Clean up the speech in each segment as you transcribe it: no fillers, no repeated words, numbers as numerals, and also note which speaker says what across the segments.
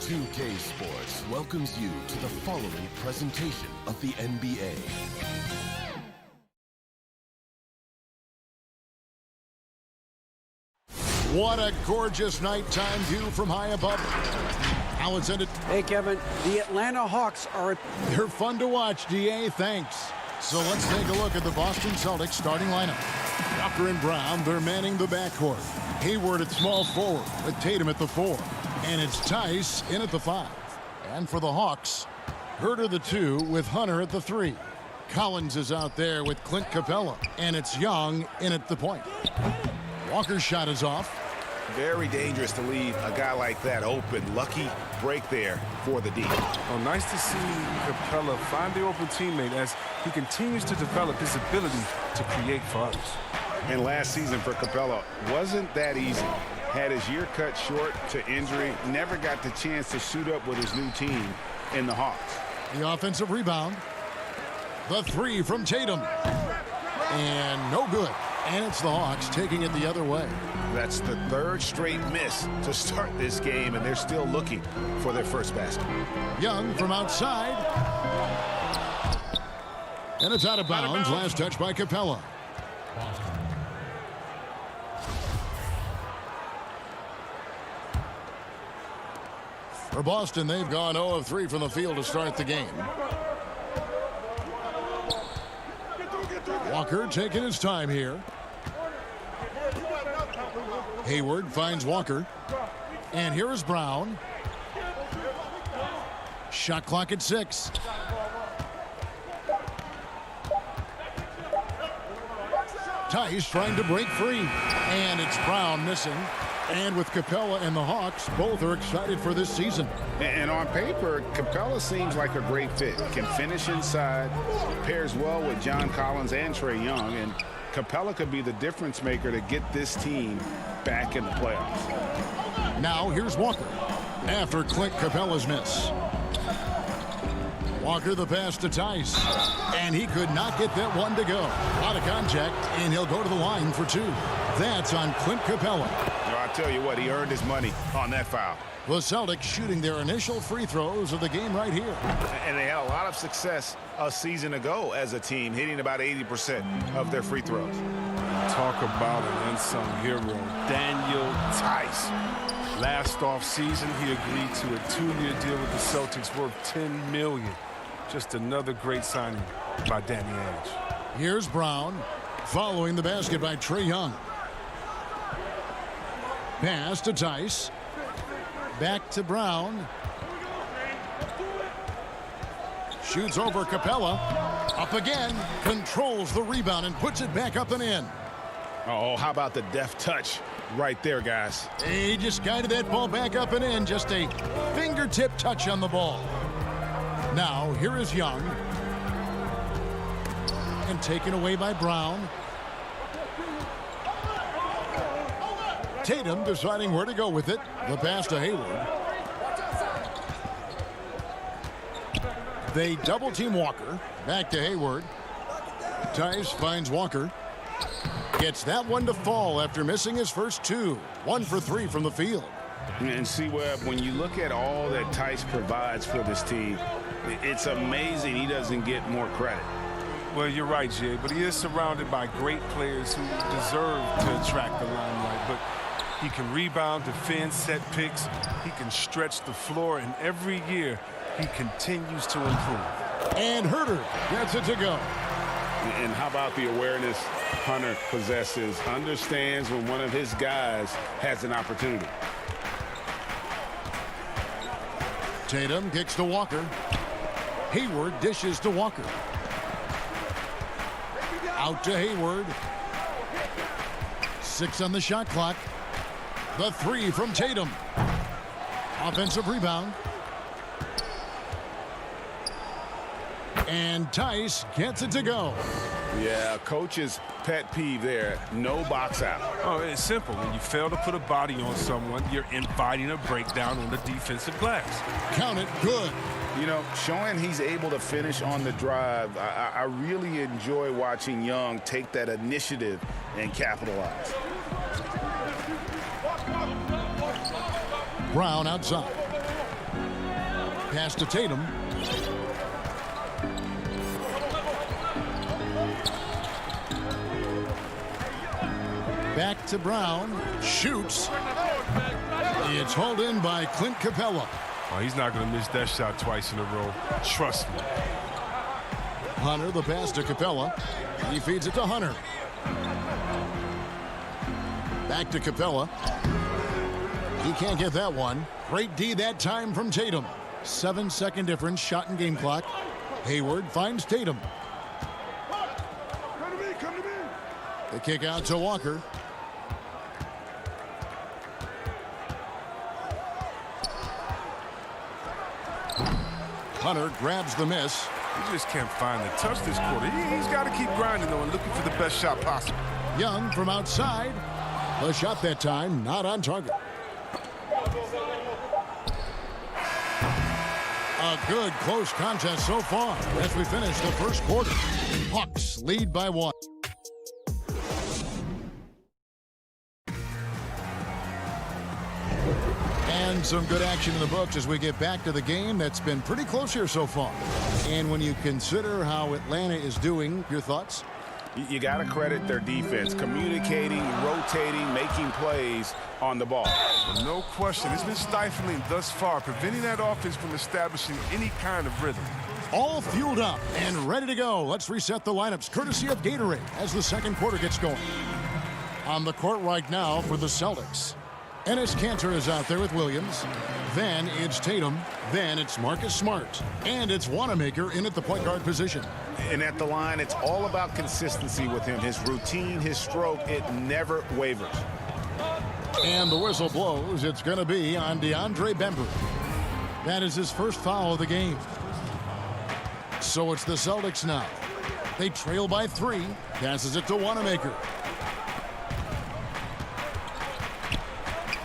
Speaker 1: 2K Sports welcomes you to the following presentation of the NBA.
Speaker 2: What a gorgeous nighttime view from high above. Now it's ended.
Speaker 3: Hey, Kevin, the Atlanta Hawks are...
Speaker 2: They're fun to watch, DA. Thanks. So let's take a look at the Boston Celtics starting lineup. Walker and Brown, they're manning the backcourt. Hayward at small forward with Tatum at the 4. And it's Tice in at the 5. And for the Hawks, Herter the 2 with Hunter at the 3. Collins is out there with Clint Capella. And it's Young in at the point. Walker's shot is off.
Speaker 4: Very dangerous to leave a guy like that open. Lucky break there for the D.
Speaker 5: Oh, nice to see Capella find the open teammate as he continues to develop his ability to create for others.
Speaker 4: And last season for Capella wasn't that easy. Had his year cut short to injury, never got the chance to suit up with his new team in the Hawks.
Speaker 2: The offensive rebound. The 3 from Tatum. And no good. And it's the Hawks taking it the other way.
Speaker 4: That's the 3rd straight miss to start this game, and they're still looking for their first basket.
Speaker 2: Young from outside. And it's out of bounds. Last touch by Capella. For Boston, they've gone 0 of 3 from the field to start the game. Walker taking his time here. Hayward finds Walker. And here is Brown. Shot clock at 6. Tice trying to break free. And it's Brown missing. And with Capella and the Hawks, both are excited for this season.
Speaker 4: And on paper, Capella seems like a great fit. Can finish inside, pairs well with John Collins and Trae Young, and Capella could be the difference maker to get this team back in the playoffs.
Speaker 2: Now here's Walker after Clint Capella's miss. Walker the pass to Tice, and he could not get that one to go. Out of contact, and he'll go to the line for 2. That's on Clint Capella.
Speaker 4: I'll tell you what, he earned his money on that foul.
Speaker 2: The Celtics shooting their initial free throws of the game right here.
Speaker 4: And they had a lot of success a season ago as a team, hitting about 80% of their free throws.
Speaker 5: Talk about an unsung hero, Daniel Tice. Last off-season, he agreed to a 2-year deal with the Celtics worth $10 million. Just another great signing by Danny Ainge.
Speaker 2: Here's Brown following the basket by Trae Young. Pass to Tice. Back to Brown. Shoots over Capella. Up again. Controls the rebound and puts it back up and in.
Speaker 4: Oh, how about the deft touch right there, guys?
Speaker 2: He just guided that ball back up and in. Just a fingertip touch on the ball. Now, here is Young. And taken away by Brown. Tatum deciding where to go with it. The pass to Hayward. They double team Walker. Back to Hayward. Tice finds Walker. Gets that one to fall after missing his first 2. 1 for 3 from the field.
Speaker 4: And see, Webb, when you look at all that Tice provides for this team, it's amazing he doesn't get more credit.
Speaker 5: Well, you're right, Jay, but he is surrounded by great players who deserve to attract the limelight. But he can rebound, defend, set picks. He can stretch the floor, and every year he continues to improve.
Speaker 2: And Herter gets it to go.
Speaker 4: And how about the awareness Hunter possesses? Understands when one of his guys has an opportunity.
Speaker 2: Tatum kicks to Walker. Hayward dishes to Walker. Out to Hayward. 6 on the shot clock. The 3 from Tatum. Offensive rebound. And Tice gets it to go.
Speaker 4: Yeah, coach's pet peeve there. No box out.
Speaker 5: Oh, it's simple. When you fail to put a body on someone, you're inviting a breakdown on the defensive glass.
Speaker 2: Count it. Good.
Speaker 4: You know, showing he's able to finish on the drive, I really enjoy watching Young take that initiative and capitalize.
Speaker 2: Brown outside. Pass to Tatum. Back to Brown. Shoots. It's hauled in by Clint Capella.
Speaker 5: Oh, he's not going to miss that shot twice in a row. Trust me.
Speaker 2: Hunter, the pass to Capella. He feeds it to Hunter. Back to Capella. He can't get that one. Great D that time from Tatum. 7-second difference, shot and game clock. Hayward finds Tatum. The kick out to Walker. Hunter grabs the miss.
Speaker 5: He just can't find the touch this quarter. He's got to keep grinding, though, and looking for the best shot possible.
Speaker 2: Young from outside. The shot that time, not on target. A good close contest so far as we finish the first quarter. Hawks lead by 1. And some good action in the books as we get back to the game that's been pretty close here so far. And when you consider how Atlanta is doing, your thoughts?
Speaker 4: You got to credit their defense, communicating, rotating, making plays on the ball.
Speaker 5: Well, no question. It's been stifling thus far, preventing that offense from establishing any kind of rhythm.
Speaker 2: All fueled up and ready to go. Let's reset the lineups courtesy of Gatorade as the second quarter gets going. On the court right now for the Celtics. Enes Kanter is out there with Williams. Then it's Tatum. Then it's Marcus Smart. And it's Wanamaker in at the point guard position.
Speaker 4: And at the line, it's all about consistency with him. His routine, his stroke, it never wavers.
Speaker 2: And the whistle blows. It's going to be on DeAndre Bembry. That is his first foul of the game. So it's the Celtics now. They trail by 3. Passes it to Wanamaker.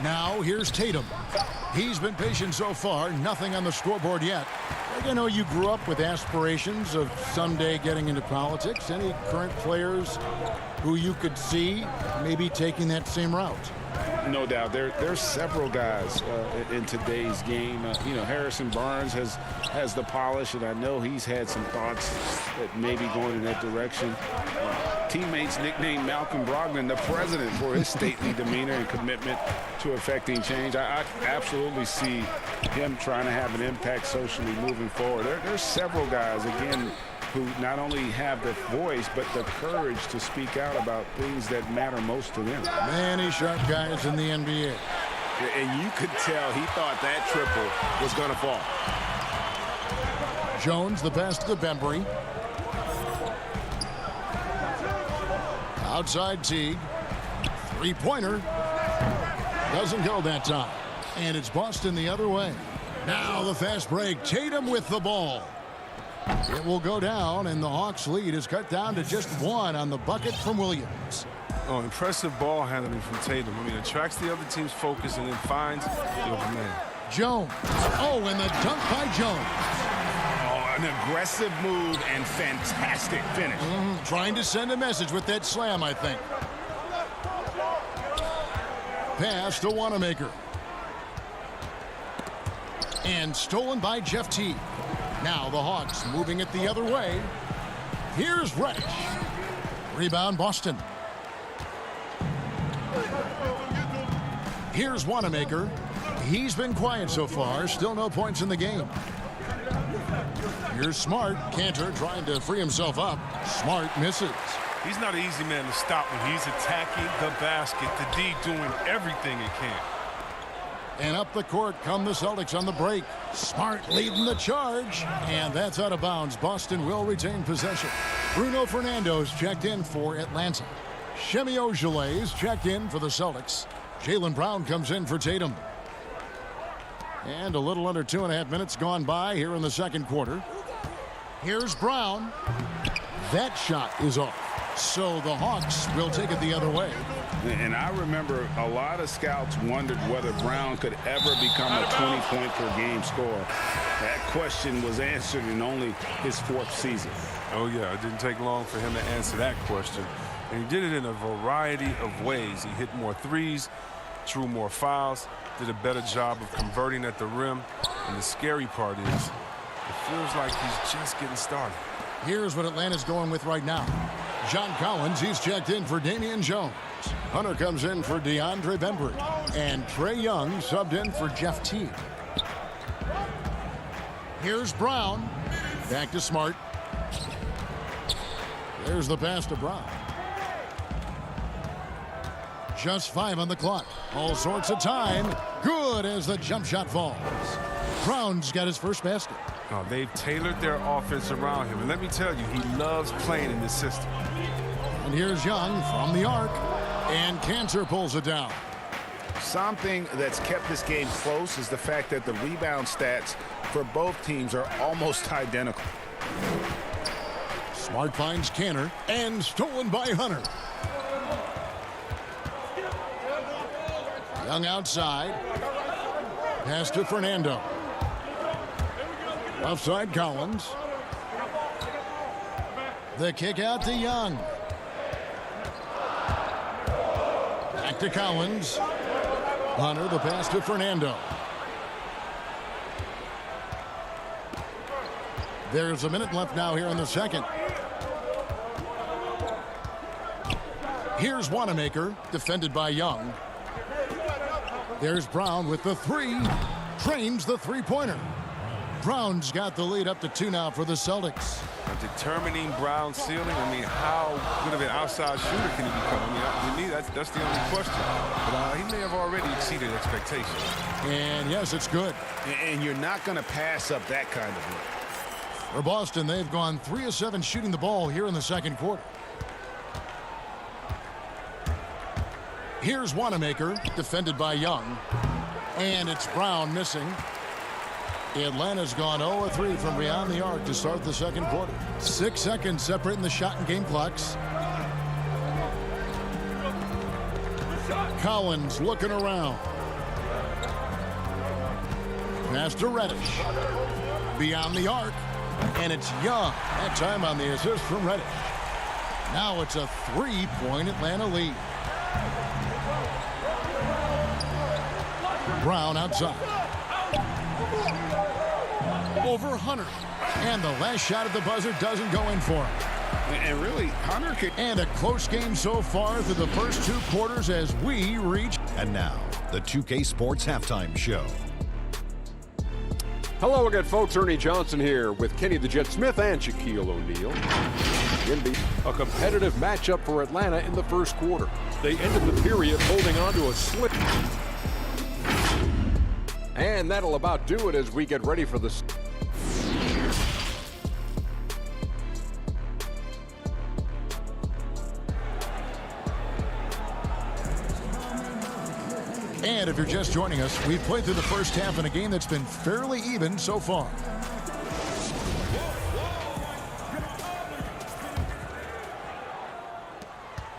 Speaker 2: Now here's Tatum. He's been patient so far. Nothing on the scoreboard yet. I know you grew up with aspirations of someday getting into politics. Any current players who you could see maybe taking that same route?
Speaker 4: No doubt. There's several guys in today's game. You know, Harrison Barnes has the polish, and I know he's had some thoughts that maybe going in that direction. Teammates nicknamed Malcolm Brogdon the president for his stately demeanor and commitment to affecting change. I absolutely see him trying to have an impact socially moving forward. There's several guys, again, who not only have the voice, but the courage to speak out about things that matter most to them.
Speaker 2: Many sharp guys in the NBA.
Speaker 4: And you could tell he thought that triple was going to fall.
Speaker 2: Jones, the pass to Bembry. Outside Teague. Three-pointer. Doesn't go that time. And it's Boston the other way. Now the fast break. Tatum with the ball. It will go down, and the Hawks' lead is cut down to just 1 on the bucket from Williams.
Speaker 5: Oh, impressive ball handling from Tatum. I mean, attracts the other team's focus and then finds the open man.
Speaker 2: Jones. Oh, and the dunk by Jones.
Speaker 4: Oh, an aggressive move and fantastic finish.
Speaker 2: Trying to send a message with that slam, I think. Pass to Wanamaker. And stolen by Jeff Teague. Now the Hawks moving it the other way. Here's Reddish. Rebound Boston. Here's Wanamaker. He's been quiet so far. Still no points in the game. Here's Smart. Kanter trying to free himself up. Smart misses.
Speaker 5: He's not an easy man to stop when he's attacking the basket. The D doing everything it can.
Speaker 2: And up the court come the Celtics on the break. Smart leading the charge. And that's out of bounds. Boston will retain possession. Bruno Fernando's checked in for Atlanta. Shemi Ojeley's checked in for the Celtics. Jaylen Brown comes in for Tatum. And a little under 2.5 minutes gone by here in the second quarter. Here's Brown. That shot is off. So the Hawks will take it the other way.
Speaker 4: And I remember a lot of scouts wondered whether Brown could ever become a 20-point-per-game scorer. That question was answered in only his 4th season.
Speaker 5: Oh, yeah, it didn't take long for him to answer that question. And he did it in a variety of ways. He hit more threes, drew more fouls, did a better job of converting at the rim. And the scary part is, it feels like he's just getting started.
Speaker 2: Here's what Atlanta's going with right now. John Collins, he's checked in for Damian Jones. Hunter comes in for DeAndre Bembry. And Trae Young subbed in for Jeff Teague. Here's Brown. Back to Smart. There's the pass to Brown. Just 5 on the clock. All sorts of time. Good as the jump shot falls. Brown's got his first basket.
Speaker 5: Oh, they've tailored their offense around him. And let me tell you, he loves playing in this system.
Speaker 2: And here's Young from the arc. And Cantor pulls it down.
Speaker 4: Something that's kept this game close is the fact that the rebound stats for both teams are almost identical.
Speaker 2: Smart finds Cantor. And stolen by Hunter. Young outside. Pass to Fernando. Offside Collins. The kick out to Young. Back to Collins. Hunter, the pass to Fernando. There's a minute left now here in the second. Here's Wanamaker, defended by Young. There's Brown with the 3. Trains the three-pointer. Brown's got the lead up to 2 now for the Celtics.
Speaker 5: Determining Brown's ceiling, I mean, how good of an outside shooter can he become? I mean, to me, that's the only question. But he may have already exceeded expectations.
Speaker 2: And yes, it's good.
Speaker 4: And you're not going to pass up that kind of look.
Speaker 2: For Boston, they've gone 3 of 7 shooting the ball here in the second quarter. Here's Wanamaker, defended by Young. And it's Brown missing. Atlanta's gone 0 of 3 from beyond the arc to start the second quarter. 6 seconds separating the shot and game clocks. Collins looking around. Pass to Reddish. Beyond the arc. And it's Young. That time on the assist from Reddish. Now it's a 3-point Atlanta lead. Brown outside. Over Hunter. And the last shot at the buzzer doesn't go in for him.
Speaker 4: And really, Hunter could...
Speaker 2: And a close game so far through the first 2 quarters as we reach...
Speaker 6: And now, the 2K Sports Halftime Show.
Speaker 7: Hello again, folks. Ernie Johnson here with Kenny the Jet Smith and Shaquille O'Neal. A competitive matchup for Atlanta in the first quarter. They ended the period holding on to a slip. And that'll about do it as we get ready for the...
Speaker 2: And if you're just joining us, we've played through the first half in a game that's been fairly even so far.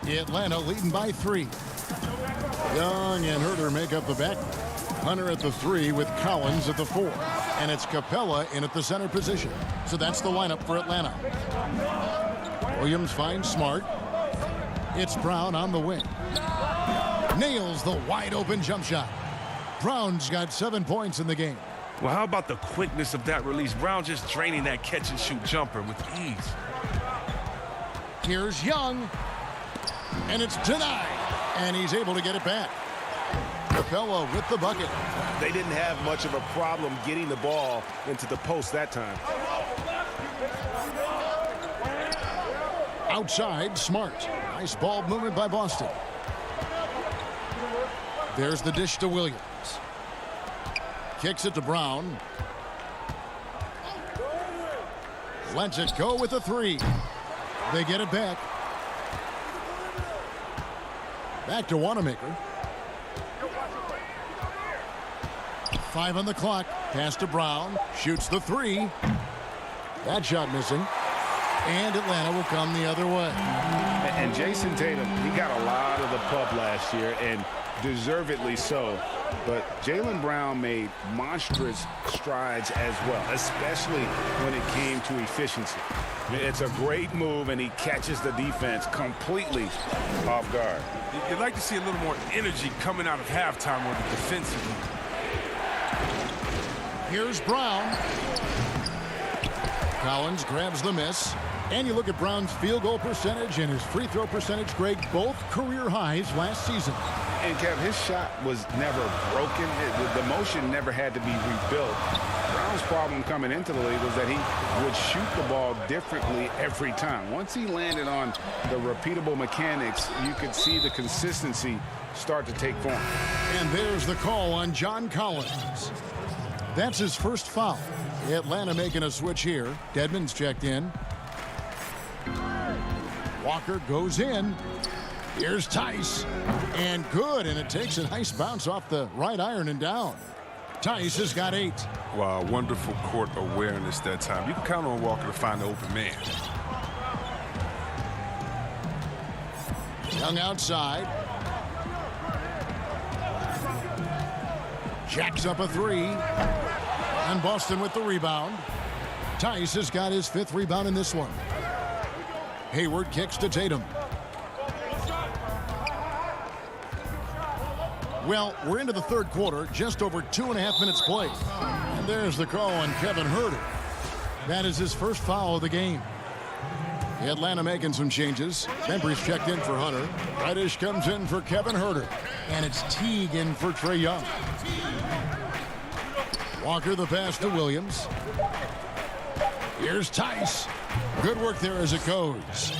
Speaker 2: Atlanta leading by 3. Young and Herter make up the back. Hunter at the 3 with Collins at the 4. And it's Capella in at the center position. So that's the lineup for Atlanta. Williams finds Smart. It's Brown on the wing. Nails the wide open jump shot. Brown's got 7 points in the game.
Speaker 5: Well, how about the quickness of that release? Brown just draining that catch and shoot jumper with ease.
Speaker 2: Here's Young. And it's denied. And he's able to get it back. Capella with the bucket.
Speaker 4: They didn't have much of a problem getting the ball into the post that time.
Speaker 2: Outside, Smart. Nice ball movement by Boston. There's the dish to Williams. Kicks it to Brown. Lets it go with a 3. They get it back. Back to Wanamaker. 5 on the clock. Pass to Brown. Shoots the 3. That shot missing. And Atlanta will come the other way.
Speaker 4: And Jason Tatum, he got a lot of the pub last year, and deservedly so. But Jaylen Brown made monstrous strides as well, especially when it came to efficiency. It's a great move, and he catches the defense completely off guard.
Speaker 5: You'd like to see a little more energy coming out of halftime with the defensive.
Speaker 2: Here's Brown. Collins grabs the miss. And you look at Brown's field goal percentage and his free throw percentage, Greg, both career highs last season.
Speaker 4: And, Kev, his shot was never broken. The motion never had to be rebuilt. Brown's problem coming into the league was that he would shoot the ball differently every time. Once he landed on the repeatable mechanics, you could see the consistency start to take form.
Speaker 2: And there's the call on John Collins. That's his first foul. Atlanta making a switch here. Dedmon's checked in. Walker goes in. Here's Tice. And good, and it takes a nice bounce off the right iron and down. Tice has got 8.
Speaker 5: Wow, wonderful court awareness that time. You can count on Walker to find the open man.
Speaker 2: Young outside. Jacks up a 3. And Boston with the rebound. Tice has got his 5th rebound in this one. Hayward kicks to Tatum. Well, we're into the third quarter, just over 2.5 minutes played. And there's the call on Kevin Huerter. That is his first foul of the game. Atlanta making some changes. Bembry's checked in for Hunter. Reddish comes in for Kevin Huerter. And it's Teague in for Trae Young. Walker the pass to Williams. Here's Tice. Good work there as it goes.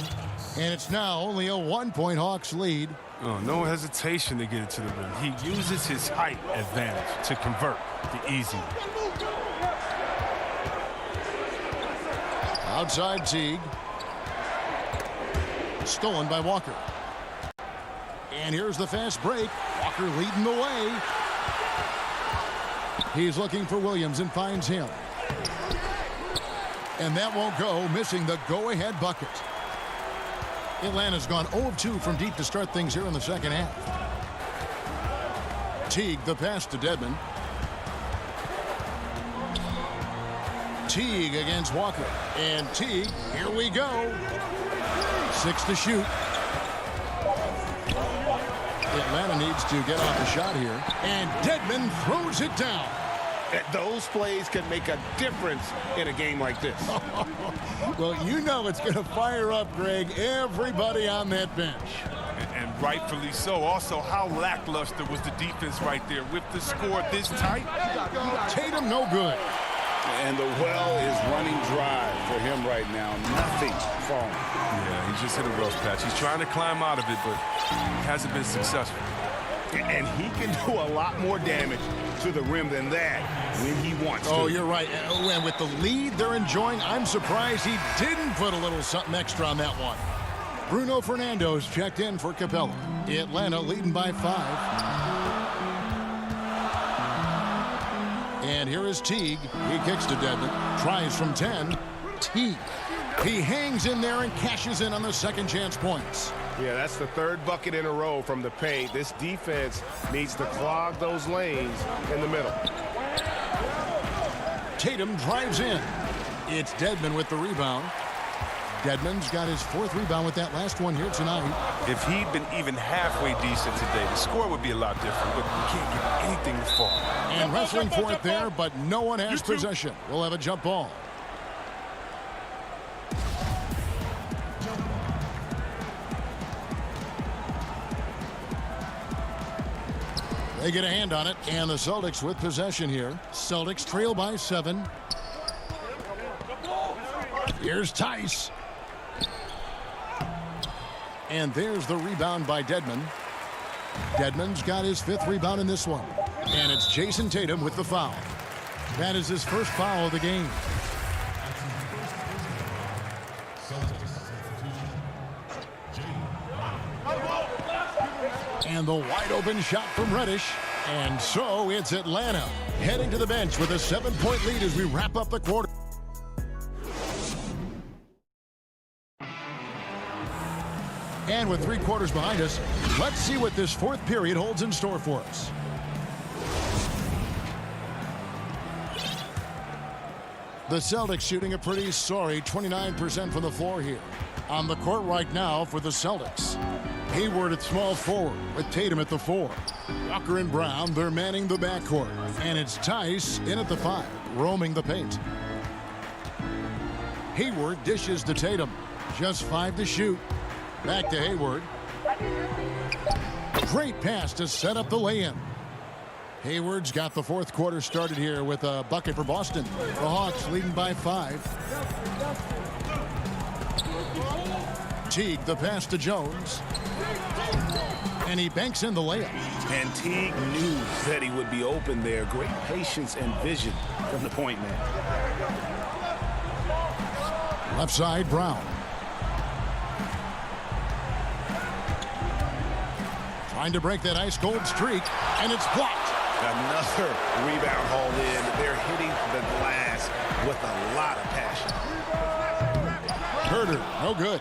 Speaker 2: And it's now only a 1-point Hawks lead.
Speaker 5: Oh, no hesitation to get it to the rim. He uses his height advantage to convert the easy.
Speaker 2: Outside Teague. Stolen by Walker. And here's the fast break. Walker leading the way. He's looking for Williams and finds him. And that won't go, missing the go-ahead bucket. Atlanta's gone 0 of 2 from deep to start things here in the second half. Teague the pass to Dedmon. Teague against Walker. And Teague, here we go. 6 to shoot. Atlanta needs to get off the shot here. And Dedmon throws it down.
Speaker 4: Those plays can make a difference in a game like this.
Speaker 2: Well, you know it's going to fire up, Greg, everybody on that bench.
Speaker 5: And rightfully so. Also, how lackluster was the defense right there with the score this tight?
Speaker 2: Tatum no good.
Speaker 4: And the well is running dry for him right now. Nothing falling.
Speaker 5: Yeah, he just hit a rough patch. He's trying to climb out of it, but hasn't been successful.
Speaker 4: And he can do a lot more damage to the rim than that when he wants to.
Speaker 2: Oh, you're right. And with the lead they're enjoying, I'm surprised he didn't put a little something extra on that one. Bruno Fernando's checked in for Capella. Atlanta leading by 5. And here is Teague. He kicks to Dedmon. Tries from 10. Teague. He hangs in there and cashes in on the second chance points.
Speaker 4: Yeah, that's the 3rd bucket in a row from the paint. This defense needs to clog those lanes in the middle.
Speaker 2: Tatum drives in. It's Dedmon with the rebound. Dedmon's got his 4th rebound with that last one here tonight.
Speaker 5: If he'd been even halfway decent today, the score would be a lot different, but you can't get anything to fall.
Speaker 2: And wrestling for it there, but no one has possession. We'll have a jump ball. They get a hand on it, and the Celtics with possession here. Celtics trail by 7. Here's Tice. And there's the rebound by Dedmon. Dedmon's got his 5th rebound in this one. And it's Jason Tatum with the foul. That is his first foul of the game. And the wide open shot from Reddish. And so it's Atlanta heading to the bench with a 7-point lead as we wrap up the quarter. And with 3 quarters behind us, let's see what this 4th period holds in store for us. The Celtics shooting a pretty sorry 29% from the floor here. On the court right now for the Celtics, Hayward at small forward with Tatum at the 4. Walker and Brown, they're manning the backcourt. And it's Tice in at the 5, roaming the paint. Hayward dishes to Tatum. Just 5 to shoot. Back to Hayward. Great pass to set up the lay-in. Hayward's got the 4th quarter started here with a bucket for Boston. The Hawks leading by 5. Teague, the pass to Jones. And he banks in the layup.
Speaker 4: And Teague knew that he would be open there. Great patience and vision from the point man.
Speaker 2: Left side, Brown. Trying to break that ice-cold streak, and it's blocked.
Speaker 4: Another rebound hauled in. They're hitting the glass with a lot of passion.
Speaker 2: Herder, no good.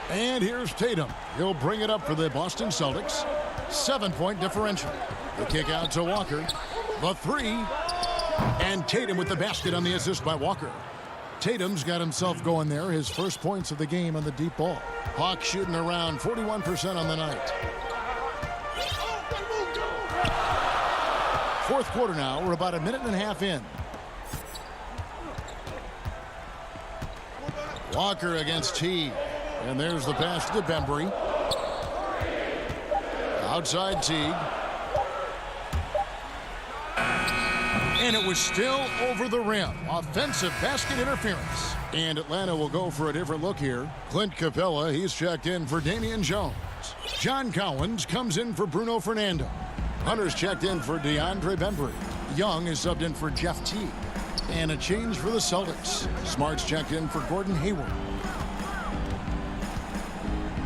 Speaker 2: And here's Tatum. He'll bring it up for the Boston Celtics. 7-point differential. The kick out to Walker. The 3. And Tatum with the basket on the assist by Walker. Tatum's got himself going there. His first points of the game on the deep ball. Hawks shooting around 41% on the night. 4th quarter now. We're about a minute and a half in. Walker against Teague. And there's the pass to Bembry. Outside Teague. And it was still over the rim. Offensive basket interference. And Atlanta will go for a different look here. Clint Capella, he's checked in for Damian Jones. John Collins comes in for Bruno Fernando. Hunter's checked in for DeAndre Bembry. Young is subbed in for Jeff Teague. And a change for the Celtics. Smart's checked in for Gordon Hayward.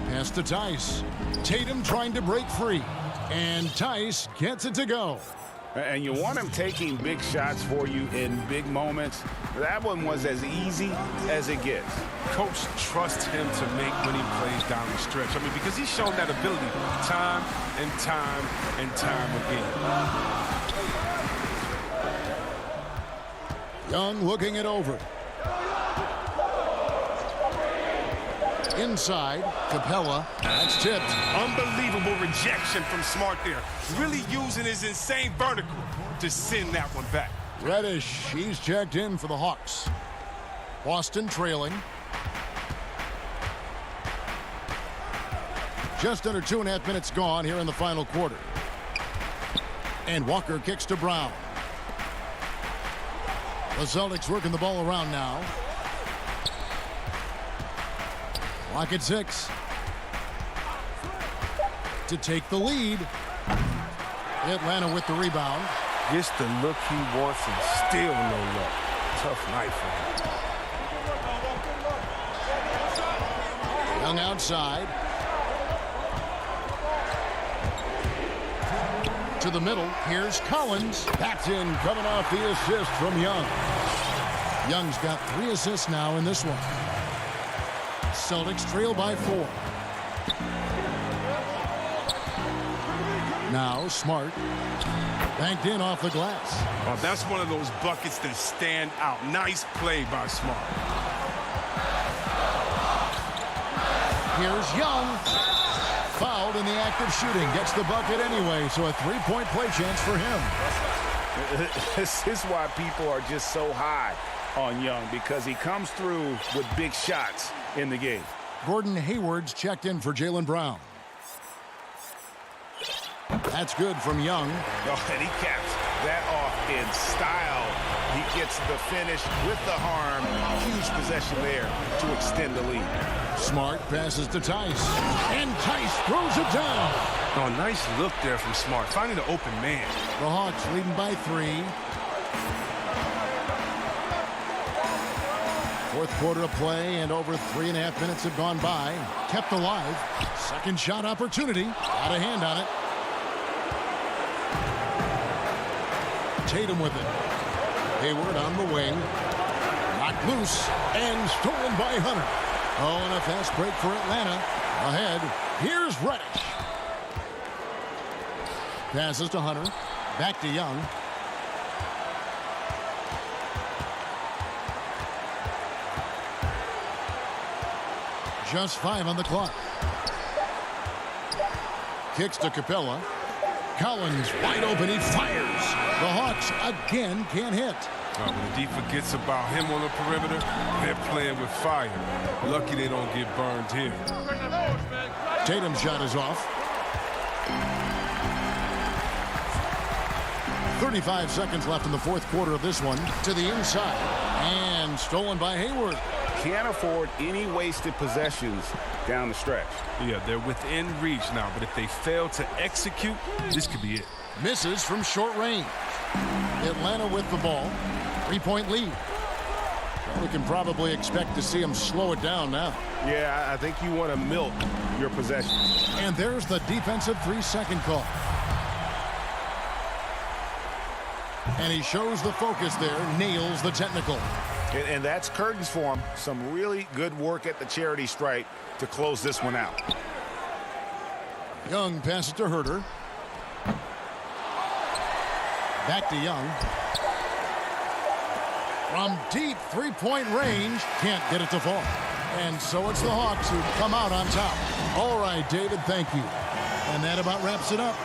Speaker 2: Pass to Tice. Tatum trying to break free. And Tice gets it to go.
Speaker 4: And you want him taking big shots for you in big moments. That one was as easy as it gets.
Speaker 5: Coach trusts him to make winning plays down the stretch. I mean, because he's shown that ability time and time and time again.
Speaker 2: Young looking it over. Inside, Capella. That's tipped.
Speaker 5: Unbelievable rejection from Smart there. Really using his insane vertical to send that one back.
Speaker 2: Reddish, he's checked in for the Hawks. Boston trailing. Just under 2.5 minutes gone here in the final quarter. And Walker kicks to Brown. The Celtics working the ball around now. Clock at 6. To take the lead. Atlanta with the rebound.
Speaker 5: Gets the look he wants and still no luck. Tough night for him.
Speaker 2: Young outside. To the middle. Here's Collins. That's in, coming off the assist from Young. Young's got 3 assists now in this one. Celtics trail by 4. Now Smart. Banked in off the glass.
Speaker 5: Oh, that's one of those buckets that stand out. Nice play by Smart.
Speaker 2: Here's Young. Fouled in the act of shooting. Gets the bucket anyway, so a 3-point play chance for him.
Speaker 4: This is why people are just so high on Young, because he comes through with big shots in the game.
Speaker 2: Gordon Hayward's checked in for Jaylen Brown. That's good from Young.
Speaker 4: Oh, and he caps that off in style. He gets the finish with the arm. Huge possession there to extend the lead.
Speaker 2: Smart passes to Tice. And Tice throws it down.
Speaker 5: Oh, nice look there from Smart. Finding the open man.
Speaker 2: The Hawks leading by 3. Fourth quarter of play, and over 3.5 minutes have gone by. Kept alive. Second shot opportunity. Got a hand on it. Tatum with it. Hayward on the wing. Knocked loose and stolen by Hunter. Oh, and a fast break for Atlanta. Ahead. Here's Reddish. Passes to Hunter. Back to Young. Just 5 on the clock. Kicks to Capella. Collins wide open. He fires. The Hawks again can't hit.
Speaker 5: When the D forgets about him on the perimeter, they're playing with fire. Lucky they don't get burned here.
Speaker 2: Tatum's shot is off. 35 seconds left in the fourth quarter of this one. To the inside. And stolen by Hayward.
Speaker 4: Can't afford any wasted possessions down the stretch.
Speaker 5: Yeah, they're within reach now, but if they fail to execute, this could be it.
Speaker 2: Misses from short range. Atlanta with the ball. 3-point lead. Well, we can probably expect to see them slow it down now.
Speaker 4: Yeah, I think you want to milk your possessions.
Speaker 2: And there's the defensive 3-second call. And he shows the focus there, nails the technical.
Speaker 4: And that's curtains for him. Some really good work at the charity stripe to close this one out.
Speaker 2: Young passes to Herter. Back to Young. From deep 3-point range, can't get it to fall. And so it's the Hawks who come out on top. All right, David, thank you. And that about wraps it up.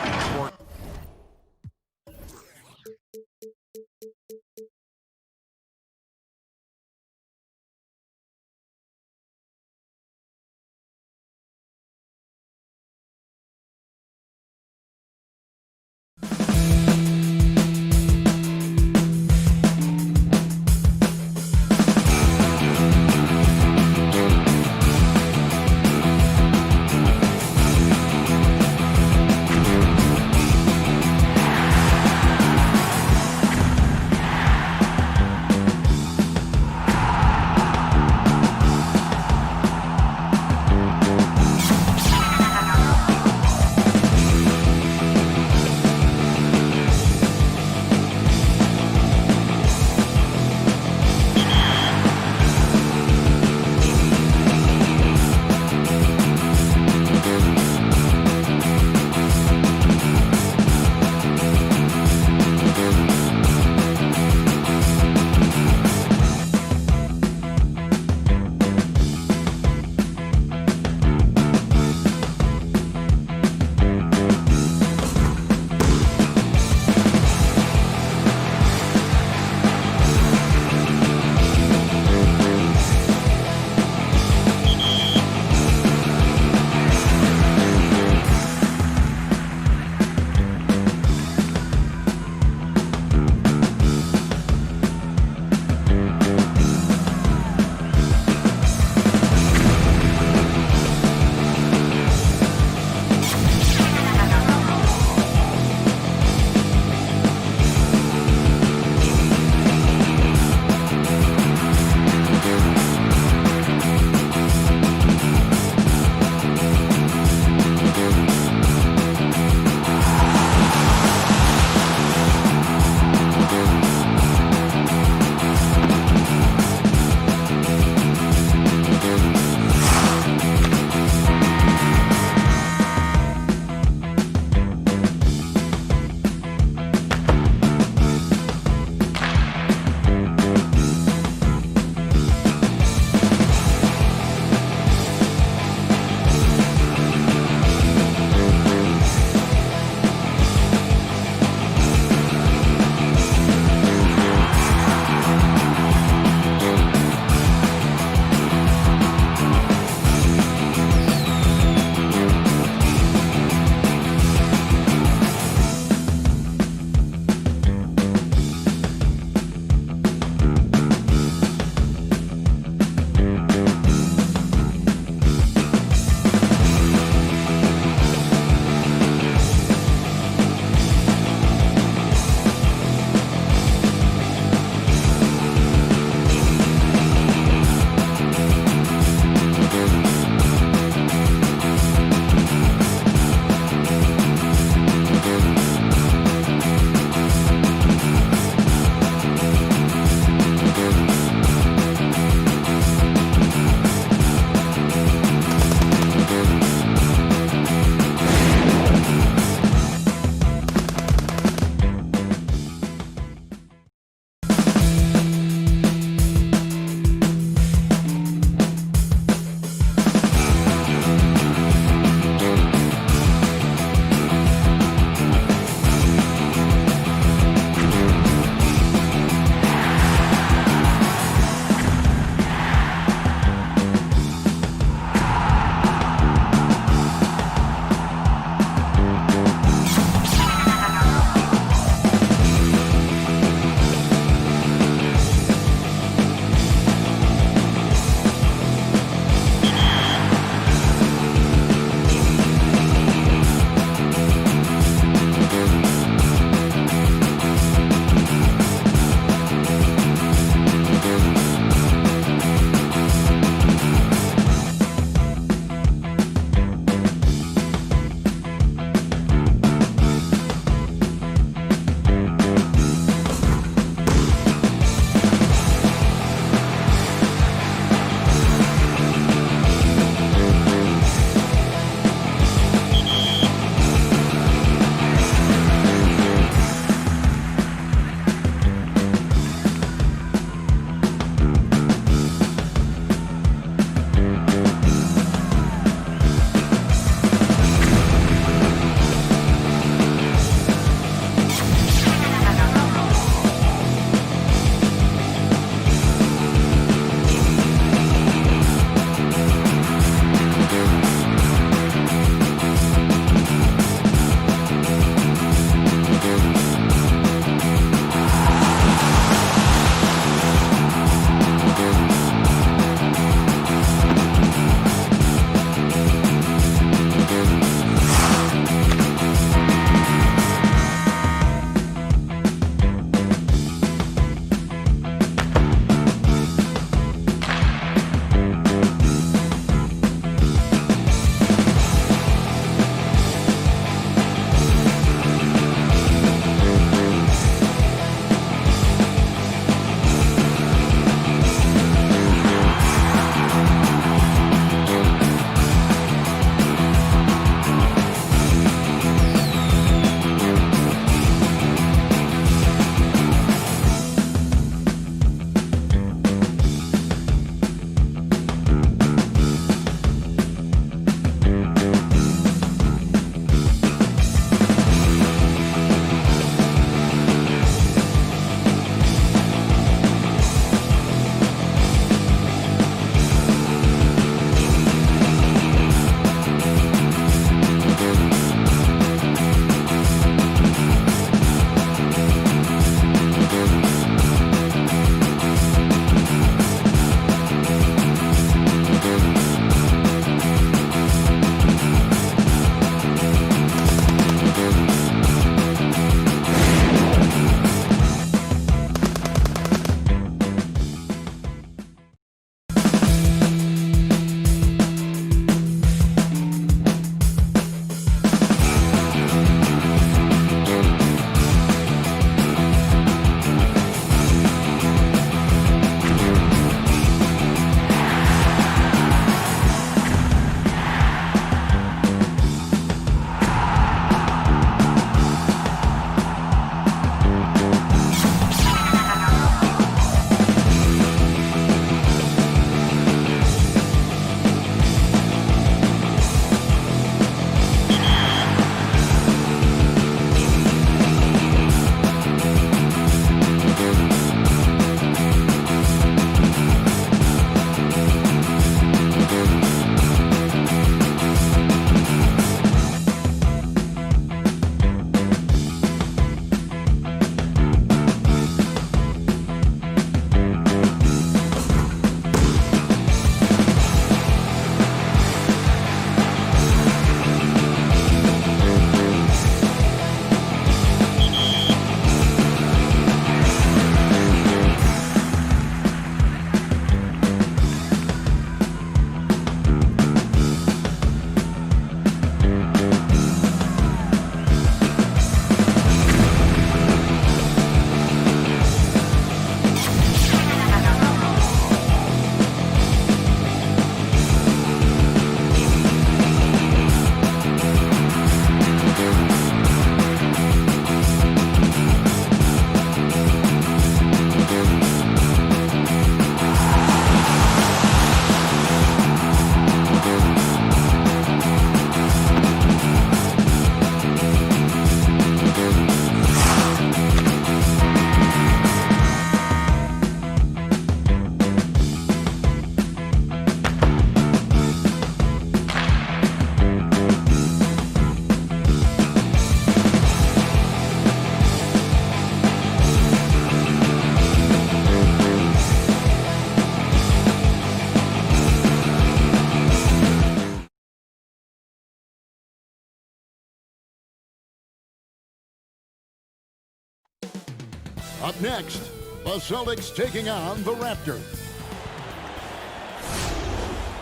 Speaker 2: Up next, the Celtics taking on the Raptors.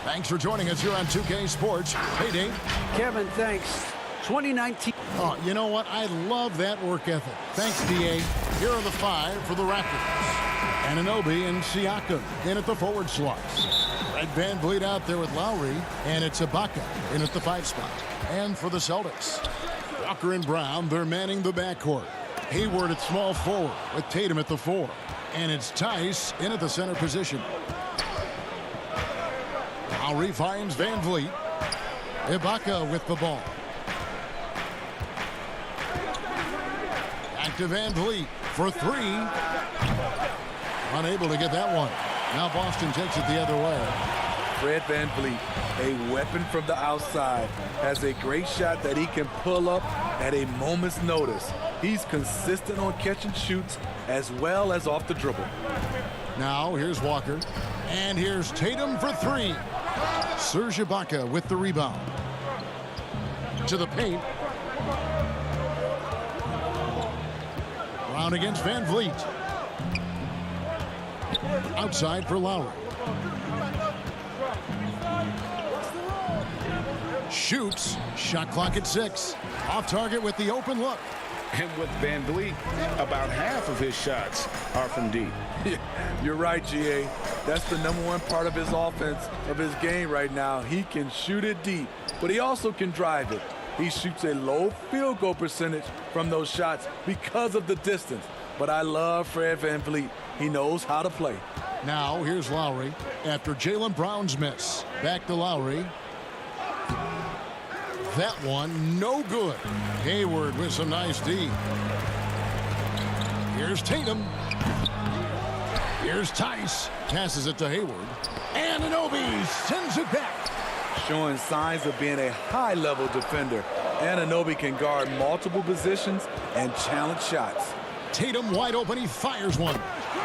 Speaker 2: Thanks for joining us here on 2K Sports. Hey, Dave.
Speaker 3: Kevin, thanks. 2019.
Speaker 2: Oh, you know what? I love that work ethic. Thanks, DA. Here are the 5 for the Raptors. Anunoby and Siakam in at the forward slots. Fred VanVleet out there with Lowry, and it's Ibaka in at the 5 spot. And for the Celtics, Walker and Brown, they're manning the backcourt. Hayward at small forward with Tatum at the 4. And it's Tice in at the center position. Lowry finds VanVleet. Ibaka with the ball. Back to VanVleet for 3. Unable to get that one. Now Boston takes it the other way.
Speaker 8: Fred VanVleet, a weapon from the outside, has a great shot that he can pull up at a moment's notice. He's consistent on catch and shoots as well as off the dribble.
Speaker 2: Now here's Walker. And here's Tatum for 3. Serge Ibaka with the rebound. To the paint. Brown against VanVleet. Outside for Lowry. Shoots. Shot clock at 6. Off target with the open look.
Speaker 4: And with VanVleet, about half of his shots are from deep.
Speaker 8: You're right, GA. That's the #1 part of his offense, of his game right now. He can shoot it deep, but he also can drive it. He shoots a low field goal percentage from those shots because of the distance. But I love Fred VanVleet. He knows how to play.
Speaker 2: Now here's Lowry after Jaylen Brown's miss. Back to Lowry. That one no good. Hayward with some nice D. Here's Tatum. Here's Tice. Passes it to Hayward. And Anunoby sends it back.
Speaker 8: Showing signs of being a high-level defender. Anunoby can guard multiple positions and challenge shots.
Speaker 2: Tatum wide open. He fires one.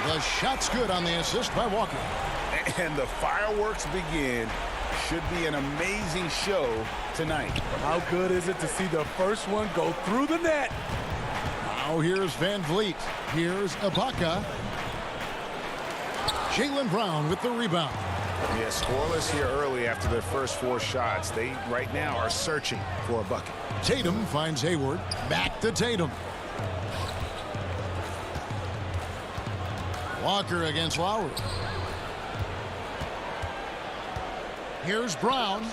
Speaker 2: The shot's good on the assist by Walker.
Speaker 4: And the fireworks begin. Should be an amazing show tonight.
Speaker 8: How good is it to see the first one go through the net?
Speaker 2: Now here's VanVleet. Here's Ibaka. Jaylen Brown with the rebound.
Speaker 4: Yeah, scoreless here early after their first 4 shots. They right now are searching for a bucket.
Speaker 2: Tatum finds Hayward. Back to Tatum. Walker against Lowry. Here's Brown.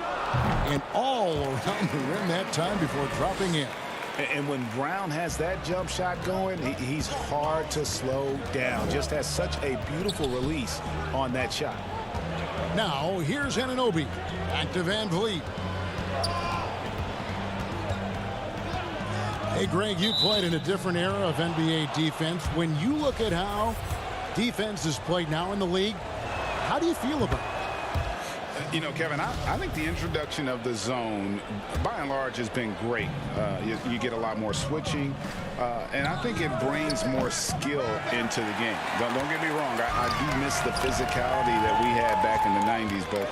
Speaker 2: And all around the rim that time before dropping in.
Speaker 4: And when Brown has that jump shot going, he's hard to slow down. Just has such a beautiful release on that shot.
Speaker 2: Now, here's Anunoby. Back to VanVleet. Hey, Greg, you played in a different era of NBA defense. When you look at how defense is played now in the league, how do you feel about it?
Speaker 4: You know, Kevin, I think the introduction of the zone, by and large, has been great. You get a lot more switching, and I think it brings more skill into the game. Don't get me wrong. I do miss the physicality that we had back in the 90s, but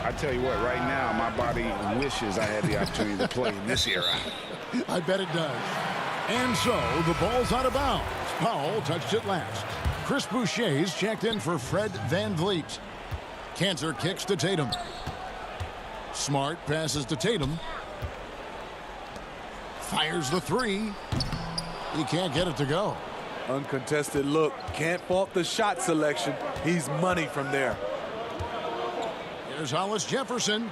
Speaker 4: I tell you what, right now, my body wishes I had the opportunity to play in this era.
Speaker 2: I bet it does. And so, the ball's out of bounds. Powell touched it last. Chris Boucher's checked in for Fred VanVleet. Cantor kicks to Tatum. Smart passes to Tatum. Fires the 3. He can't get it to go.
Speaker 8: Uncontested look. Can't fault the shot selection. He's money from there.
Speaker 2: Here's Hollis Jefferson.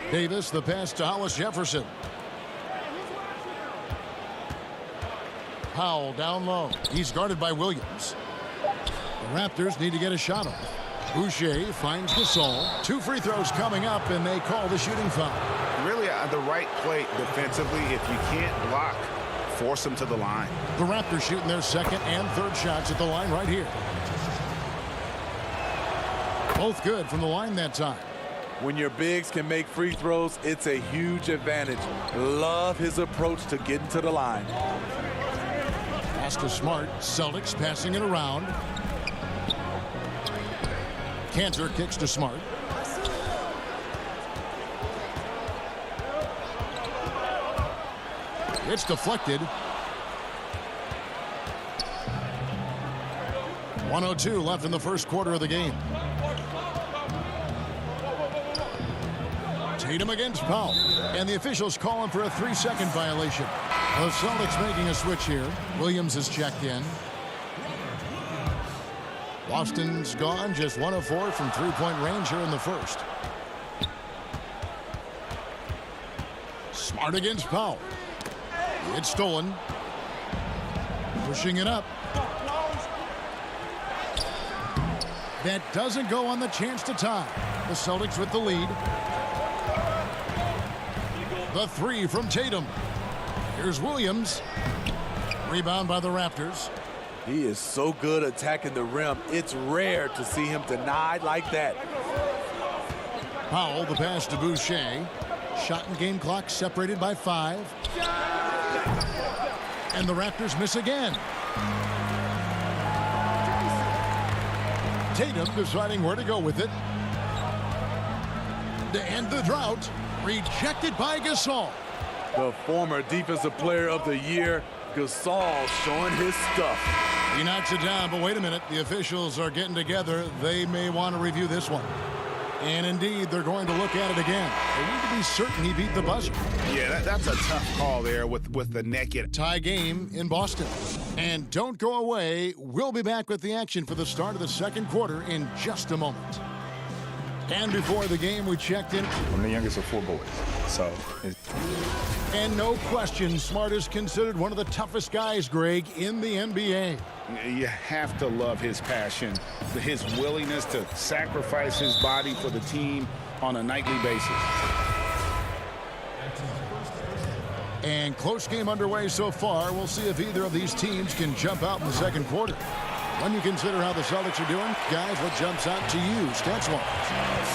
Speaker 2: Davis, the pass to Hollis Jefferson. Powell down low. He's guarded by Williams. The Raptors need to get a shot off. Boucher finds Gasol. 2 free throws coming up, and they call the shooting foul.
Speaker 4: Really, the right play defensively. If you can't block, force them to the line.
Speaker 2: The Raptors shooting their second and third shots at the line right here. Both good from the line that time.
Speaker 8: When your bigs can make free throws, it's a huge advantage. Love his approach to getting to the line.
Speaker 2: Pass to Smart. Celtics passing it around. Cantor kicks to Smart. It's deflected. 1:02 left in the first quarter of the game. Tatum against Powell. And the officials calling for a 3-second violation. The Celtics making a switch here. Williams is checked in. Boston's gone just 1 of 4 from three-point range here in the first. Smart against Powell. It's stolen. Pushing it up. That doesn't go on the chance to tie. The Celtics with the lead. The three from Tatum. Here's Williams. Rebound by the Raptors.
Speaker 8: He is so good attacking the rim. It's rare to see him denied like that.
Speaker 2: Powell, the pass to Boucher. Shot and game clock separated by 5. And the Raptors miss again. Tatum deciding where to go with it. To end the drought. Rejected by Gasol.
Speaker 8: The former Defensive Player of the Year, Gasol, showing his stuff.
Speaker 2: He knocks it down, but wait a minute. The officials are getting together. They may want to review this one. And indeed, they're going to look at it again. They need to be certain he beat the buzzer.
Speaker 4: Yeah, that's a tough call there with the naked.
Speaker 2: Tie game in Boston. And don't go away. We'll be back with the action for the start of the second quarter in just a moment. And before the game, we checked in.
Speaker 9: I'm the youngest of 4 boys, so.
Speaker 2: And no question, Smart is considered one of the toughest guys, Greg, in the NBA.
Speaker 4: You have to love his passion, his willingness to sacrifice his body for the team on a nightly basis.
Speaker 2: And close game underway so far. We'll see if either of these teams can jump out in the second quarter. When you consider how the Celtics are doing, guys, what jumps out to you, stats-wise?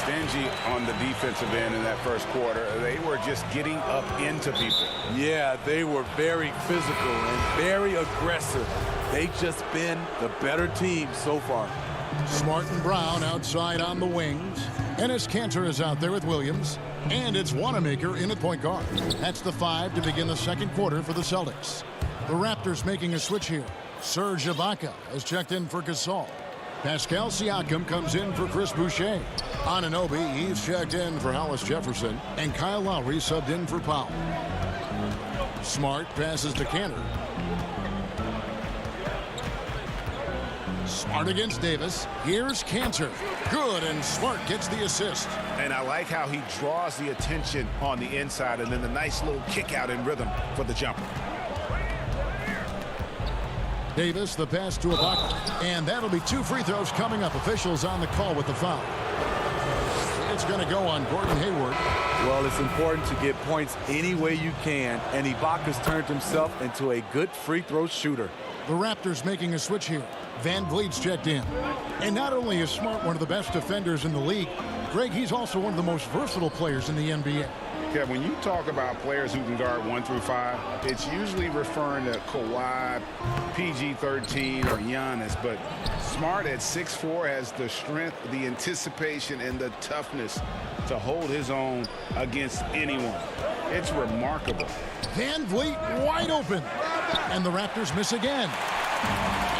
Speaker 4: Stingy on the defensive end in that first quarter. They were just getting up into people.
Speaker 8: Yeah, they were very physical and very aggressive. They've just been the better team so far.
Speaker 2: Smart and Brown outside on the wings. Enes Kanter is out there with Williams. And it's Wanamaker in at point guard. That's the 5 to begin the second quarter for the Celtics. The Raptors making a switch here. Serge Ibaka has checked in for Gasol. Pascal Siakam comes in for Chris Boucher. Anunoby, he's checked in for Hollis Jefferson. And Kyle Lowry subbed in for Powell. Smart passes to Kanter. Smart against Davis. Here's Kanter. Good, and Smart gets the assist.
Speaker 4: And I like how he draws the attention on the inside and then the nice little kick out in rhythm for the jumper.
Speaker 2: Davis, the pass to Ibaka. And that'll be 2 free throws coming up. Officials on the call with the foul. It's going to go on Gordon Hayward.
Speaker 8: Well, it's important to get points any way you can, and Ibaka's turned himself into a good free throw shooter.
Speaker 2: The Raptors making a switch here. Van Vliet's checked in. And not only is Smart one of the best defenders in the league, Greg, he's also one of the most versatile players in the NBA.
Speaker 4: Yeah, when you talk about players who can guard 1 through 5, it's usually referring to Kawhi, PG-13, or Giannis. But Smart at 6'4" has the strength, the anticipation, and the toughness to hold his own against anyone. It's remarkable.
Speaker 2: Van Vliet wide open. And the Raptors miss again.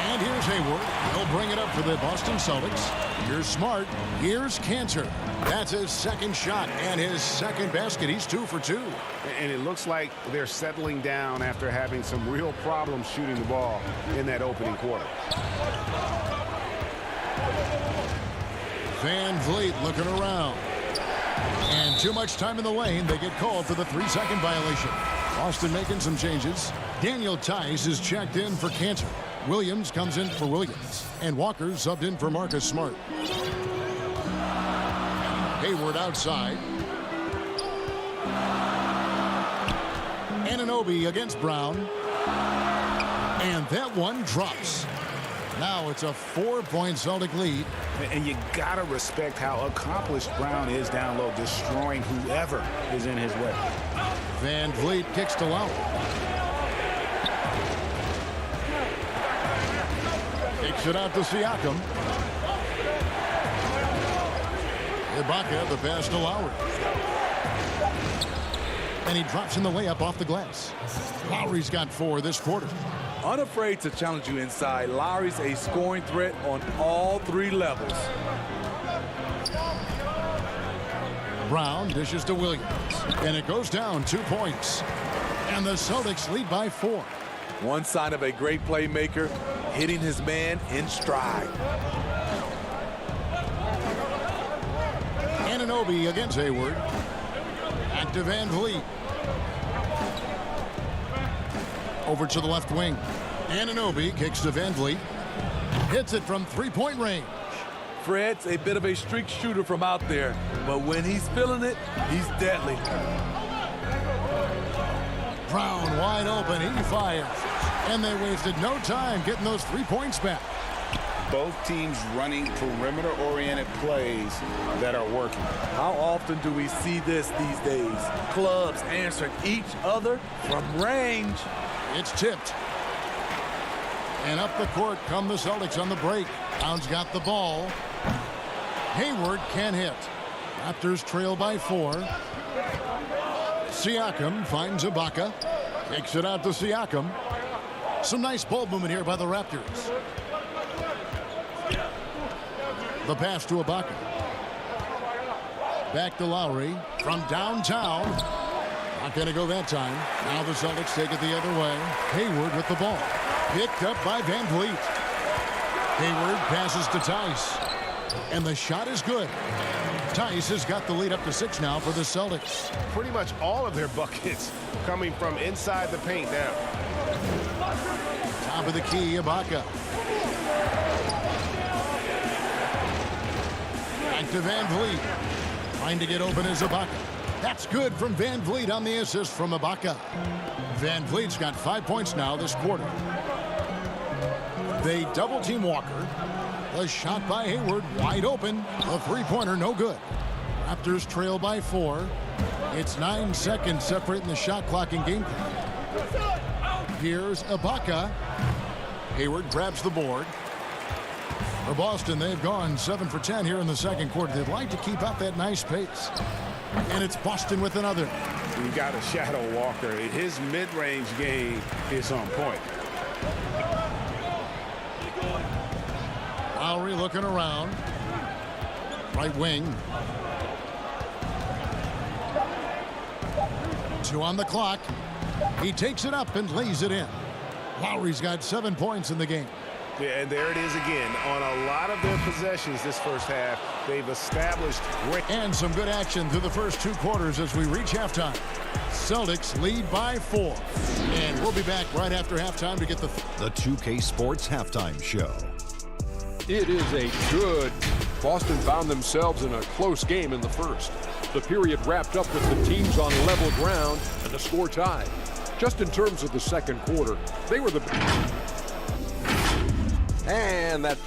Speaker 2: And here's Hayward. He'll bring it up for the Boston Celtics. Here's Smart. Here's Kanter. That's his second shot and his second basket. He's 2 for 2.
Speaker 4: And it looks like they're settling down after having some real problems shooting the ball in that opening quarter.
Speaker 2: Van Vliet looking around. And too much time in the lane. They get called for the 3-second violation. Boston making some changes. Daniel Tice is checked in for Kanter. Williams comes in for Williams. And Walker subbed in for Marcus Smart. Hayward outside. Anunoby against Brown. And that one drops. Now it's a 4-point Celtic lead.
Speaker 4: And you got to respect how accomplished Brown is down low, destroying whoever is in his way.
Speaker 2: Van Vliet kicks to Lowry. Kicks it out to Siakam. Ibaka, the pass to Lowry. And he drops in the layup off the glass. Lowry's got 4 this quarter.
Speaker 8: Unafraid to challenge you inside, Lowry's a scoring threat on all 3 levels.
Speaker 2: Brown dishes to Williams. And it goes down 2 points. And the Celtics lead by 4.
Speaker 8: One sign of a great playmaker, hitting his man in stride.
Speaker 2: Anunoby against Hayward. Back to Van Vliet. Over to the left wing. Anunoby kicks to Van Vliet. Hits it from 3-point range.
Speaker 8: Fred's a bit of a streak shooter from out there, but when he's feeling it, he's deadly.
Speaker 2: Brown wide open. He fires. And they wasted no time getting those 3 points back.
Speaker 4: Both teams running perimeter-oriented plays that are working.
Speaker 8: How often do we see this these days? Clubs answering each other from range.
Speaker 2: It's tipped. And up the court come the Celtics on the break. Brown's got the ball. Hayward can't hit. Raptors trail by 4. Siakam finds Ibaka. Takes it out to Siakam. Some nice ball movement here by the Raptors. The pass to Ibaka. Back to Lowry from downtown. Not going to go that time. Now the Celtics take it the other way. Hayward with the ball. Picked up by Van Vliet. Hayward passes to Tice. And the shot is good. Tice has got the lead up to 6 now for the Celtics.
Speaker 10: Pretty much all of their buckets coming from inside the paint now.
Speaker 2: Top of the key, Ibaka. Back to Van Vliet. Trying to get open is Ibaka. That's good from Van Vliet on the assist from Ibaka. Van Vliet's got 5 points now this quarter. They double-team Walker. The shot by Hayward, wide open. A three-pointer, no good. Raptors trail by 4. It's 9 seconds separating the shot clock and game clock. Here's Ibaka. Hayward grabs the board. For Boston, they've gone 7 for 10 here in the second quarter. They'd like to keep up that nice pace. And it's Boston with another.
Speaker 4: You got to shadow Walker. His mid-range game is on point.
Speaker 2: Lowry looking around. Right wing. 2 on the clock. He takes it up and lays it in. Lowry's got 7 points in the game.
Speaker 4: Yeah, and there it is again. On a lot of their possessions this first half, they've established great.
Speaker 2: And some good action through the first 2 quarters as we reach halftime. Celtics lead by 4. And we'll be back right after halftime to get the
Speaker 6: 2K Sports Halftime Show.
Speaker 7: It is a good. Boston found themselves in a close game in the first. The period wrapped up with the teams on level ground and the score tied. Just in terms of the second quarter, they were the... And that...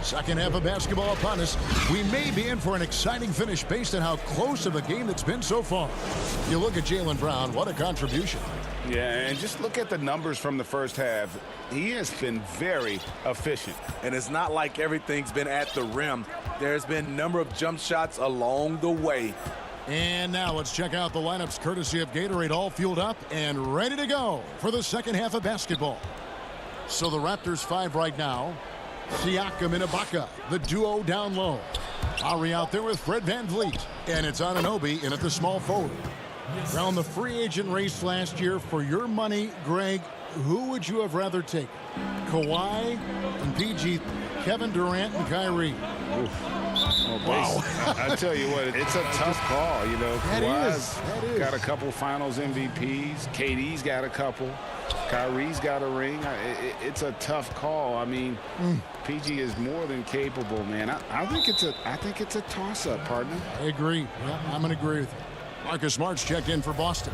Speaker 2: Second half of basketball upon us. We may be in for an exciting finish based on how close of a game it's been so far. You look at Jaylen Brown, what a contribution.
Speaker 4: Yeah, and just look at the numbers from the first half. He has been very efficient.
Speaker 8: And it's not like everything's been at the rim. There's been a number of jump shots along the way.
Speaker 2: And now let's check out the lineups courtesy of Gatorade, all fueled up and ready to go for the second half of basketball. So the Raptors 5 right now. Siakam and Ibaka, the duo down low. Lowry out there with Fred Van Vliet. And it's Anunoby in at the small forward. Around the free agent race last year, for your money, Greg, who would you have rather taken? Kawhi and PG, Kevin Durant and Kyrie.
Speaker 4: Wow. I tell you what, it's a tough call. You know, Kawhi's got a couple finals MVPs. KD's got a couple. Kyrie's got a ring. It's a tough call. I mean, PG is more than capable, man. I think it's a toss-up, partner.
Speaker 2: I agree. Yeah, I'm going to agree with you. Marcus Smart's checked in for Boston.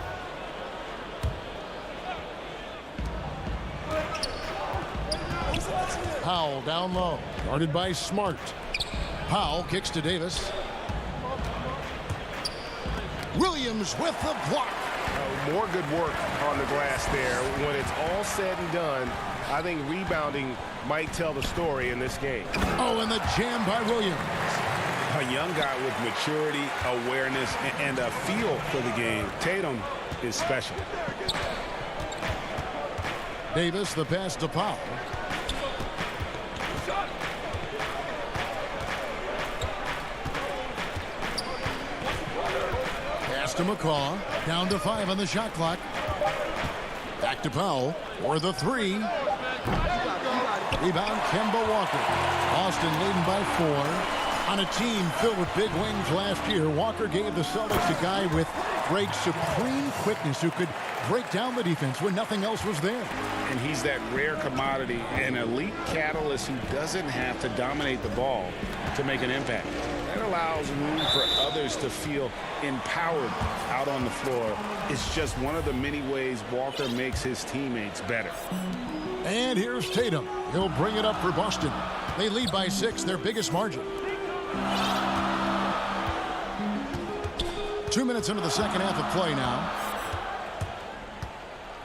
Speaker 2: Powell down low, guarded by Smart. Powell kicks to Davis. Williams with the block.
Speaker 10: more good work on the glass there. When it's all said and done, I think rebounding might tell the story in this game.
Speaker 2: Oh, and the jam by Williams.
Speaker 4: A young guy with maturity, awareness, and a feel for the game. Tatum is special.
Speaker 2: Davis, the pass to Powell. Pass to McCaw. Down to 5 on the shot clock. Back to Powell for the 3. Rebound, Kemba Walker. Boston leading by 4. On a team filled with big wings last year, Walker gave the Celtics a guy with great supreme quickness who could break down the defense when nothing else was there.
Speaker 4: And he's that rare commodity, an elite catalyst who doesn't have to dominate the ball to make an impact. That allows room for others to feel empowered out on the floor. It's just one of the many ways Walker makes his teammates better.
Speaker 2: And here's Tatum. He'll bring it up for Boston. They lead by 6, their biggest margin. 2 minutes into the second half of play now.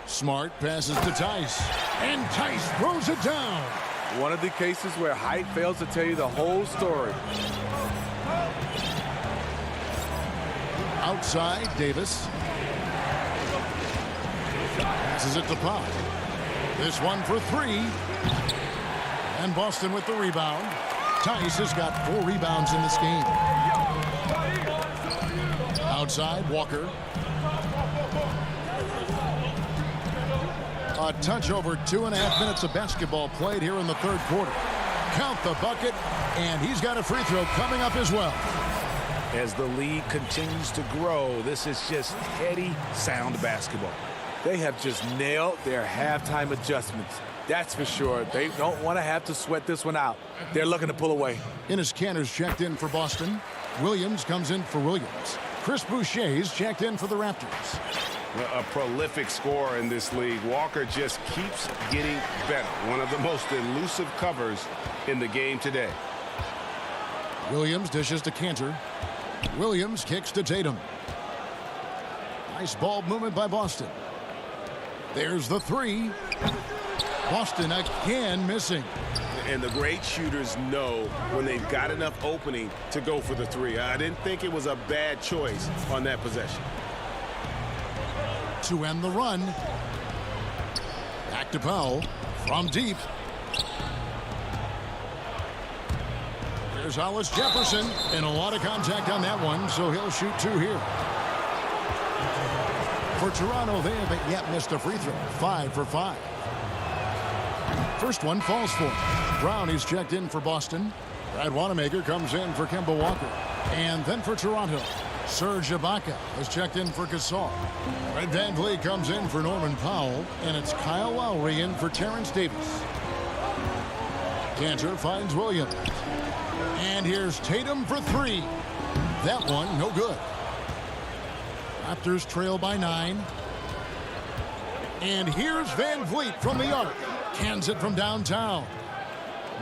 Speaker 2: Smart passes to Tice. And Tice throws it down.
Speaker 8: One of the cases where height fails to tell you the whole story.
Speaker 2: Outside, Davis. Passes it to Powell. This one for 3. And Boston with the rebound. Tice has got 4 rebounds in this game. Outside, Walker. A touch over 2.5 minutes of basketball played here in the third quarter. Count the bucket, and he's got a free throw coming up as well.
Speaker 4: As the lead continues to grow, this is just heady, sound basketball.
Speaker 8: They have just nailed their halftime adjustments. That's for sure. They don't want to have to sweat this one out. They're looking to pull away.
Speaker 2: Enes Kanter's checked in for Boston. Williams comes in for Williams. Chris Boucher's checked in for the Raptors.
Speaker 4: A prolific scorer in this league. Walker just keeps getting better. One of the most elusive covers in the game today.
Speaker 2: Williams dishes to Kanter. Williams kicks to Tatum. Nice ball movement by Boston. There's the 3. Boston again missing.
Speaker 10: And the great shooters know when they've got enough opening to go for the 3. I didn't think it was a bad choice on that possession.
Speaker 2: To end the run. Back to Powell from deep. There's Hollis Jefferson, and a lot of contact on that one, so he'll shoot 2 here. For Toronto, they haven't yet missed a free throw. 5 for 5. First one falls for him. Brown, he's checked in for Boston. Brad Wanamaker comes in for Kemba Walker. And then for Toronto, Serge Ibaka is checked in for Gasol. Red Van Vliet comes in for Norman Powell. And it's Kyle Lowry in for Terrence Davis. Kanter finds Williams. And here's Tatum for 3. That one, no good. Raptors trail by 9. And here's Van Vliet from the arc. Cans it from downtown.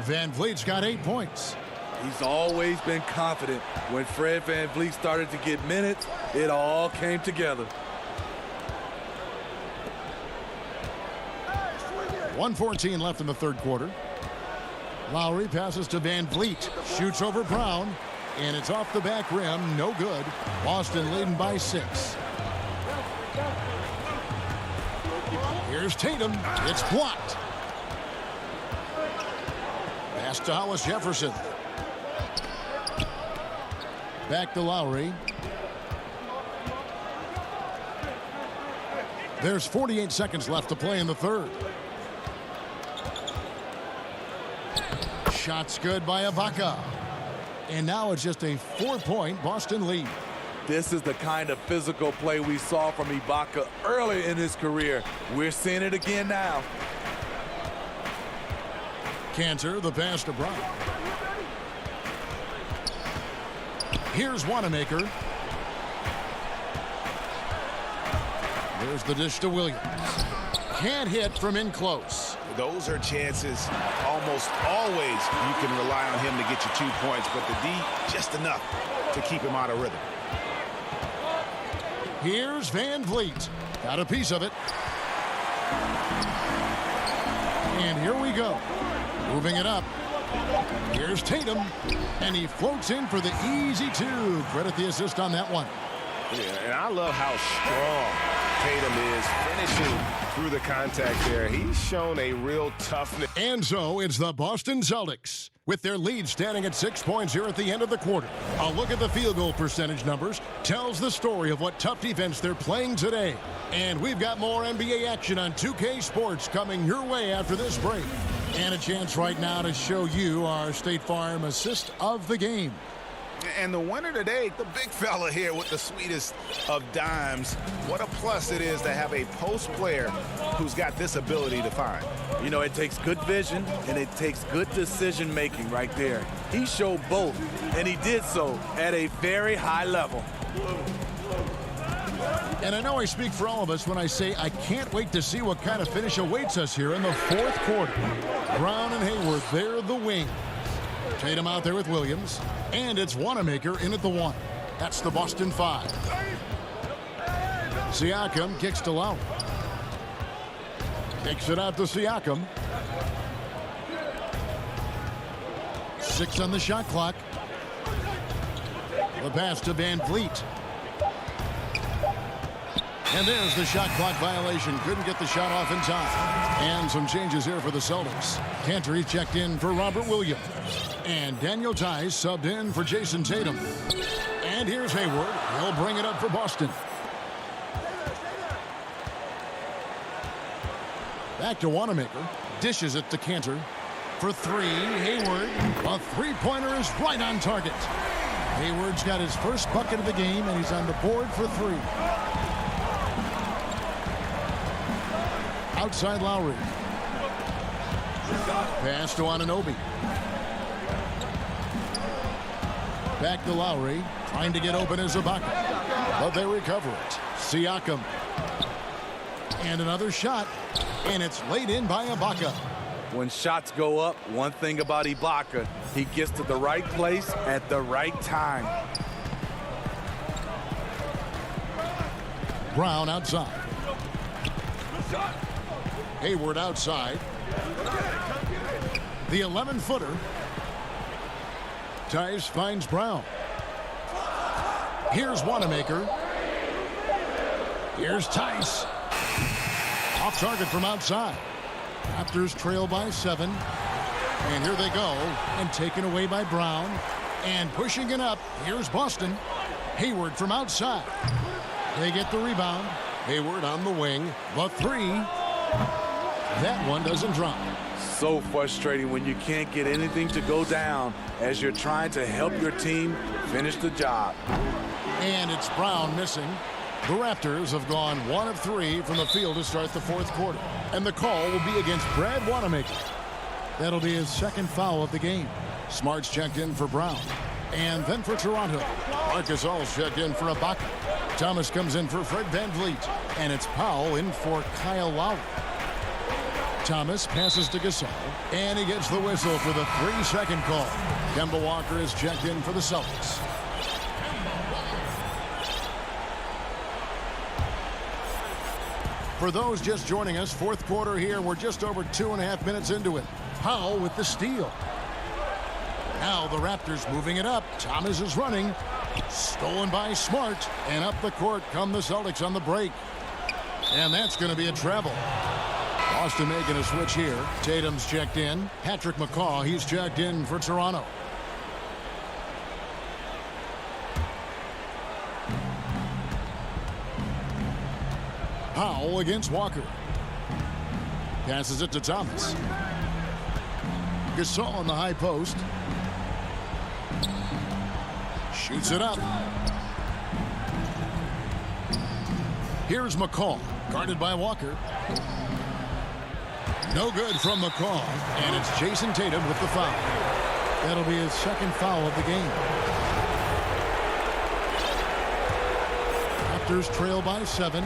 Speaker 2: Van Vliet's got 8 points.
Speaker 8: He's always been confident. When Fred Van Vliet started to get minutes, it all came together.
Speaker 2: 1:14 left in the third quarter. Lowry passes to Van Vliet. Shoots over Brown. And it's off the back rim. No good. Boston leading by 6. Here's Tatum. It's blocked. Pass to Hollis Jefferson. Back to Lowry. There's 48 seconds left to play in the third. Shots good by Ibaka. And now it's just a 4-point Boston lead.
Speaker 8: This is the kind of physical play we saw from Ibaka early in his career. We're seeing it again now.
Speaker 2: Kanter, the pass to Brown. Here's Wanamaker. There's the dish to Williams. Can't hit from in close.
Speaker 10: Those are chances almost always you can rely on him to get you 2 points, but the D just enough to keep him out of rhythm.
Speaker 2: Here's Van Vliet. Got a piece of it. And here we go. Moving it up. Here's Tatum. And he floats in for the easy two. Credit the assist on that one.
Speaker 10: Yeah, and I love how strong Tatum is finishing through the contact there. He's shown a real toughness.
Speaker 2: And so it's the Boston Celtics with their lead standing at 6 points here at the end of the quarter. A look at the field goal percentage numbers tells the story of what tough defense they're playing today. And we've got more NBA action on 2K Sports coming your way after this break. And a chance right now to show you our State Farm assist of the game.
Speaker 4: And the winner today, the big fella here with the sweetest of dimes. What a plus it is to have a post player who's got this ability to find.
Speaker 8: You know, it takes good vision and it takes good decision making right there. He showed both, and he did so at a very high level.
Speaker 2: And I know I speak for all of us when I say I can't wait to see what kind of finish awaits us here in the fourth quarter. Brown and Hayward, they're the wing. Tatum out there with Williams. And it's Wanamaker in at the 1. That's the Boston 5. Siakam kicks to Lowry. Kicks it out to Siakam. 6 on the shot clock. The pass to Van Vliet. And there's the shot clock violation. Couldn't get the shot off in time. And some changes here for the Celtics. Cantor checked in for Robert Williams. And Daniel Tice subbed in for Jason Tatum. And here's Hayward. He'll bring it up for Boston. Back to Wanamaker. Dishes it to Cantor. For 3, Hayward. A three-pointer is right on target. Hayward's got his first bucket of the game, and he's on the board for 3. Outside Lowry. Pass to Anunoby. Back to Lowry. Trying to get open as Ibaka. But they recover it. Siakam. And another shot. And it's laid in by Ibaka.
Speaker 8: When shots go up, one thing about Ibaka, he gets to the right place at the right time.
Speaker 2: Brown outside. Hayward outside. The 11-footer. Tice finds Brown. Here's Wanamaker. Here's Tice. Off target from outside. Raptors trail by 7. And here they go. And taken away by Brown. And pushing it up. Here's Boston. Hayward from outside. They get the rebound. Hayward on the wing. The 3. That one doesn't drop.
Speaker 8: So frustrating when you can't get anything to go down as you're trying to help your team finish the job.
Speaker 2: And it's Brown missing. The Raptors have gone 1 of 3 from the field to start the fourth quarter. And the call will be against Brad Wanamaker. That'll be his second foul of the game. Smart's checked in for Brown. And then for Toronto, Marcus All's checked in for Ibaka. Thomas comes in for Fred Van Vliet. And it's Powell in for Kyle Lowry. Thomas passes to Gasol, and he gets the whistle for the 3-second call. Kemba Walker is checked in for the Celtics. For those just joining us, fourth quarter here, we're just over 2.5 minutes into it. Powell with the steal. Now the Raptors moving it up. Thomas is running. Stolen by Smart, and up the court come the Celtics on the break. And that's going to be a travel. Boston making a switch here. Tatum's checked in. Patrick McCaw, he's checked in for Toronto. Powell against Walker. Passes it to Thomas. Gasol on the high post. Shoots it up. Here's McCaw, guarded by Walker. No good from McCaw, and it's Jason Tatum with the foul. That'll be his second foul of the game. Raptors trail by 7.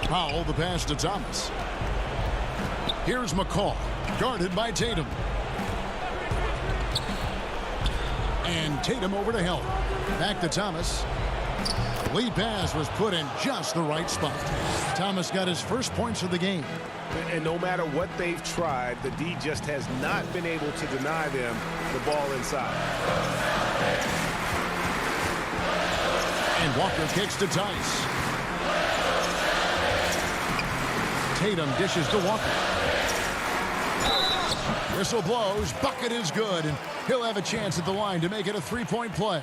Speaker 2: Powell, the pass to Thomas. Here's McCaw, guarded by Tatum. And Tatum over to help. Back to Thomas. Lead pass was put in just the right spot. Thomas got his first points of the game.
Speaker 4: And no matter what they've tried, the D just has not been able to deny them the ball inside.
Speaker 2: And Walker kicks to Tice. Tatum dishes to Walker. Whistle blows. Bucket is good. And he'll have a chance at the line to make it a three-point play.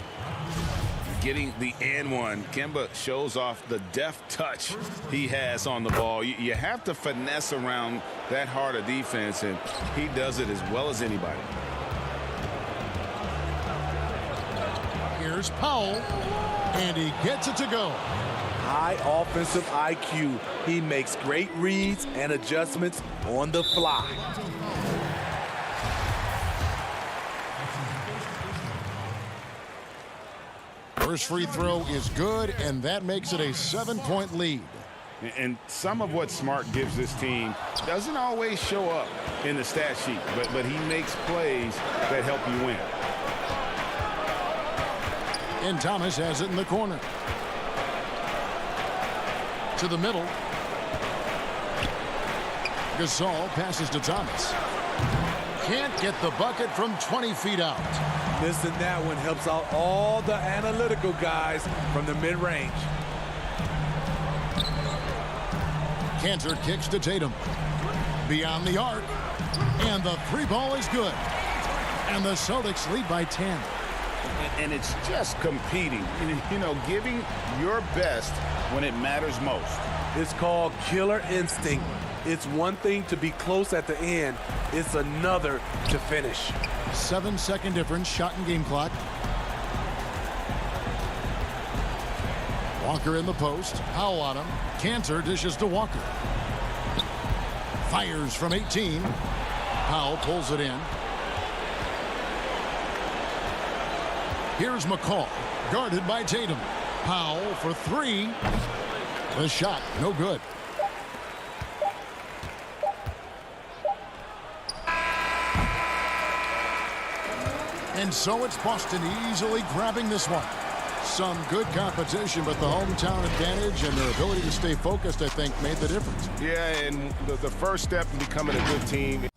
Speaker 4: Getting the and one. Kemba shows off the deft touch he has on the ball. You have to finesse around that hard a defense, and he does it as well as anybody.
Speaker 2: Here's Powell, and he gets it to go.
Speaker 8: High offensive IQ. He makes great reads and adjustments on the fly.
Speaker 2: First free throw is good, and that makes it a 7-point lead.
Speaker 4: And some of what Smart gives this team doesn't always show up in the stat sheet, but he makes plays that help you win.
Speaker 2: And Thomas has it in the corner. To the middle. Gasol passes to Thomas. Can't get the bucket from 20 feet out.
Speaker 8: Missing that one helps out all the analytical guys from the mid-range.
Speaker 2: Cantor kicks to Tatum. Beyond the arc. And the three ball is good. And the Celtics lead by 10.
Speaker 4: And it's just competing, you know, giving your best when it matters most.
Speaker 8: It's called killer instinct. It's one thing to be close at the end. It's another to finish.
Speaker 2: 7-second difference, shot and game clock. Walker in the post. Powell on him. Cantor dishes to Walker. Fires from 18. Powell pulls it in. Here's McCall, guarded by Tatum. Powell for three. The shot, no good. And so it's Boston easily grabbing this one. Some good competition, but the hometown advantage and their ability to stay focused, I think, made the difference.
Speaker 10: Yeah, and the first step in becoming a good team.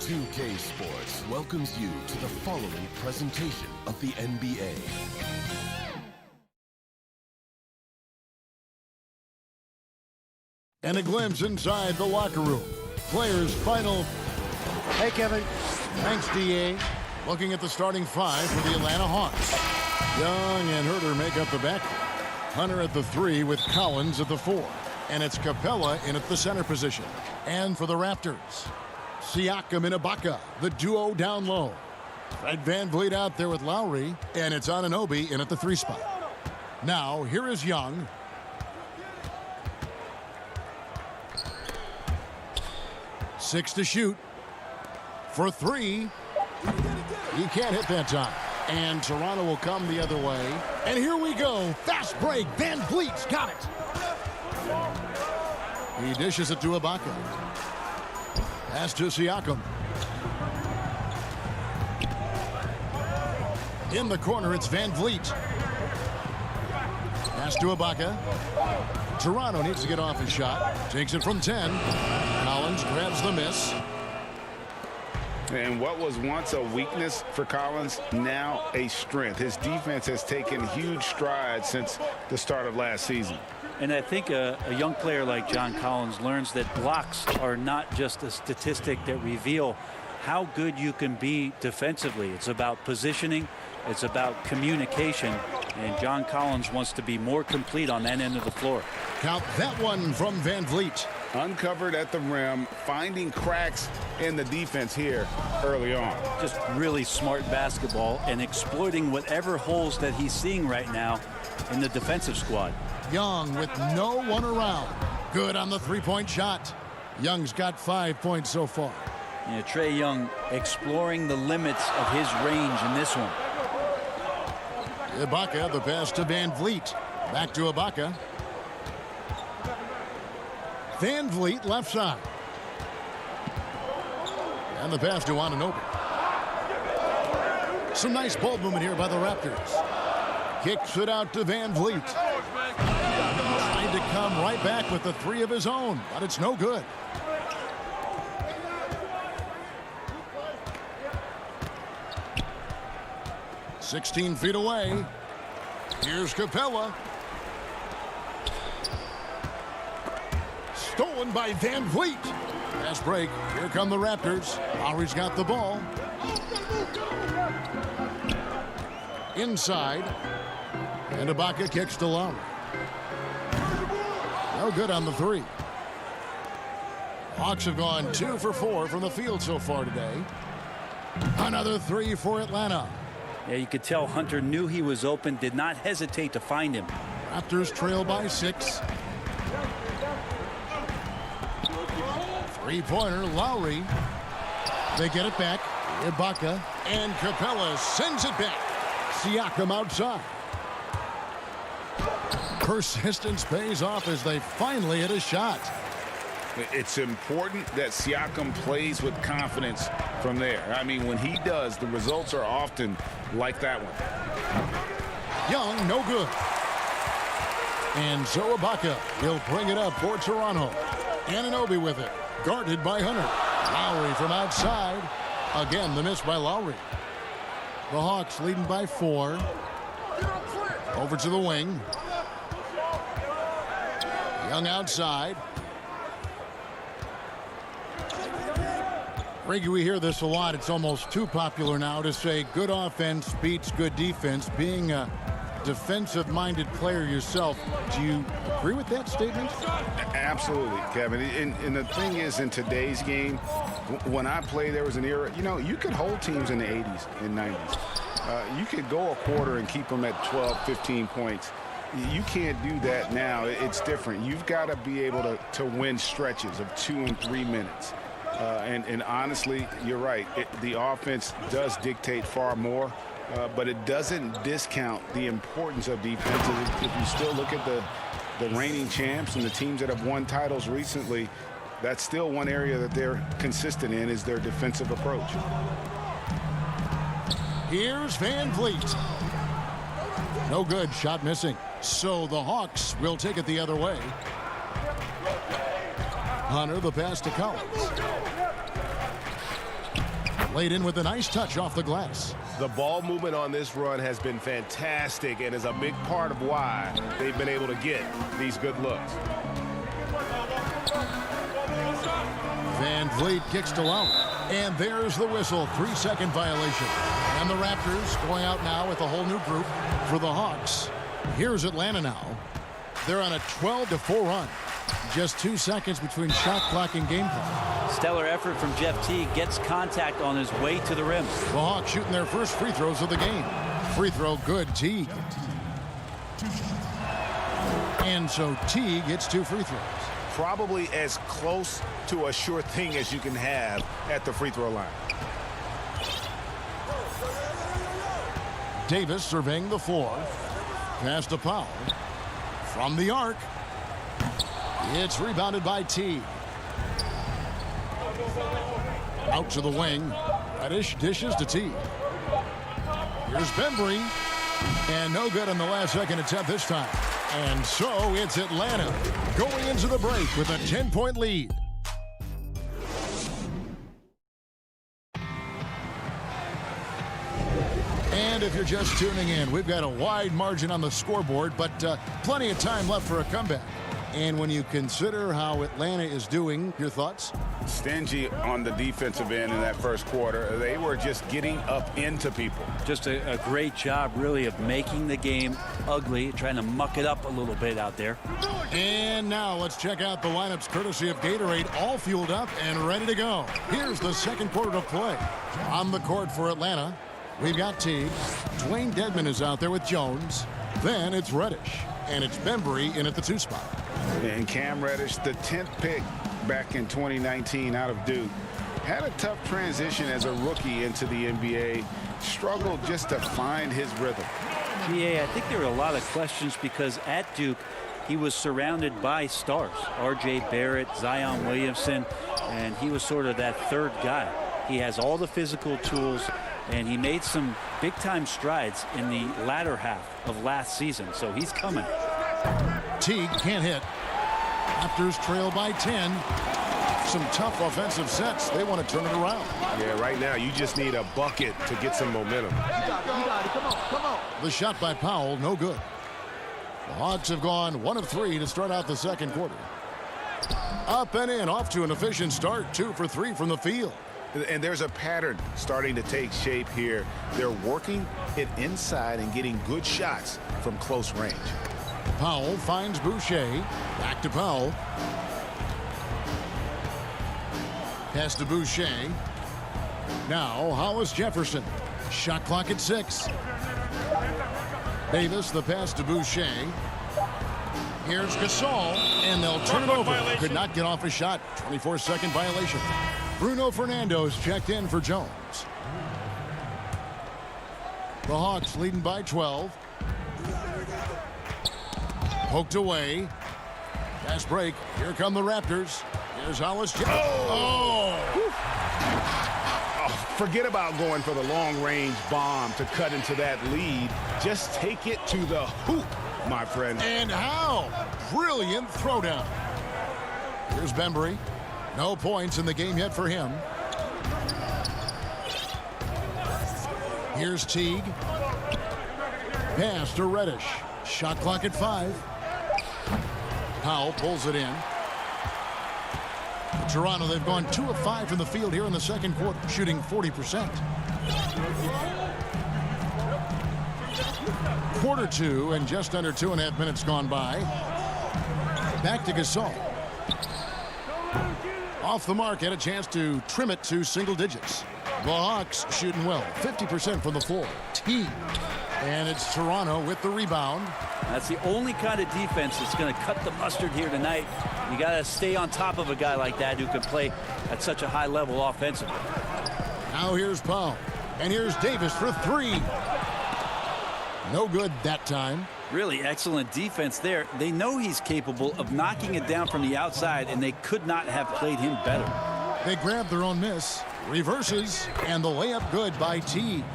Speaker 1: 2K Sports welcomes you to the following presentation of the NBA.
Speaker 2: And a glimpse inside the locker room. Players' final.
Speaker 3: Hey, Kevin.
Speaker 2: Thanks, D.A. Looking at the starting five for the Atlanta Hawks. Young and Herter make up the backcourt. Hunter at the 3 with Collins at the 4. And it's Capella in at the center position. And for the Raptors, Siakam and Ibaka, the duo down low. Fred VanVleet out there with Lowry. And it's Anunoby in at the 3 spot. Now, here is Young. Six to shoot. For 3. He can't hit that time. And Toronto will come the other way. And here we go. Fast break. VanVleet's got it. He dishes it to Ibaka. Pass to Siakam. In the corner, it's VanVleet. Pass to Ibaka. Toronto needs to get off his shot. Takes it from 10. Collins grabs the miss.
Speaker 4: And what was once a weakness for Collins, now a strength. His defense has taken huge strides since the start of last season.
Speaker 11: And I think a young player like John Collins learns that blocks are not just a statistic that reveal how good you can be defensively. It's about positioning. It's about communication. And John Collins wants to be more complete on that end of the floor.
Speaker 2: Count that one from VanVleet.
Speaker 4: Uncovered at the rim, finding cracks in the defense here early on.
Speaker 11: Just really smart basketball and exploiting whatever holes that he's seeing right now in the defensive squad.
Speaker 2: Young with no one around. Good on the three-point shot. Young's got 5 points so far.
Speaker 11: Yeah, Trae Young exploring the limits of his range in this one.
Speaker 2: Ibaka, the pass to VanVleet. Back to Ibaka. VanVleet left side. And the pass to Anunoby. Some nice ball movement here by the Raptors. Kicks it out to VanVleet. Trying to come right back with the 3 of his own, but it's no good. "16 feet away. Here's Capella. Stolen by VanVleet. Fast break. Here come the Raptors. Lowry's got the ball. Inside. And Ibaka kicks to Lowry. No good on the 3. Hawks have gone 2 for 4 from the field so far today. Another 3 for Atlanta.
Speaker 11: Yeah, you could tell Hunter knew he was open, did not hesitate to find him.
Speaker 2: Raptors trail by 6. Three-pointer, Lowry. They get it back. Ibaka and Capella sends it back. Siakam outside. Persistence pays off as they finally hit a shot.
Speaker 4: It's important that Siakam plays with confidence from there. I mean, when he does, the results are often like that one.
Speaker 2: Young, no good. And so Ibaka, he'll bring it up for Toronto. Anunoby with it, guarded by Hunter. Lowry from outside. Again, the miss by Lowry. The Hawks leading by 4. Over to the wing. Young outside. Reggie, we hear this a lot. It's almost too popular now to say good offense beats good defense. Being a defensive-minded player yourself, do you agree with that statement?
Speaker 4: Absolutely, Kevin. And the thing is, in today's game, when I play, there was an era, you could hold teams in the 80s and 90s. You could go a quarter and keep them at 12, 15 points. You can't do that now. It's different. You've got to be able to win stretches of 2 and 3 minutes. And honestly, you're right. The offense does dictate far more, but it doesn't discount the importance of defense. If you still look at the reigning champs and the teams that have won titles recently, that's still one area that they're consistent in, is their defensive approach.
Speaker 2: Here's VanVleet. No good. Shot missing. So the Hawks will take it the other way. Hunter, the pass to Collins. Laid in with a nice touch off the glass.
Speaker 10: The ball movement on this run has been fantastic and is a big part of why they've been able to get these good looks.
Speaker 2: Van Vliet kicks to out. And there's the whistle. 3-second violation. And the Raptors going out now with a whole new group for the Hawks. Here's Atlanta now. They're on a 12-4 run. Just 2 seconds between shot clock and game clock.
Speaker 11: Stellar effort from Jeff Teague. Gets contact on his way to the rim.
Speaker 2: The Hawks shooting their first free throws of the game. Free throw good, Teague. And so Teague gets 2 free throws.
Speaker 10: Probably as close to a sure thing as you can have at the free throw line.
Speaker 2: Davis surveying the floor. Pass to Powell. From the arc. It's rebounded by Teague. Out to the wing. Reddish dishes to Teague. Here's Bembry. And no good on the last second attempt this time. And so it's Atlanta going into the break with a 10-point lead. And if you're just tuning in, we've got a wide margin on the scoreboard, but plenty of time left for a comeback. And when you consider how Atlanta is doing, your thoughts?
Speaker 4: Stingy on the defensive end in that first quarter. They were just getting up into people.
Speaker 11: Just a great job, really, of making the game ugly, trying to muck it up a little bit out there.
Speaker 2: And now let's check out the lineups courtesy of Gatorade, all fueled up and ready to go. Here's the second quarter of play. On the court for Atlanta, we've got Teague. Dwayne Dedmon is out there with Jones. Then it's Reddish. And it's Bembry in at the 2 spot.
Speaker 4: And Cam Reddish, the 10th pick back in 2019 out of Duke, had a tough transition as a rookie into the NBA. Struggled just to find his rhythm.
Speaker 11: GA, I think there were a lot of questions because at Duke, he was surrounded by stars. R.J. Barrett, Zion Williamson, and he was sort of that third guy. He has all the physical tools, and he made some big-time strides in the latter half of last season, so he's coming.
Speaker 2: Teague can't hit. Raptors trail by 10. Some tough offensive sets. They want to turn it around.
Speaker 10: Yeah, right now you just need a bucket to get some momentum.
Speaker 3: You got it. Come on.
Speaker 2: The shot by Powell, no good. The Hawks have gone 1 of 3 to start out the second quarter. Up and in, off to an efficient start. 2 for 3 from the field.
Speaker 4: And there's a pattern starting to take shape here. They're working it inside and getting good shots from close range.
Speaker 2: Powell finds Boucher. Back to Powell. Pass to Boucher. Now Hollis Jefferson. Shot clock at 6. Davis, the pass to Boucher. Here's Gasol, and they'll turn it over. Could not get off a shot. 24-second violation. Bruno Fernando's checked in for Jones. The Hawks leading by 12. Poked away. Fast break. Here come the Raptors. Here's Hollis.
Speaker 4: Forget about going for the long-range bomb to cut into that lead. Just take it to the hoop, my friend.
Speaker 2: And how? Brilliant throwdown. Here's Bembry. No points in the game yet for him. Here's Teague. Pass to Reddish. Shot clock at 5. Powell pulls it in. Toronto, they've gone 2 of 5 from the field here in the second quarter, shooting 40%. Quarter 2 and just under 2.5 minutes gone by. Back to Gasol. Off the mark, had a chance to trim it to single digits. The Hawks shooting well, 50% from the floor. Teague. And it's Toronto with the rebound.
Speaker 11: That's the only kind of defense that's going to cut the mustard here tonight. You got to stay on top of a guy like that who can play at such a high level offensively.
Speaker 2: Now here's Powell. And here's Davis for 3. No good that time.
Speaker 11: Really excellent defense there. They know he's capable of knocking it down from the outside, and they could not have played him better.
Speaker 2: They grab their own miss. Reverses, and the layup good by Teague.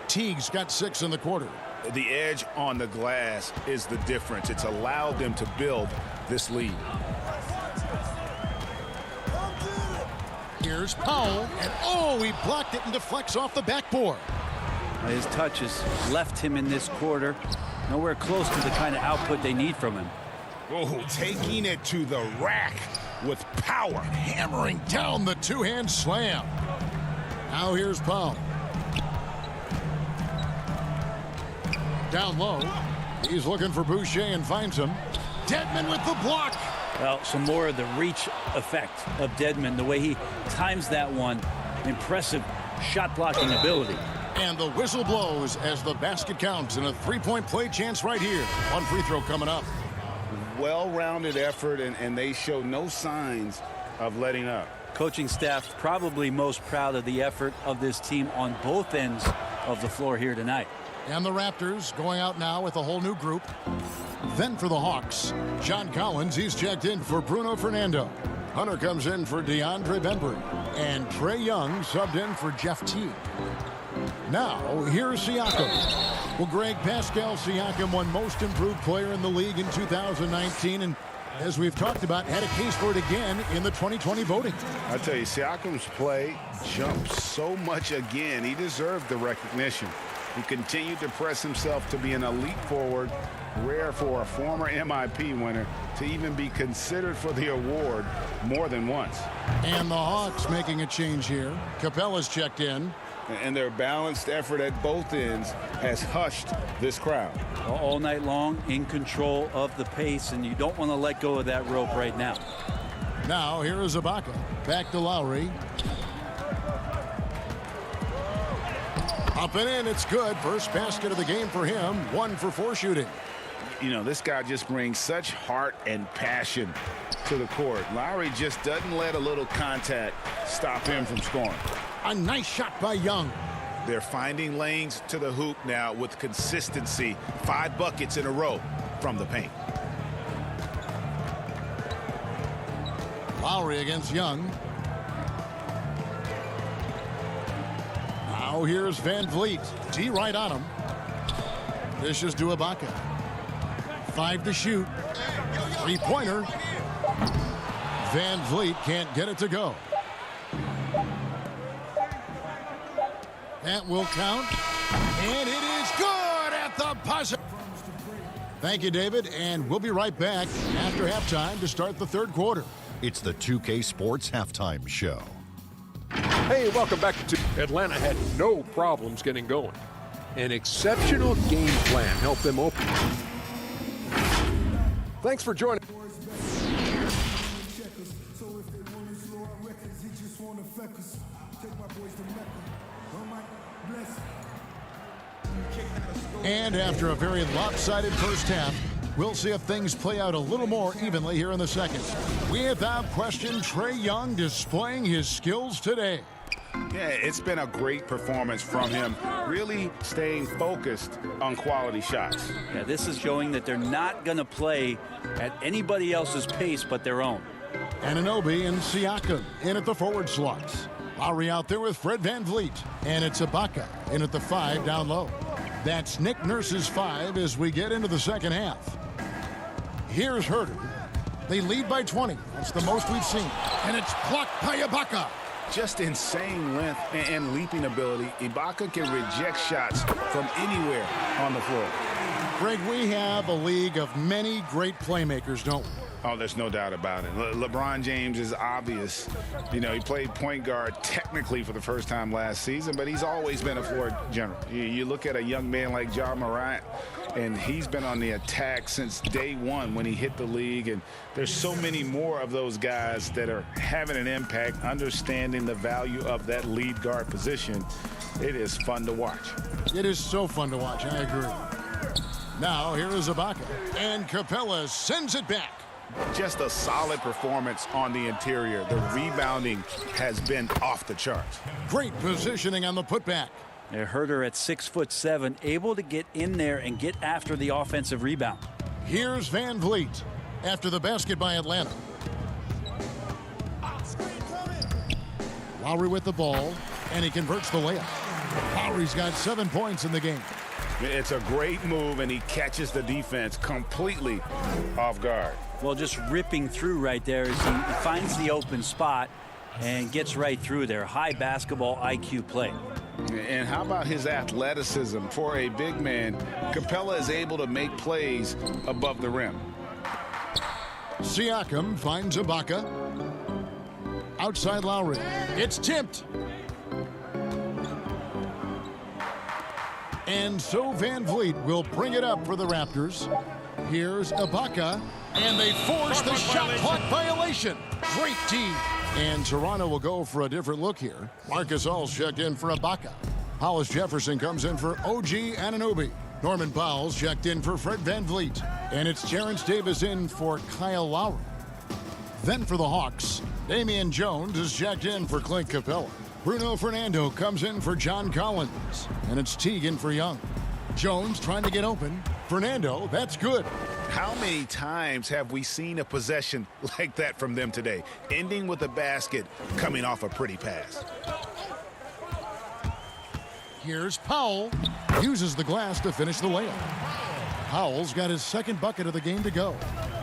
Speaker 2: Teague's got 6 in the quarter.
Speaker 4: The edge on the glass is the difference. It's allowed them to build this lead.
Speaker 2: Here's Powell, and oh, he blocked it and deflects off the backboard.
Speaker 11: His touch has left him in this quarter nowhere close to the kind of output they need from him.
Speaker 10: Oh, taking it to the rack with power.
Speaker 2: Hammering down the two-hand slam. Now here's Powell. Down low. He's looking for Boucher and finds him. Dedmon with the block.
Speaker 11: Well, some more of the reach effect of Dedmon, the way he times that one. Impressive shot blocking ability.
Speaker 2: And the whistle blows as the basket counts, and a three-point play chance right here. One free throw coming up.
Speaker 4: Well-rounded effort, and they show no signs of letting up.
Speaker 11: Coaching staff probably most proud of the effort of this team on both ends of the floor here tonight.
Speaker 2: And the Raptors going out now with a whole new group. Then for the Hawks, John Collins, he's checked in for Bruno Fernando. Hunter comes in for DeAndre Bembry. And Trae Young subbed in for Jeff Teague. Now, here's Siakam. Well, Greg, Pascal Siakam won most improved player in the league in 2019. And as we've talked about, had a case for it again in the 2020 voting.
Speaker 4: I tell you, Siakam's play jumped so much again. He deserved the recognition. He continued to press himself to be an elite forward, rare for a former MIP winner to even be considered for the award more than once.
Speaker 2: And the Hawks making a change here. Capella's checked in.
Speaker 4: And their balanced effort at both ends has hushed this crowd.
Speaker 11: All night long, in control of the pace, and you don't want to let go of that rope right now.
Speaker 2: Now, here is Ibaka. Back to Lowry. Up and in, it's good. First basket of the game for him. 1 for 4 shooting.
Speaker 4: You know, this guy just brings such heart and passion to the court. Lowry just doesn't let a little contact stop him from scoring.
Speaker 2: A nice shot by Young.
Speaker 10: They're finding lanes to the hoop now with consistency. 5 buckets in a row from the paint.
Speaker 2: Lowry against Young. Now here's Van Vliet. D right on him. Dishes to Ibaka. 5 to shoot. Three-pointer. Van Vliet can't get it to go. That will count. And it is good at the buzzer. Thank you, David. And we'll be right back after halftime to start the third quarter.
Speaker 6: It's the 2K Sports Halftime Show.
Speaker 7: Hey, welcome back to Atlanta. Had no problems getting going. An exceptional game plan helped them open. Thanks for joining.
Speaker 2: And after a very lopsided first half, we'll see if things play out a little more evenly here in the second. Without question, Trae Young displaying his skills today.
Speaker 4: Yeah, it's been a great performance from him, really staying focused on quality shots.
Speaker 11: Yeah, this is showing that they're not going to play at anybody else's pace but their own.
Speaker 2: Anunoby and Siakam in at the forward slots. Lowry out there with Fred Van Vliet. And it's Ibaka in at the 5 down low. That's Nick Nurse's 5 as we get into the second half. Here's Herter. They lead by 20. That's the most we've seen. And it's blocked by Ibaka.
Speaker 4: Just insane length and leaping ability. Ibaka can reject shots from anywhere on the floor.
Speaker 2: Greg, we have a league of many great playmakers, don't we?
Speaker 4: Oh, there's no doubt about it. LeBron James is obvious. You know, he played point guard technically for the first time last season, but he's always been a floor general. You look at a young man like Ja Morant, and he's been on the attack since day one when he hit the league. And there's so many more of those guys that are having an impact, understanding the value of that lead guard position. It is fun to watch.
Speaker 2: It is so fun to watch. I agree. Now, here is Ibaka. And Capella sends it back.
Speaker 4: Just a solid performance on the interior. The rebounding has been off the charts.
Speaker 2: Great positioning on the putback.
Speaker 11: Herter at 6'7", able to get in there and get after the offensive rebound.
Speaker 2: Here's Van Vliet after the basket by Atlanta. Lowry with the ball, and he converts the layup. Lowry's got 7 points in the game.
Speaker 4: It's a great move, and he catches the defense completely off guard.
Speaker 11: Well, just ripping through right there as he finds the open spot and gets right through there. High basketball IQ play.
Speaker 4: And how about his athleticism? For a big man, Capella is able to make plays above the rim.
Speaker 2: Siakam finds Ibaka. Outside Lowry. It's tipped. And so Van Vliet will bring it up for the Raptors. Here's Ibaka. And they force the shot clock violation. Great team. And Toronto will go for a different look here. Marcus All's checked in for Ibaka. Hollis Jefferson comes in for OG Anunoby. Norman Powell's checked in for Fred Van Vliet. And it's Terrence Davis in for Kyle Lowry. Then for the Hawks, Damian Jones is checked in for Clint Capella. Bruno Fernando comes in for John Collins. And it's Teague for Young. Jones trying to get open. Fernando, that's good.
Speaker 4: How many times have we seen a possession like that from them today? Ending with a basket, coming off a pretty pass.
Speaker 2: Here's Powell. Uses the glass to finish the layup. Powell's got his second bucket of the game to go.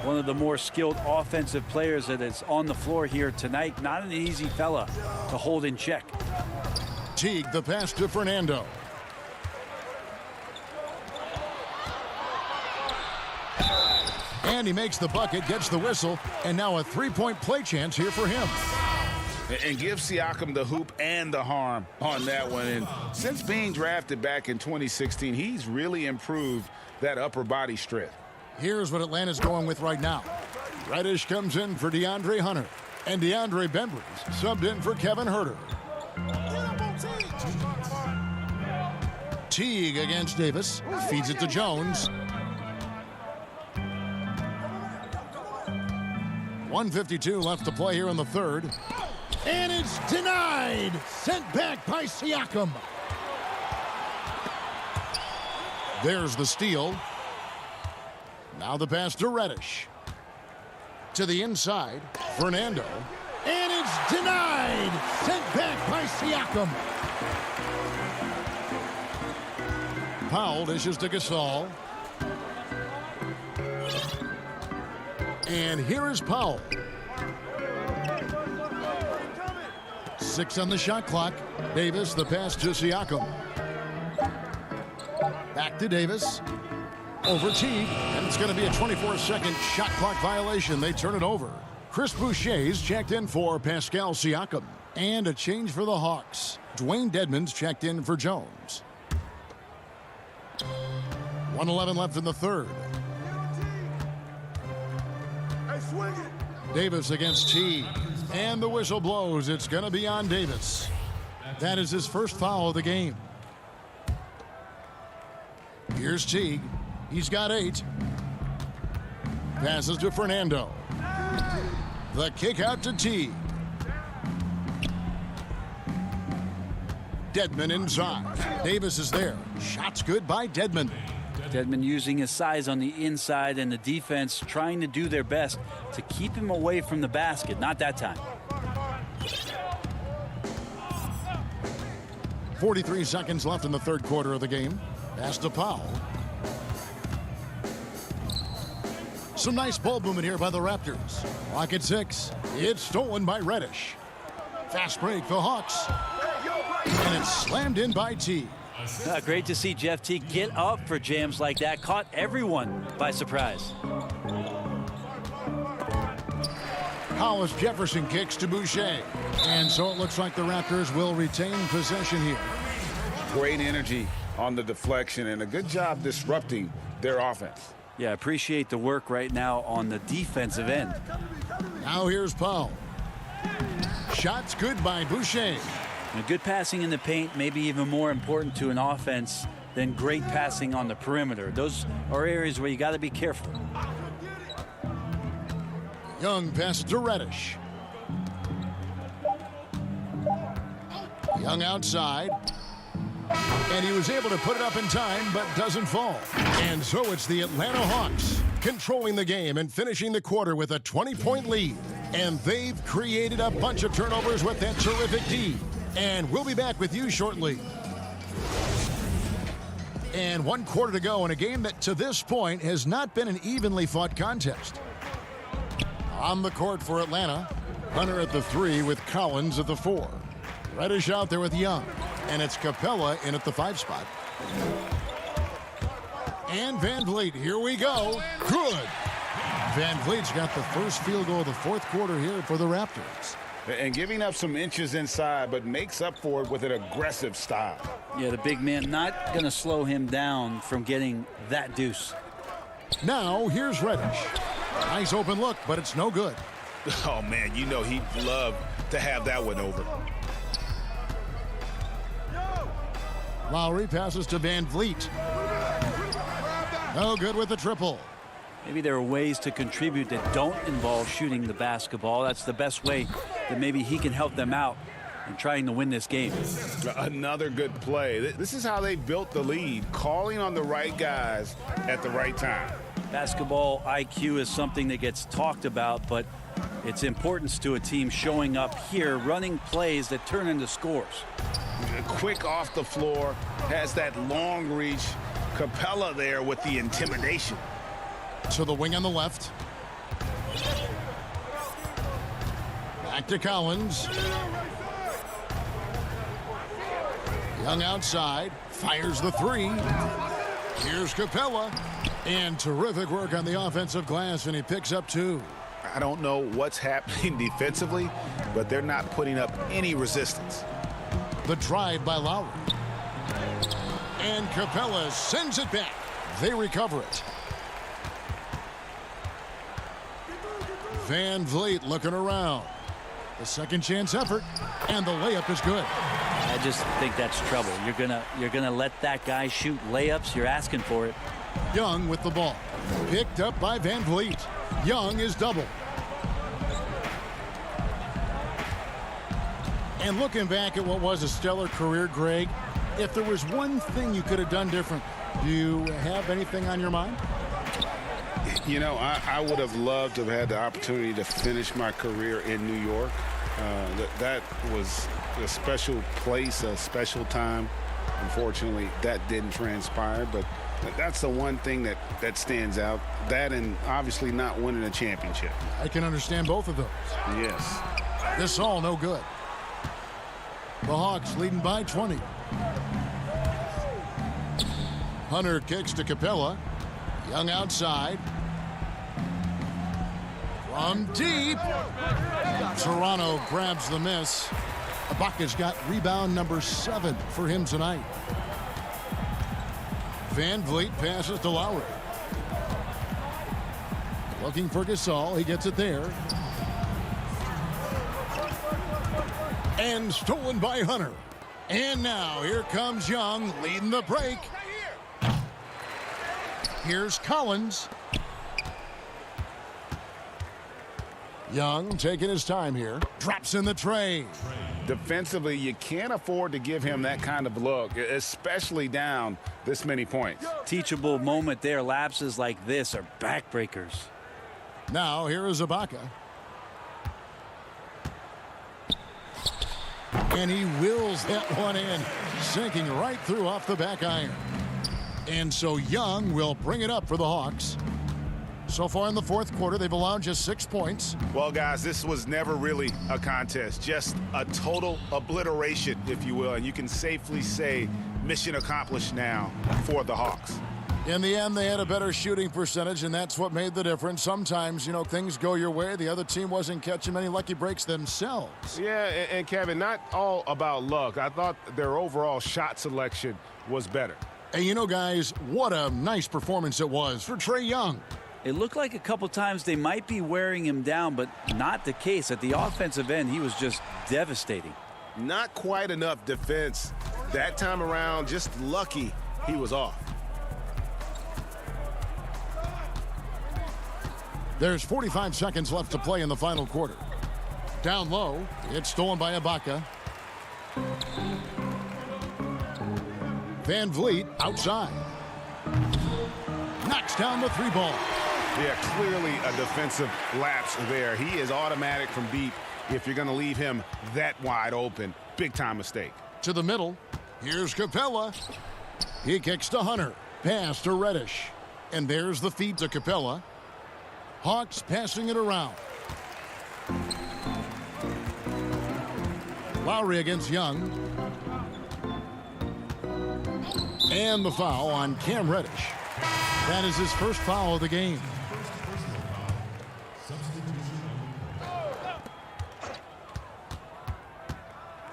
Speaker 11: One of the more skilled offensive players that is on the floor here tonight. Not an easy fella to hold in check.
Speaker 2: Teague the pass to Fernando. And he makes the bucket, gets the whistle, and now a three-point play chance here for him.
Speaker 4: And give Siakam the hoop and the harm on that one. And since being drafted back in 2016, he's really improved that upper body strength.
Speaker 2: Here's what Atlanta's going with right now. Reddish comes in for DeAndre Hunter. And DeAndre Bembry's subbed in for Kevin Huerter. Teague against Davis. Feeds it to Jones. 1:52 left to play here in the third. And it's denied. Sent back by Siakam. There's the steal. Now the pass to Reddish. To the inside. Fernando. And it's denied. Sent back by Siakam. Powell dishes to Gasol. And here is Powell. 6 on the shot clock. Davis, the pass to Siakam. Back to Davis. Over Teague. And it's going to be a 24-second shot clock violation. They turn it over. Chris Boucher's checked in for Pascal Siakam. And a change for the Hawks. Dwayne Dedmon's checked in for Jones. 1:11 left in the third. Davis against Teague. And the whistle blows. It's going to be on Davis. That is his first foul of the game. Here's Teague. He's got 8. Passes to Fernando. The kick out to Teague. Dedmon inside. Davis is there. Shots good by Dedmon.
Speaker 11: Dedmon using his size on the inside and the defense trying to do their best to keep him away from the basket. Not that time.
Speaker 2: 43 seconds left in the third quarter of the game. Pass to Powell. Some nice ball movement here by the Raptors. Clock at 6. It's stolen by Reddish. Fast break, the Hawks. And it's slammed in by Teague.
Speaker 11: Great to see Jeff Teague get up for jams like that. Caught everyone by surprise.
Speaker 2: Hollis Jefferson kicks to Boucher. And so it looks like the Raptors will retain possession here.
Speaker 4: Great energy on the deflection and a good job disrupting their offense.
Speaker 11: Yeah, appreciate the work right now on the defensive end.
Speaker 2: Now here's Powell. Shots good by Boucher.
Speaker 11: And good passing in the paint may be even more important to an offense than great passing on the perimeter. Those are areas where you got to be careful.
Speaker 2: Young passes to Reddish. Young outside. And he was able to put it up in time, but doesn't fall. And so it's the Atlanta Hawks controlling the game and finishing the quarter with a 20-point lead. And they've created a bunch of turnovers with that terrific D. And we'll be back with you shortly. And 1 quarter to go in a game that to this point has not been an evenly fought contest. On the court for Atlanta, Hunter at the 3 with Collins at the 4. Reddish out there with Young. And it's Capella in at the 5 spot. And Van Vliet, here we go. Good. Van Vliet's got the first field goal of the fourth quarter here for the Raptors.
Speaker 4: And giving up some inches inside, but makes up for it with an aggressive style.
Speaker 11: Yeah, the big man not going to slow him down from getting that deuce.
Speaker 2: Now, here's Reddish. Nice open look, but it's no good.
Speaker 10: Oh, man, you know he'd love to have that one over.
Speaker 2: Lowry passes to Van Vliet. No good with the triple.
Speaker 11: Maybe there are ways to contribute that don't involve shooting the basketball. That's the best way that maybe he can help them out in trying to win this game.
Speaker 4: Another good play. This is how they built the lead, calling on the right guys at the right time.
Speaker 11: Basketball IQ is something that gets talked about, but its importance to a team showing up here, running plays that turn into scores.
Speaker 4: Quick off the floor, has that long reach. Capella there with the intimidation.
Speaker 2: To the wing on the left. Back to Collins. Young outside. Fires the 3. Here's Capella. And terrific work on the offensive glass, and he picks up 2.
Speaker 4: I don't know what's happening defensively, but they're not putting up any resistance.
Speaker 2: The drive by Lowry. And Capella sends it back. They recover it. Van Vliet looking around. The second chance effort, and the layup is good.
Speaker 11: I just think that's trouble. You're gonna let that guy shoot layups. You're asking for it.
Speaker 2: Young with the ball. Picked up by Van Vliet. Young is double. And looking back at what was a stellar career, Greg, if there was one thing you could have done different, do you have anything on your mind?
Speaker 4: You know, I would have loved to have had the opportunity to finish my career in New York. That was a special place, a special time. Unfortunately, that didn't transpire, but that's the one thing that stands out. That and obviously not winning a championship.
Speaker 2: I can understand both of those.
Speaker 4: Yes.
Speaker 2: This all no good. The Hawks leading by 20. Hunter kicks to Capella. Young outside. From deep. Toronto grabs the miss. Ibaka's got rebound number 7 for him tonight. Van Vliet passes to Lowry. Looking for Gasol. He gets it there. And stolen by Hunter. And now here comes Young leading the break. Here's Collins. Young taking his time here. Drops in the tray.
Speaker 4: Defensively, you can't afford to give him that kind of look, especially down this many points.
Speaker 11: Teachable moment there. Lapses like this are backbreakers.
Speaker 2: Now here is Ibaka. And he wills that one in, sinking right through off the back iron. And so Young will bring it up for the Hawks. So far in the fourth quarter, they've allowed just 6 points.
Speaker 10: Well, guys, this was never really a contest, just a total obliteration, if you will. And you can safely say mission accomplished now for the Hawks.
Speaker 2: In the end, they had a better shooting percentage, and that's what made the difference. Sometimes, you know, things go your way. The other team wasn't catching many lucky breaks themselves.
Speaker 10: Yeah, and Kevin, not all about luck. I thought their overall shot selection was better.
Speaker 2: And you know, guys, what a nice performance it was for Trae Young.
Speaker 11: It looked like a couple times they might be wearing him down, but not the case. At the offensive end, he was just devastating.
Speaker 10: Not quite enough defense that time around. Just lucky he was off.
Speaker 2: There's 45 seconds left to play in the final quarter. Down low, it's stolen by Ibaka. Van Vliet outside. Knocks down the 3 ball.
Speaker 10: Yeah, clearly a defensive lapse there. He is automatic from deep if you're going to leave him that wide open. Big time mistake.
Speaker 2: To the middle. Here's Capella. He kicks to Hunter. Pass to Reddish. And there's the feed to Capella. Hawks passing it around. Lowry against Young. And the foul on Cam Reddish. That is his first foul of the game.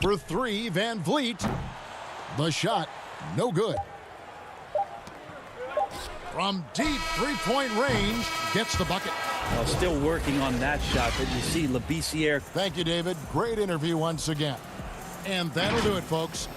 Speaker 2: For three, Van Vliet. The shot, no good. From deep three-point range, gets the bucket.
Speaker 11: Well, still working on that shot, but you see Labissiere.
Speaker 2: Thank you, David. Great interview once again. And that'll do it, folks.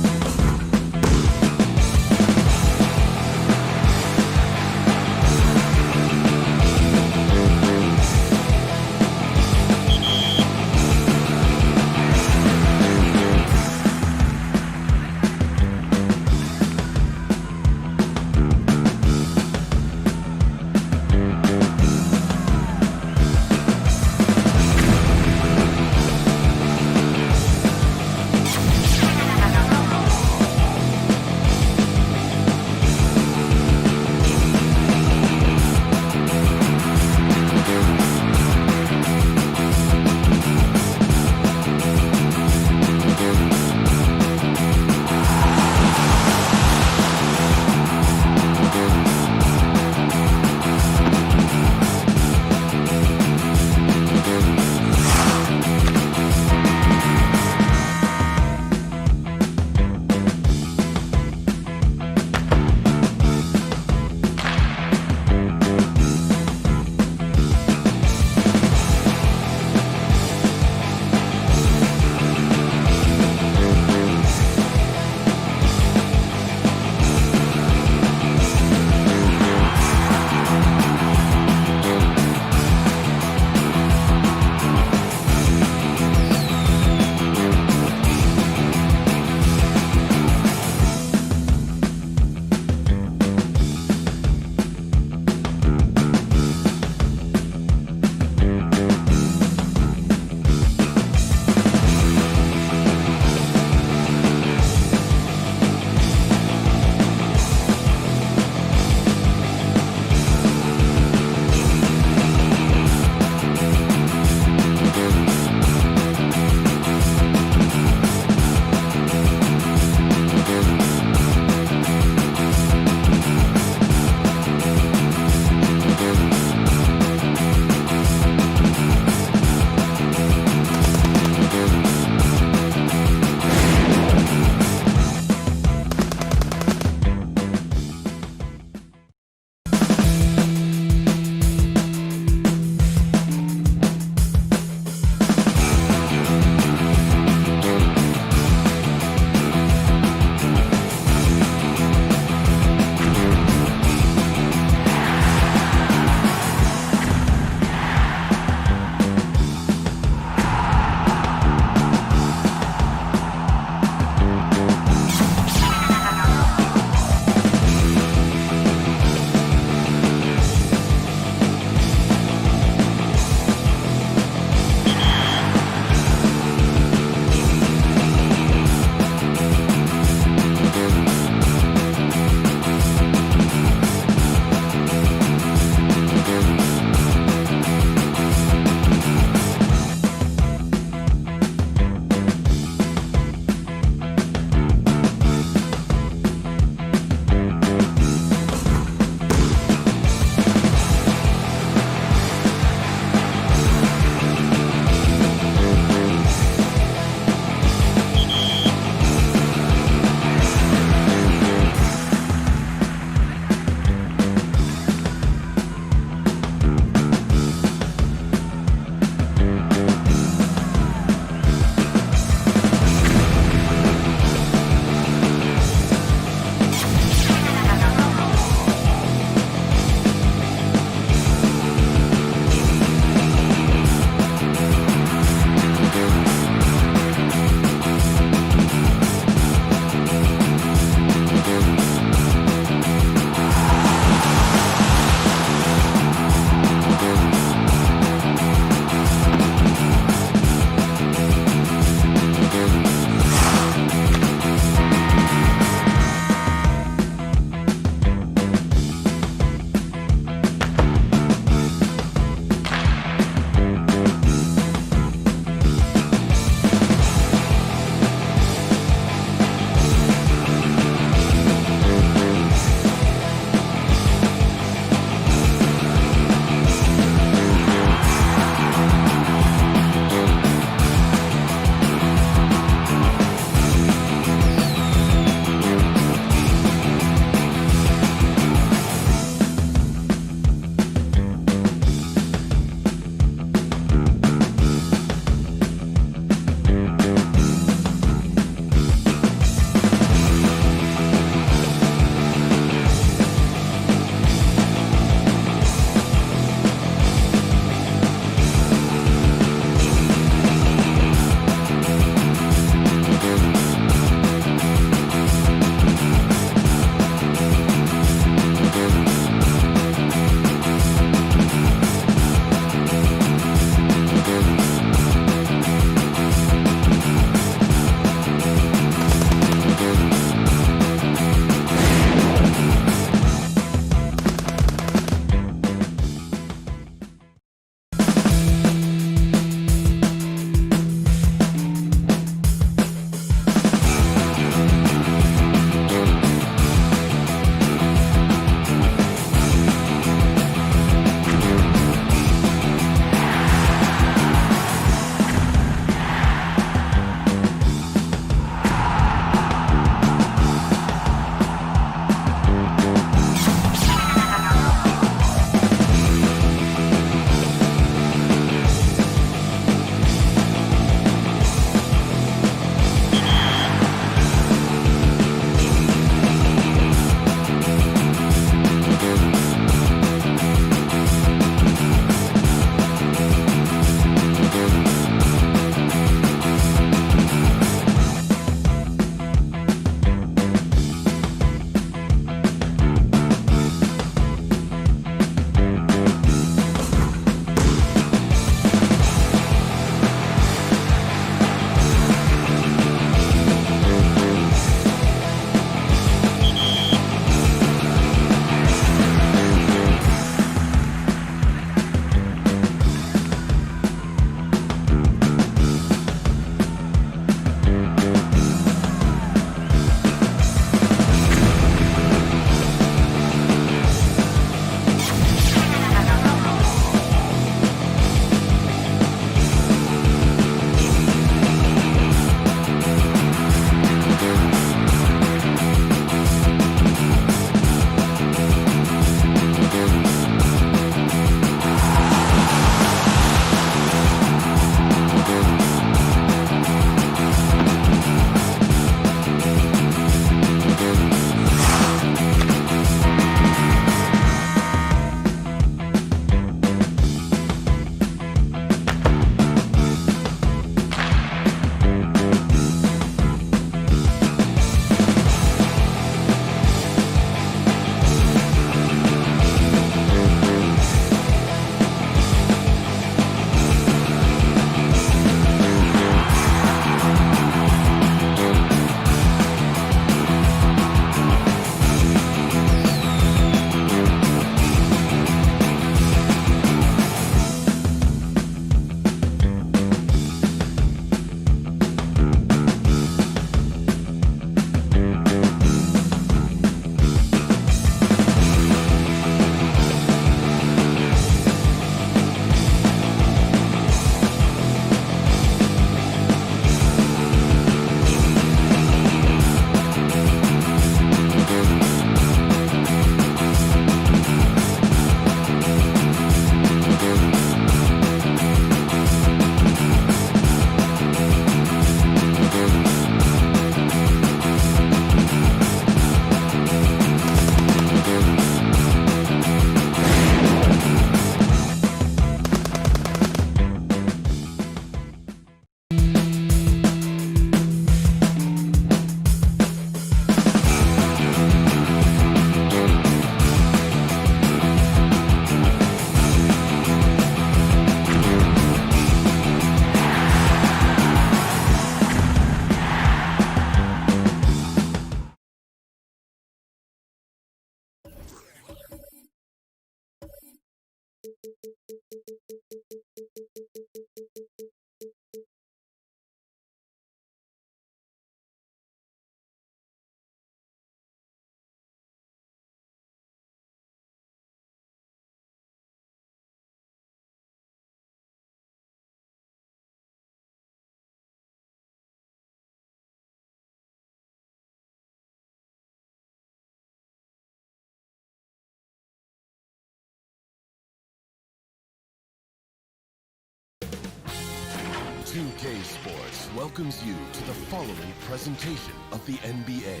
Speaker 1: 2K Sports welcomes you to the following presentation of the NBA.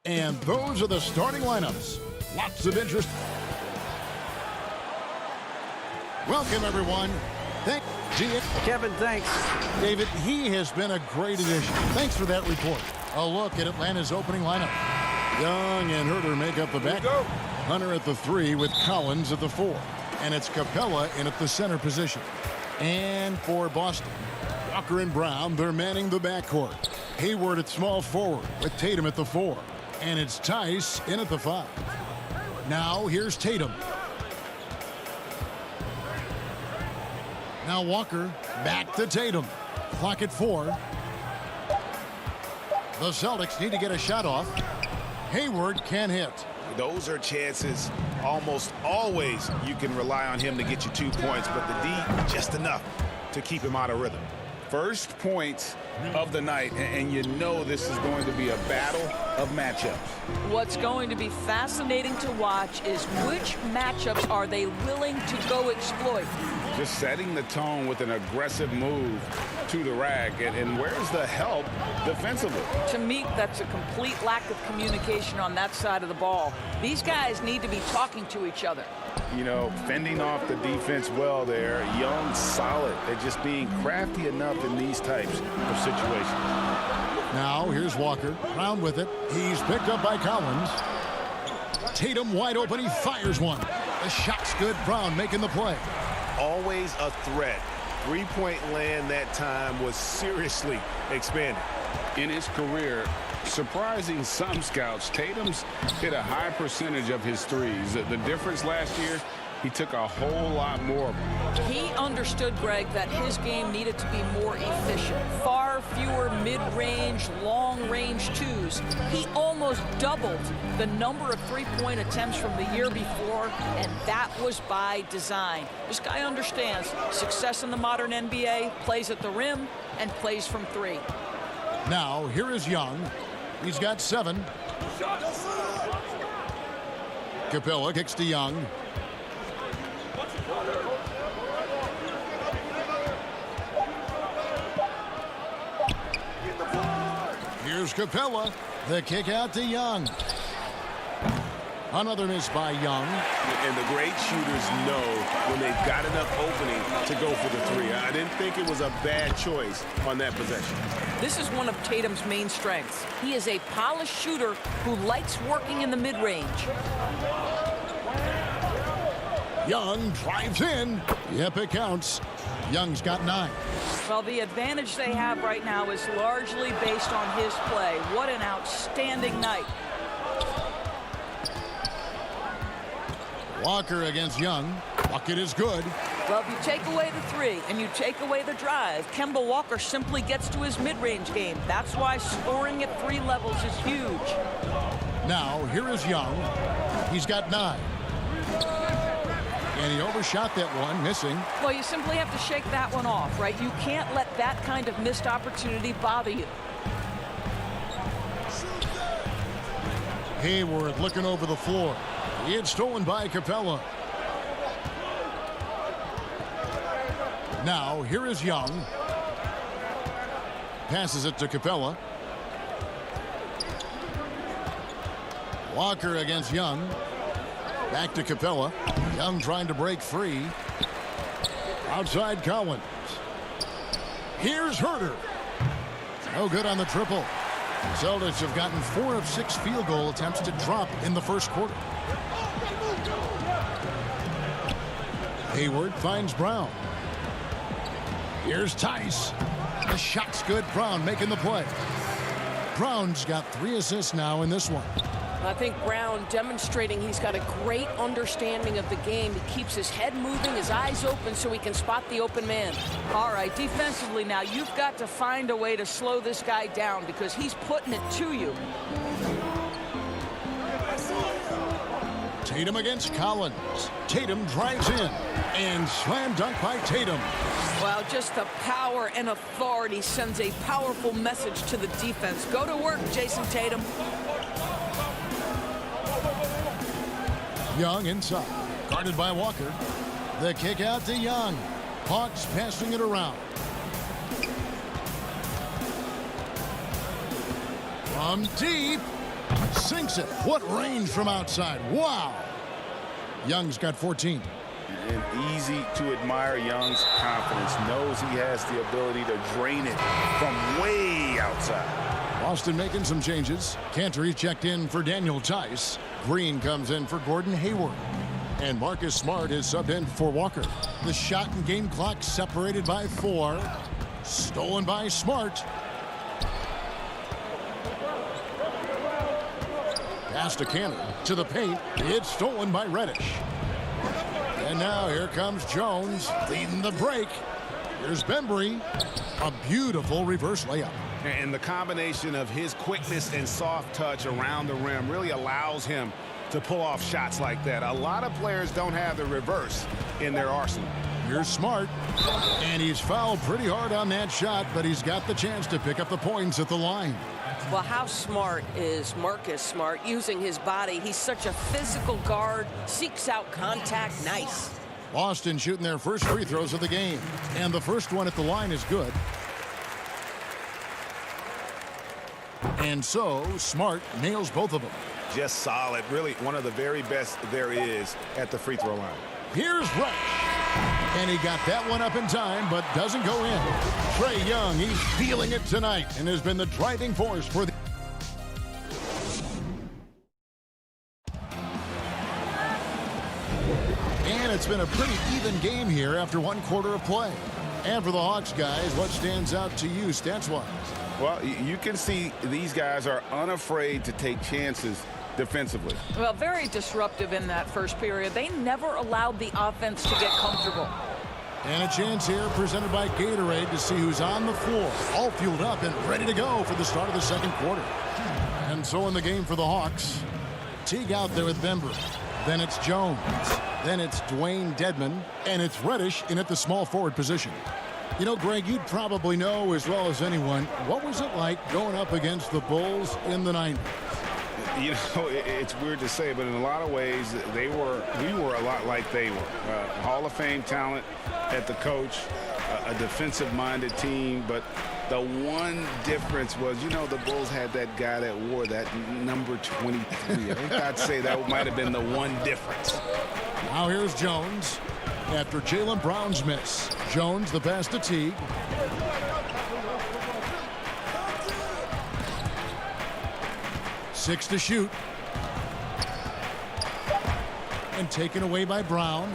Speaker 2: And those are the starting lineups. Lots of interest. Welcome, everyone.
Speaker 3: Kevin, thanks.
Speaker 2: David, he has been a great addition. Thanks for that report. A look at Atlanta's opening lineup. Young and Herter make up the back. Hunter at the 3 with Collins at the 4. And it's Capella in at the center position. And for Boston, Walker and Brown, they're manning the backcourt. Hayward at small forward with Tatum at the 4. And it's Tice in at the 5. Now here's Tatum. Now Walker back to Tatum. Clock at 4. The Celtics need to get a shot off. Hayward can hit.
Speaker 10: Those are chances almost always you can rely on him to get you 2 points, but the D just enough to keep him out of rhythm. First point of the night, and you know this is going to be a battle of matchups.
Speaker 12: What's going to be fascinating to watch is which matchups are they willing to go exploit.
Speaker 4: Just setting the tone with an aggressive move to the rack, and where's the help defensively?
Speaker 12: To me, that's a complete lack of communication on that side of the ball. These guys need to be talking to each other.
Speaker 4: You know, fending off the defense well there. Young, solid at just being crafty enough in these types of situations.
Speaker 2: Now here's Walker. Brown with it. He's picked up by Collins. Tatum wide open. He fires one. The shot's good. Brown making the play.
Speaker 10: Always a threat. Three-point land that time was seriously expanded.
Speaker 4: In his career, surprising some scouts, Tatum's hit a high percentage of his threes. The difference last year, he took a whole lot more of them.
Speaker 12: He understood, Greg, that his game needed to be more efficient. Far fewer mid-range, long-range twos. He almost doubled the number of three-point attempts from the year before, and that was by design. This guy understands success in the modern NBA, plays at the rim, and plays from 3.
Speaker 2: Now, here is Young. He's got 7. Capella kicks to Young. Here's Capella. The kick out to Young. Another miss by Young.
Speaker 10: And the great shooters know when they've got enough opening to go for the 3. I didn't think it was a bad choice on that possession.
Speaker 12: This is one of Tatum's main strengths. He is a polished shooter who likes working in the mid-range.
Speaker 2: Young drives in. Yep, it counts. Young's got 9.
Speaker 12: Well, the advantage they have right now is largely based on his play. What an outstanding night.
Speaker 2: Walker against Young. Bucket is good.
Speaker 12: Well, if you take away the 3 and you take away the drive, Kemba Walker simply gets to his mid-range game. That's why scoring at 3 levels is huge.
Speaker 2: Now, here is Young. He's got 9. And he overshot that one, missing.
Speaker 12: Well, you simply have to shake that one off, right? You can't let that kind of missed opportunity bother you.
Speaker 2: Hayward looking over the floor. It's stolen by Capella. Now, here is Young. Passes it to Capella. Walker against Young. Back to Capella. Young trying to break free. Outside Collins. Here's Herter. No good on the triple. Celtics have gotten 4 of 6 field goal attempts to drop in the first quarter. Hayward finds Brown. Here's Tice. The shot's good. Brown making the play. Brown's got 3 assists now in this one.
Speaker 13: I think Brown demonstrating he's got a great understanding of the game. He keeps his head moving, his eyes open so he can spot the open man.
Speaker 12: All right, defensively now, you've got to find a way to slow this guy down because he's putting it to you.
Speaker 2: Tatum against Collins. Tatum drives in and slam dunk by Tatum.
Speaker 12: Well, just the power and authority sends a powerful message to the defense. Go to work, Jason Tatum.
Speaker 2: Young inside. Guarded by Walker. The kick out to Young. Hawks passing it around. From deep. Sinks it. What range from outside. Wow. Young's got 14.
Speaker 4: And easy to admire Young's confidence. Knows he has the ability to drain it from way outside.
Speaker 2: Boston making some changes. Cantor checked in for Daniel Tice. Green comes in for Gordon Hayward. And Marcus Smart is subbed in for Walker. The shot and game clock separated by 4. Stolen by Smart. Pass to Cantor. To the paint. It's stolen by Reddish. And now here comes Jones leading the break. Here's Bembry. A beautiful reverse layup.
Speaker 4: And the combination of his quickness and soft touch around the rim really allows him to pull off shots like that. A lot of players don't have the reverse in their arsenal.
Speaker 2: Here's Smart. And he's fouled pretty hard on that shot, but he's got the chance to pick up the points at the line.
Speaker 13: Well, how smart is Marcus Smart using his body? He's such a physical guard, seeks out contact. Nice.
Speaker 2: Boston shooting their first free throws of the game. And the first one at the line is good. And so, Smart nails both of them.
Speaker 4: Just solid. Really one of the very best there is at the free throw line.
Speaker 2: Here's Reddish. And he got that one up in time, but doesn't go in. Trae Young, he's feeling it tonight and has been the driving force for the... And it's been a pretty even game here after 1 quarter of play. And for the Hawks guys, what stands out to you stats-wise?
Speaker 4: Well, you can see these guys are unafraid to take chances defensively.
Speaker 12: Well, very disruptive in that first period. They never allowed the offense to get comfortable.
Speaker 2: And a chance here presented by Gatorade to see who's on the floor. All fueled up and ready to go for the start of the second quarter. And so in the game for the Hawks, Teague out there with Bembry. Then it's Jones. Then it's Dwayne Dedmon. And it's Reddish in at the small forward position. You know, Greg, you'd probably know as well as anyone, what was it like going up against the Bulls in the 90s?
Speaker 4: You know, it's weird to say, but in a lot of ways, we were a lot like they were. Hall of Fame talent at the coach, a defensive-minded team, but the one difference was, you know, the Bulls had that guy that wore that number 23. I think I'd say that might have been the one difference.
Speaker 2: Now here's Jones. After Jaylen Brown's miss, Jones the pass to Teague. Six to shoot. And taken away by Brown.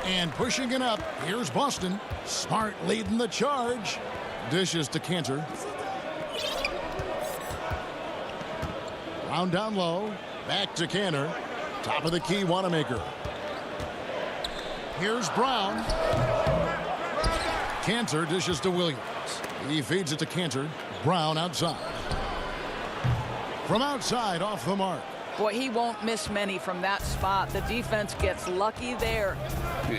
Speaker 2: And pushing it up, here's Boston. Smart leading the charge. Dishes to Cantor. Brown down low. Back to Cantor. Top of the key, Wanamaker. Here's Brown. Cantor dishes to Williams. He feeds it to Cantor. Brown outside. From outside, off the mark.
Speaker 12: Boy, he won't miss many from that spot. The defense gets lucky there.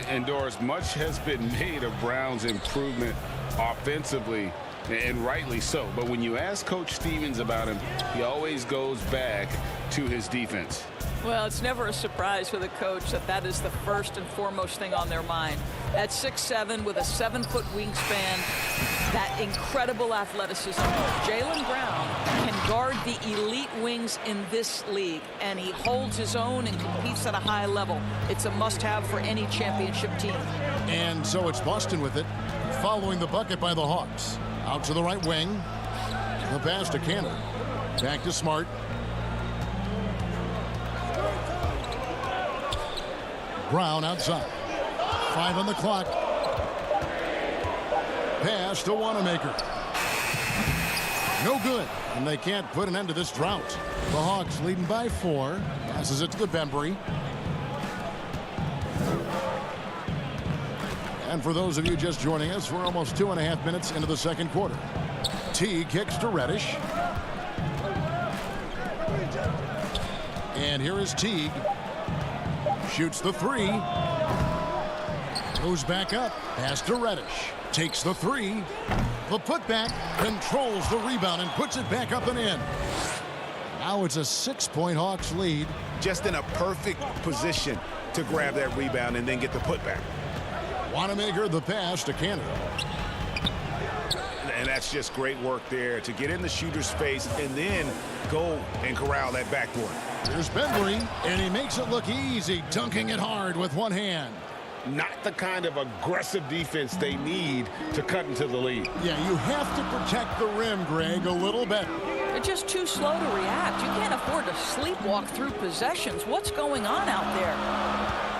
Speaker 4: And Doris, much has been made of Brown's improvement offensively, and rightly so. But when you ask Coach Stevens about him, he always goes back to his defense.
Speaker 12: Well, it's never a surprise for the coach that that is the first and foremost thing on their mind. At 6'7", with a 7-foot wingspan, that incredible athleticism. Jaylen Brown can guard the elite wings in this league, and he holds his own and competes at a high level. It's a must-have for any championship team.
Speaker 2: And so it's Boston with it, following the bucket by the Hawks. Out to the right wing. The pass to Cantor. Back to Smart. Brown outside. 5 on the clock. Pass to Wanamaker. No good. And they can't put an end to this drought. The Hawks leading by 4. Passes it to the Bembry. And for those of you just joining us, we're almost 2.5 minutes into the second quarter. Teague kicks to Reddish. And here is Teague. Shoots the 3. Goes back up. Pass to Reddish. Takes the 3. The putback, controls the rebound and puts it back up and in. Now Now it's a 6-point Hawks lead.
Speaker 10: Just in a perfect position to grab that rebound and then get the putback.
Speaker 2: Wanamaker the pass to Cantor.
Speaker 10: And that's just great work there to get in the shooter's face and then go and corral that backboard.
Speaker 2: There's Bembry, and he makes it look easy, dunking it hard with one hand.
Speaker 10: Not the kind of aggressive defense they need to cut into the lead.
Speaker 2: Yeah, you have to protect the rim, Greg, a little better.
Speaker 12: They're just too slow to react. You can't afford to sleepwalk through possessions. What's going on out there?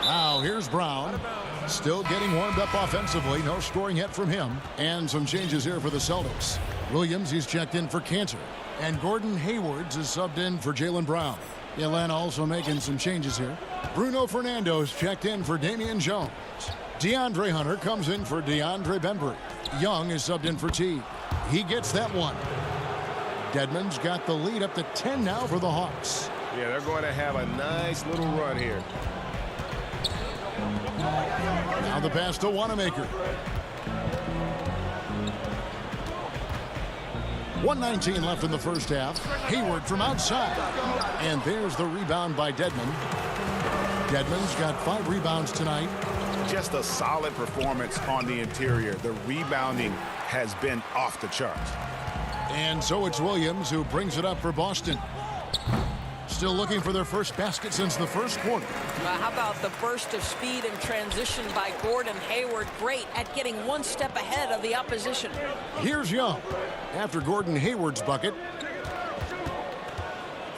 Speaker 2: Now, here's Brown. Still getting warmed up offensively. No scoring yet from him. And some changes here for the Celtics. Williams, he's checked in for Cantor. And Gordon Haywards is subbed in for Jaylen Brown. Atlanta also making some changes here. Bruno Fernando's checked in for Damian Jones. DeAndre Hunter comes in for DeAndre Bembry. Young is subbed in for T. He gets that one. Dedmon's got the lead up to 10 now for the Hawks.
Speaker 10: Yeah, they're going to have a nice little run here.
Speaker 2: Now the pass to Wanamaker. 1:19 left in the first half. Hayward from outside. And there's the rebound by Dedmon. Dedmon's got 5 rebounds tonight.
Speaker 10: Just a solid performance on the interior. The rebounding has been off the charts.
Speaker 2: And so it's Williams who brings it up for Boston. Still looking for their first basket since the first quarter.
Speaker 12: How about the burst of speed and transition by Gordon Hayward? Great at getting one step ahead of the opposition.
Speaker 2: Here's Young. After Gordon Hayward's bucket.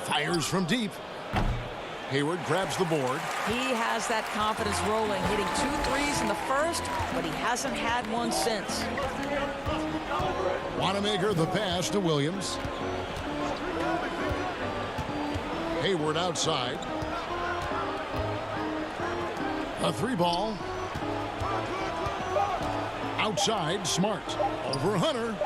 Speaker 2: Fires from deep. Hayward grabs the board.
Speaker 12: He has that confidence rolling, hitting 2 threes in the first, but he hasn't had one since.
Speaker 2: Wanamaker the pass to Williams. Hayward outside. A 3-ball. Outside, Smart. Over Hunter.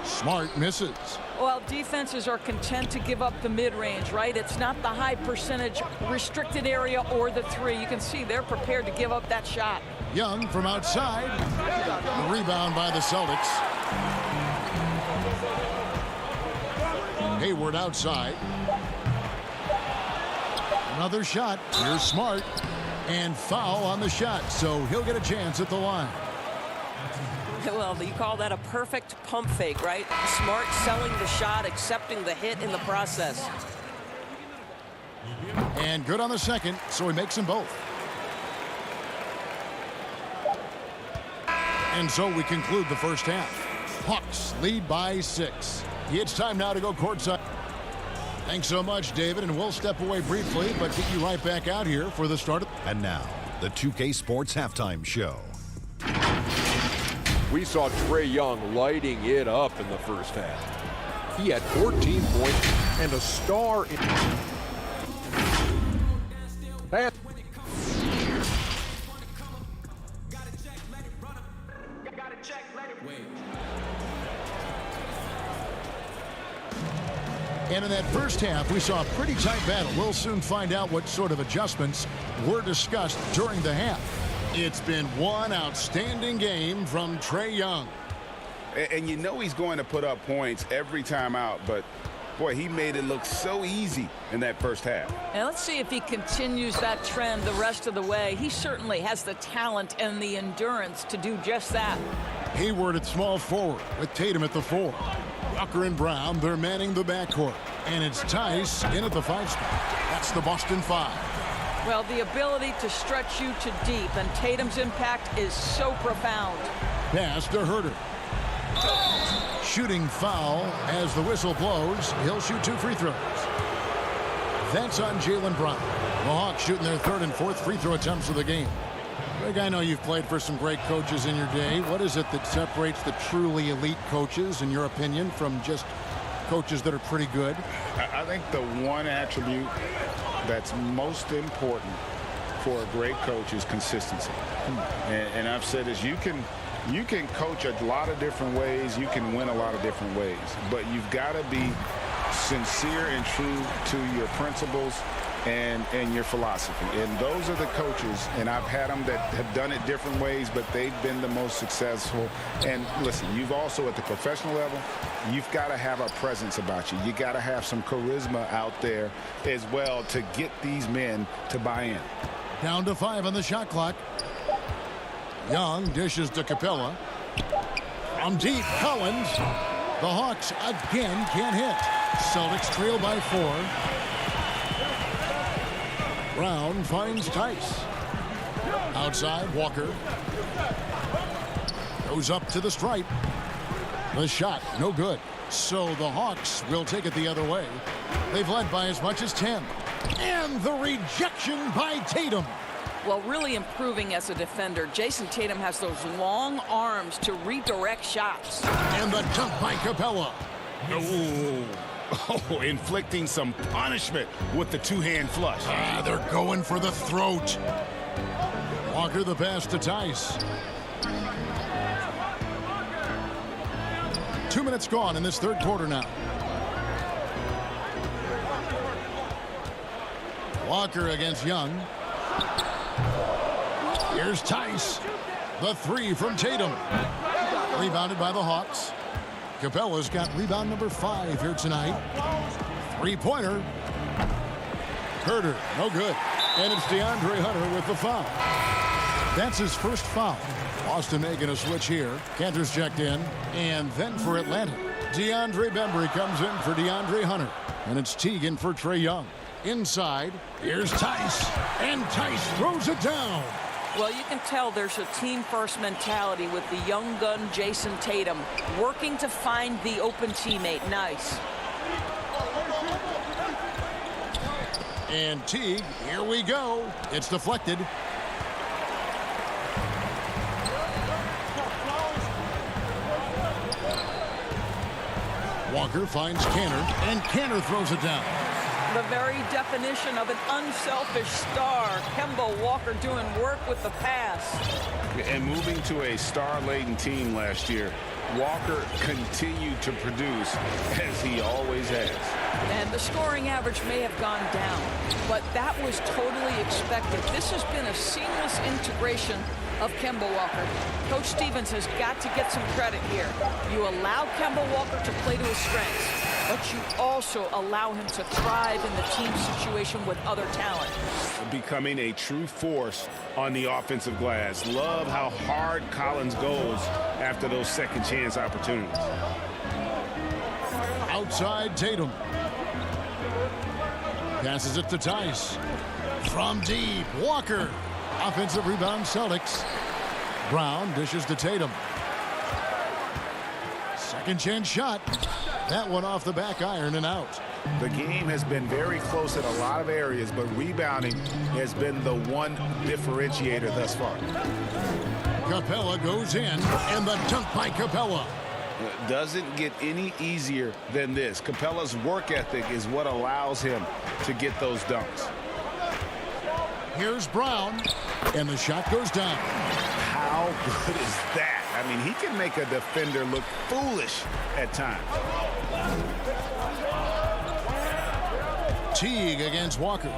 Speaker 2: Smart misses.
Speaker 12: Well, defenses are content to give up the mid-range, right? It's not the high percentage restricted area or the 3. You can see they're prepared to give up that shot.
Speaker 2: Young from outside. The rebound by the Celtics. Hayward outside. Another shot. Here's Smart. And foul on the shot, so he'll get a chance at the line.
Speaker 13: Well, you call that a perfect pump fake, right? Smart selling the shot, accepting the hit in the process.
Speaker 2: And good on the second, so he makes them both. And so we conclude the first half. Hawks lead by 6. It's time now to go courtside. Thanks so much, David, and we'll step away briefly, but get you right back out here for the start.
Speaker 6: And now, the 2K Sports Halftime Show.
Speaker 7: We saw Trae Young lighting it up in the first half. He had 14 points and a star in that.
Speaker 2: And in that first half, we saw a pretty tight battle. We'll soon find out what sort of adjustments were discussed during the half. It's been one outstanding game from Trae Young.
Speaker 10: And you know he's going to put up points every time out, but boy, he made it look so easy in that first half.
Speaker 12: And let's see if he continues that trend the rest of the way. He certainly has the talent and the endurance to do just that.
Speaker 2: Hayward at small forward with Tatum at the 4. Rucker and Brown, they're manning the backcourt. And it's Tice in at the 5 spot. That's the Boston 5.
Speaker 12: Well, the ability to stretch you to deep, and Tatum's impact is so profound.
Speaker 2: Pass to Herter. Shooting foul as the whistle blows. He'll shoot 2 free throws. That's on Jaylen Brown. The Hawks shooting their 3rd and 4th free throw attempts of the game. Greg, I know you've played for some great coaches in your day. What is it that separates the truly elite coaches, in your opinion, from just coaches that are pretty good?
Speaker 10: I think the one attribute that's most important for a great coach is consistency. And I've said this, you can coach a lot of different ways, you can win a lot of different ways, but you've got to be sincere and true to your principles
Speaker 4: and your philosophy. And those are the coaches, and I've had them that have done it different ways, but they've been the most successful. And listen, you've also at the professional level, you've got to have a presence about you. You got to have some charisma out there as well to get these men to buy in.
Speaker 2: Down to 5 on the shot clock. Young dishes to Capella. From deep, Collins. The Hawks again can't hit. Celtics trail by 4. Brown finds Tice. Outside, Walker. Goes up to the stripe. The shot, no good. So the Hawks will take it the other way. They've led by as much as 10. And the rejection by Tatum.
Speaker 12: Well, really improving as a defender. Jason Tatum has those long arms to redirect shots.
Speaker 2: And the dunk by Capella.
Speaker 4: Oh, inflicting some punishment with the two-hand flush.
Speaker 2: They're going for the throat. Walker the pass to Tice. 2 minutes gone in this third quarter now. Walker against Young. Here's Tice. The 3 from Tatum. Rebounded by the Hawks. Capella's got rebound number 5 here tonight. Three-pointer. Herter, no good. And it's DeAndre Hunter with the foul. That's his first foul. Boston making a switch here. Cantor's checked in. And then for Atlanta, DeAndre Bembry comes in for DeAndre Hunter. And it's Teagan for Trae Young. Inside, here's Tice. And Tice throws it down.
Speaker 12: Well, you can tell there's a team-first mentality with the young gun Jason Tatum working to find the open teammate. Nice.
Speaker 2: And Teague, here we go. It's deflected. Walker finds Cantor, and Cantor throws it down.
Speaker 12: The very definition of an unselfish star. Kemba Walker doing work with the pass.
Speaker 4: And moving to a star-laden team last year, Walker continued to produce as he always has.
Speaker 12: And the scoring average may have gone down, but that was totally expected. This has been a seamless integration of Kemba Walker. Coach Stevens has got to get some credit here. You allow Kemba Walker to play to his strengths, but you also allow him to thrive in the team situation with other talent.
Speaker 4: Becoming a true force on the offensive glass. Love how hard Collins goes after those second chance opportunities.
Speaker 2: Outside Tatum. Passes it to Tice. From deep, Walker. Offensive rebound, Celtics. Brown dishes to Tatum. Second chance shot. That one off the back iron and out.
Speaker 4: The game has been very close in a lot of areas, but rebounding has been the one differentiator thus far.
Speaker 2: Capella goes in, and the dunk by Capella.
Speaker 4: Doesn't get any easier than this. Capella's work ethic is what allows him to get those dunks.
Speaker 2: Here's Brown, and the shot goes down.
Speaker 4: How good is that? I mean, he can make a defender look foolish at times.
Speaker 2: Teague against Walker.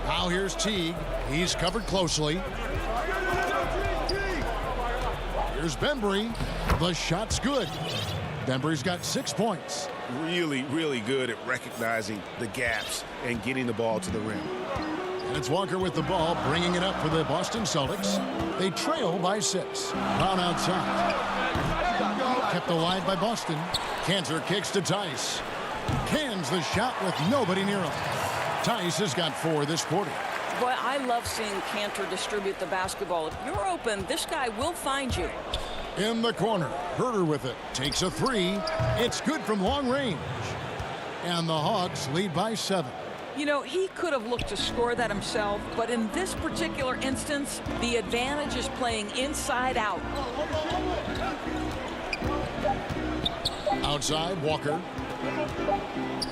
Speaker 2: Now here's Teague. He's covered closely. Here's Bembry. The shot's good. Bembry's got 6 points.
Speaker 4: Really, really good at recognizing the gaps and getting the ball to the rim.
Speaker 2: And it's Walker with the ball, bringing it up for the Boston Celtics. They trail by 6. Brown outside. Kept alive by Boston. Cantor kicks to Tice. Cans the shot with nobody near him. Tice has got 4 this quarter.
Speaker 12: Boy, I love seeing Cantor distribute the basketball. If you're open, this guy will find you.
Speaker 2: In the corner, Herter with it. Takes a 3. It's good from long range. And the Hawks lead by 7.
Speaker 12: You know, he could have looked to score that himself, but in this particular instance, the advantage is playing inside out.
Speaker 2: Outside, Walker.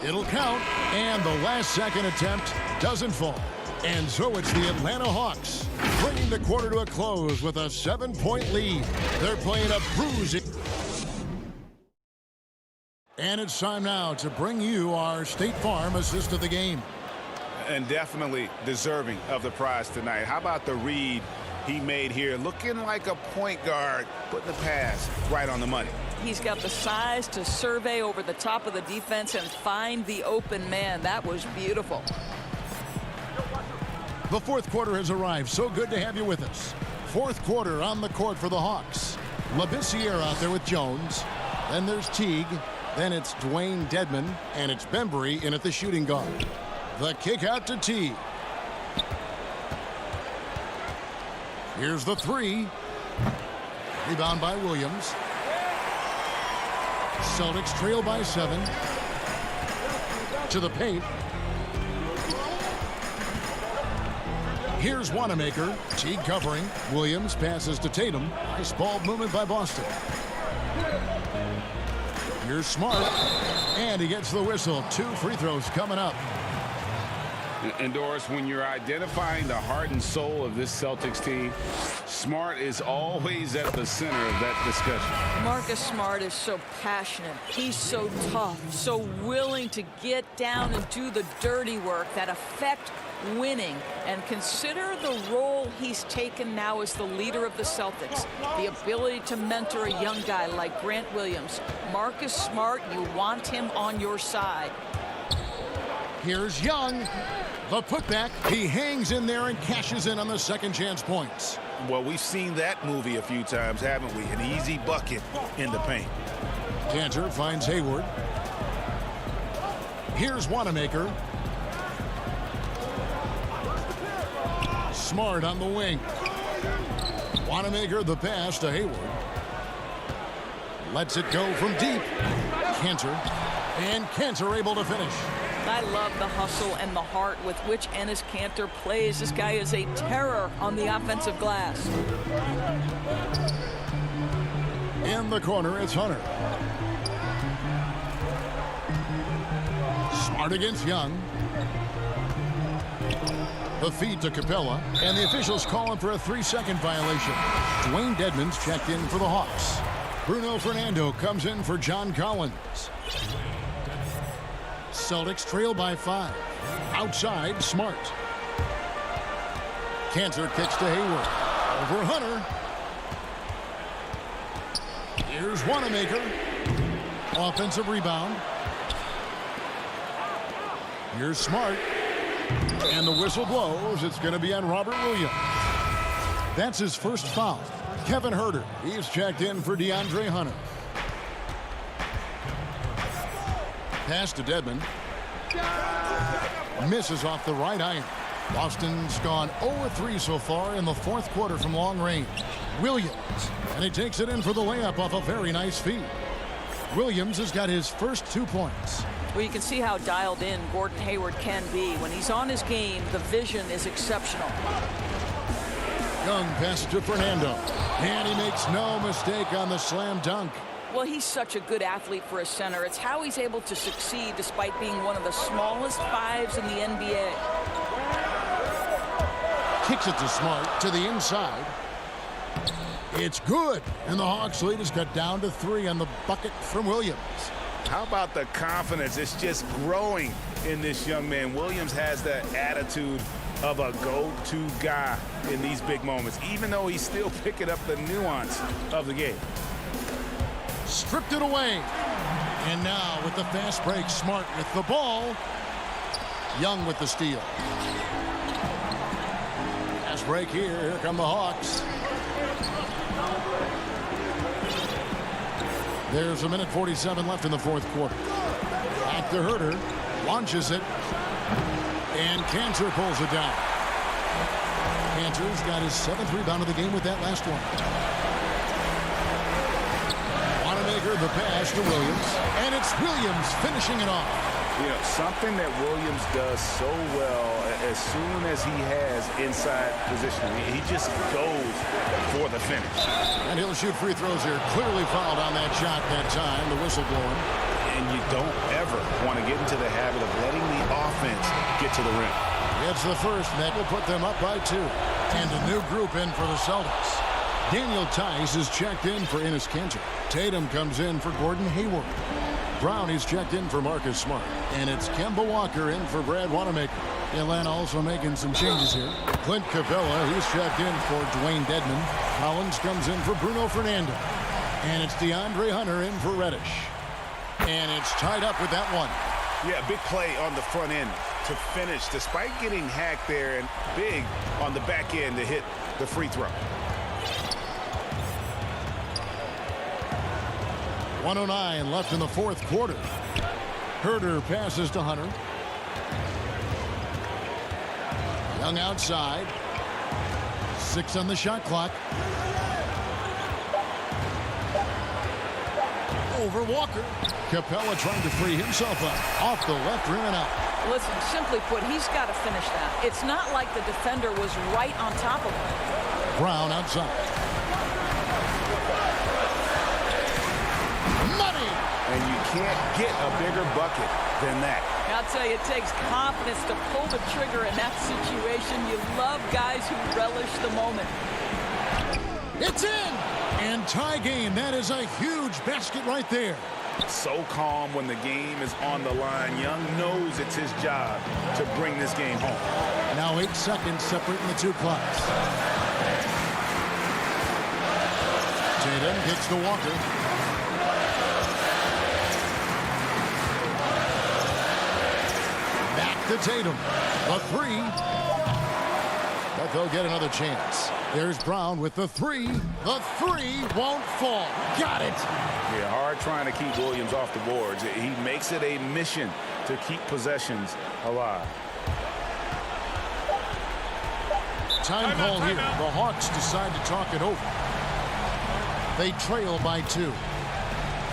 Speaker 2: It'll count, and the last second attempt doesn't fall. And so it's the Atlanta Hawks bringing the quarter to a close with a 7-point lead. They're playing a bruising. And it's time now to bring you our State Farm assist of the game.
Speaker 4: And definitely deserving of the prize tonight. How about the read he made here? Looking like a point guard, putting the pass right on the money.
Speaker 12: He's got the size to survey over the top of the defense and find the open man. That was beautiful.
Speaker 2: The fourth quarter has arrived. So good to have you with us. Fourth quarter on the court for the Hawks. Labissiere out there with Jones. Then there's Teague. Then it's Dwayne Dedmon. And it's Bembry in at the shooting guard. The kick out to Teague. Here's the three. Rebound by Williams. Celtics trail by 7. To the paint. Here's Wanamaker. Teague covering. Williams passes to Tatum. Nice ball movement by Boston. Here's Smart. And he gets the whistle. 2 free throws coming up.
Speaker 4: And Doris, when you're identifying the heart and soul of this Celtics team, Smart is always at the center of that discussion.
Speaker 12: Marcus Smart is so passionate. He's so tough, so willing to get down and do the dirty work that affect winning. And consider the role he's taken now as the leader of the Celtics. The ability to mentor a young guy like Grant Williams. Marcus Smart, you want him on your side.
Speaker 2: Here's Young. The putback. He hangs in there and cashes in on the second chance points.
Speaker 10: Well, we've seen that movie a few times, haven't we? An easy bucket in the paint.
Speaker 2: Cantor finds Hayward. Here's Wanamaker. Smart on the wing. Wanamaker the pass to Hayward. Lets it go from deep. Cantor. And Cantor able to finish.
Speaker 12: I love the hustle and the heart with which Enes Kanter plays. This guy is a terror on the offensive glass.
Speaker 2: In the corner, it's Hunter. Smart against Young. The feed to Capella, and the officials calling for a 3-second violation. Dwayne Dedmon's checked in for the Hawks. Bruno Fernando comes in for John Collins. Celtics trail by 5. Outside, Smart. Cantor kicks to Hayward. Over Hunter. Here's Wanamaker. Offensive rebound. Here's Smart. And the whistle blows. It's going to be on Robert Williams. That's his first foul. Kevin Huerter. He's checked in for DeAndre Hunter. Pass to Dedmon. Misses off the right iron. Boston's gone 0-3 so far in the fourth quarter from long range. Williams. And he takes it in for the layup off a very nice feed. Williams has got his first 2 points.
Speaker 12: Well, you can see how dialed in Gordon Hayward can be. When he's on his game, the vision is exceptional.
Speaker 2: Young passes to Fernando. And he makes no mistake on the slam dunk.
Speaker 12: Well, he's such a good athlete for a center. It's how he's able to succeed despite being one of the smallest 5s in the NBA.
Speaker 2: Kicks it to Smart to the inside. It's good. And the Hawks lead is cut down to 3 on the bucket from Williams.
Speaker 4: How about the confidence? It's just growing in this young man. Williams has that attitude of a go-to guy in these big moments, even though he's still picking up the nuance of the game.
Speaker 2: Stripped it away. And now with the fast break, Smart with the ball. Young with the steal. Fast break here. Here come the Hawks. There's 1:47 left in the fourth quarter. Back to Huerter. Launches it. And Cantor pulls it down. Cantor's got his 7th rebound of the game with that last one. Wanamaker the pass to Williams. And it's Williams finishing it off.
Speaker 4: You know, something that Williams does so well as soon as he has inside position, he just goes for the finish.
Speaker 2: And he'll shoot free throws here. Clearly fouled on that shot that time. The whistle blowing.
Speaker 4: And you don't ever want to get into the habit of letting the offense get to the rim.
Speaker 2: It's the first, and that will put them up by 2. And a new group in for the Celtics. Daniel Tice is checked in for Enes Kanter. Tatum comes in for Gordon Hayward. Brown is checked in for Marcus Smart. And it's Kemba Walker in for Brad Wanamaker. Atlanta also making some changes here. Clint Capella, he's checked in for Dwayne Dedman. Collins comes in for Bruno Fernando. And it's DeAndre Hunter in for Reddish. And it's tied up with that one.
Speaker 4: Yeah, big play on the front end to finish, despite getting hacked there, and big on the back end to hit the free throw.
Speaker 2: 1:09 left in the fourth quarter. Herter passes to Hunter. Young outside. 6 on the shot clock. Over Walker. Capella trying to free himself up. Off the left rim and out.
Speaker 12: Listen, simply put, he's got to finish that. It's not like the defender was right on top of him.
Speaker 2: Brown outside. Money!
Speaker 4: And you can't get a bigger bucket than that.
Speaker 12: I'll tell you, it takes confidence to pull the trigger in that situation. You love guys who relish the moment.
Speaker 2: It's in! And tie game. That is a huge basket right there.
Speaker 4: So calm when the game is on the line. Young knows it's his job to bring this game home.
Speaker 2: Now 8 seconds separating the two clocks. Tatum gets to Walker. Back to Tatum. The three. But they'll get another chance. There's Brown with the three. The three won't fall. Got it.
Speaker 4: Yeah, hard trying to keep Williams off the boards. He makes it a mission to keep possessions alive.
Speaker 2: Time call here. The Hawks decide to talk it over. They trail by 2.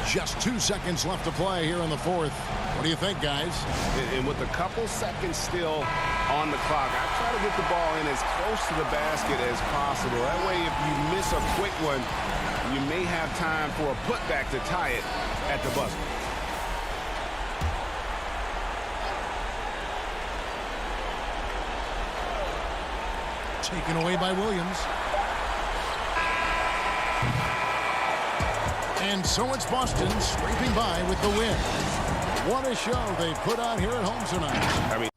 Speaker 2: Just 2 seconds left to play here in the fourth. What do you think, guys?
Speaker 4: And with a couple seconds still on the clock, I try to get the ball in as close to the basket as possible. That way, if you miss a quick one, you may have time for a putback to tie it at the buzzer.
Speaker 2: Taken away by Williams. And so it's Boston scraping by with the win. What a show they put on here at home tonight.
Speaker 4: I mean,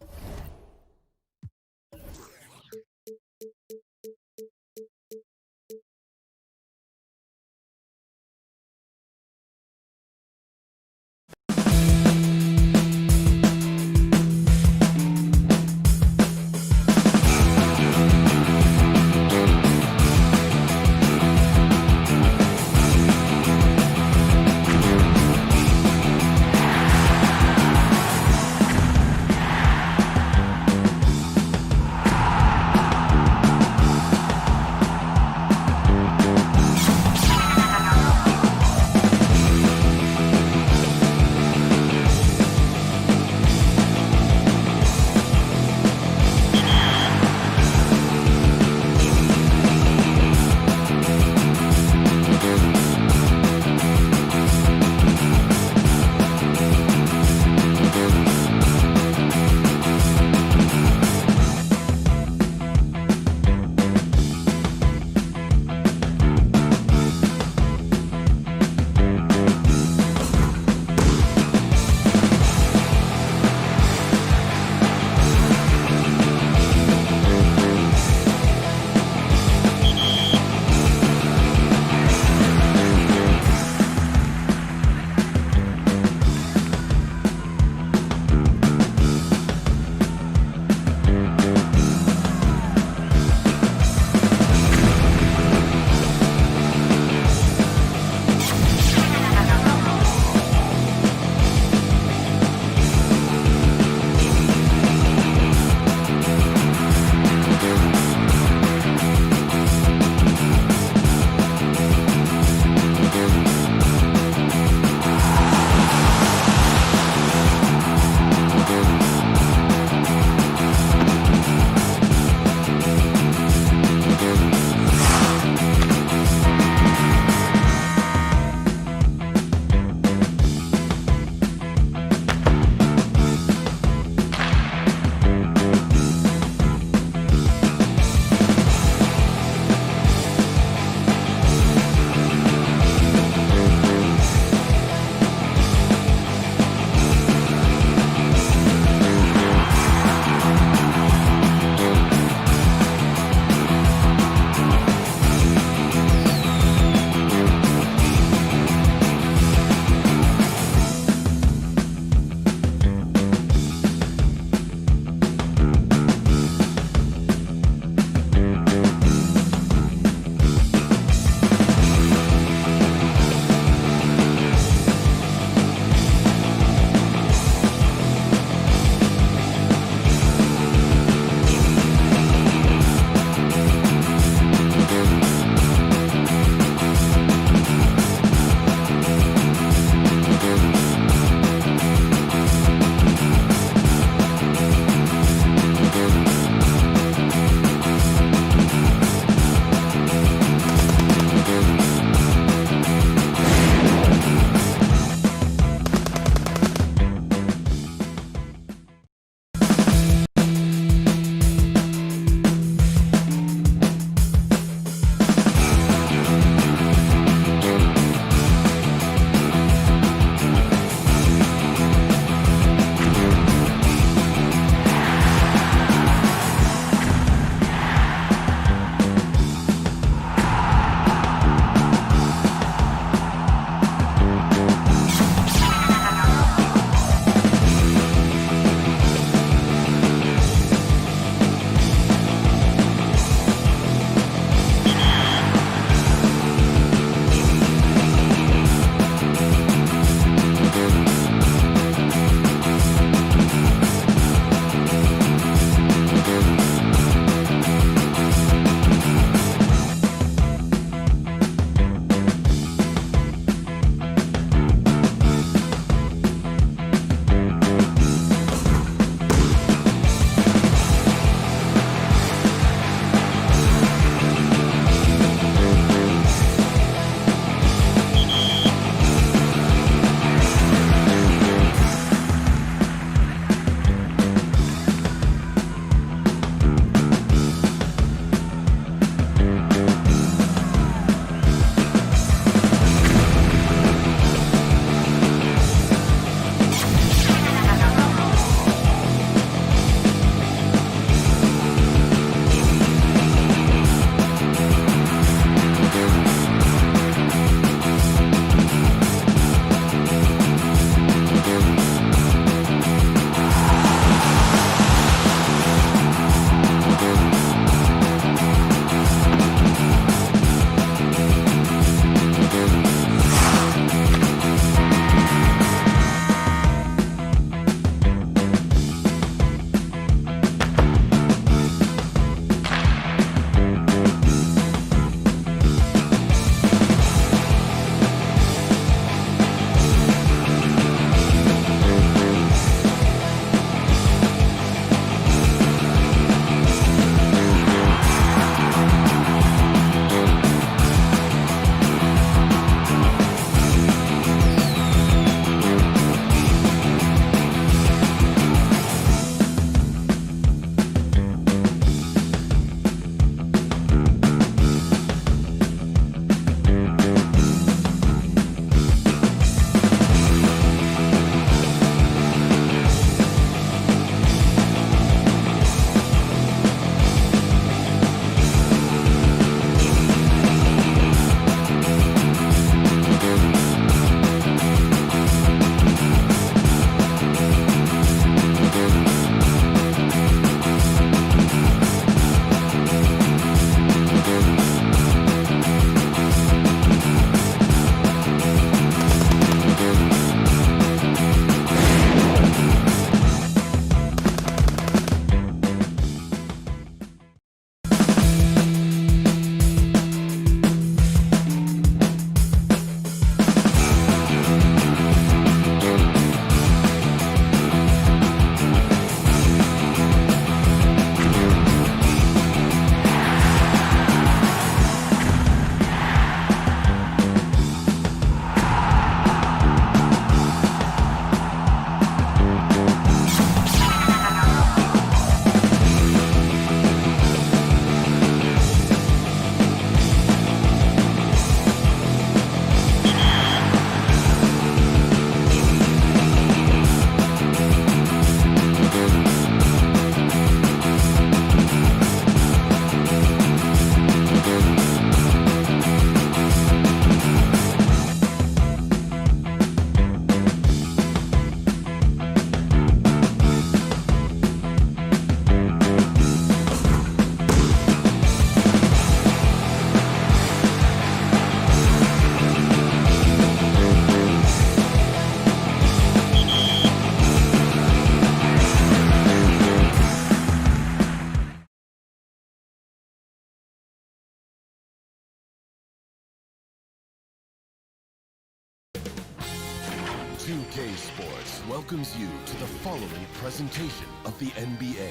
Speaker 1: welcomes you to the following presentation of the NBA.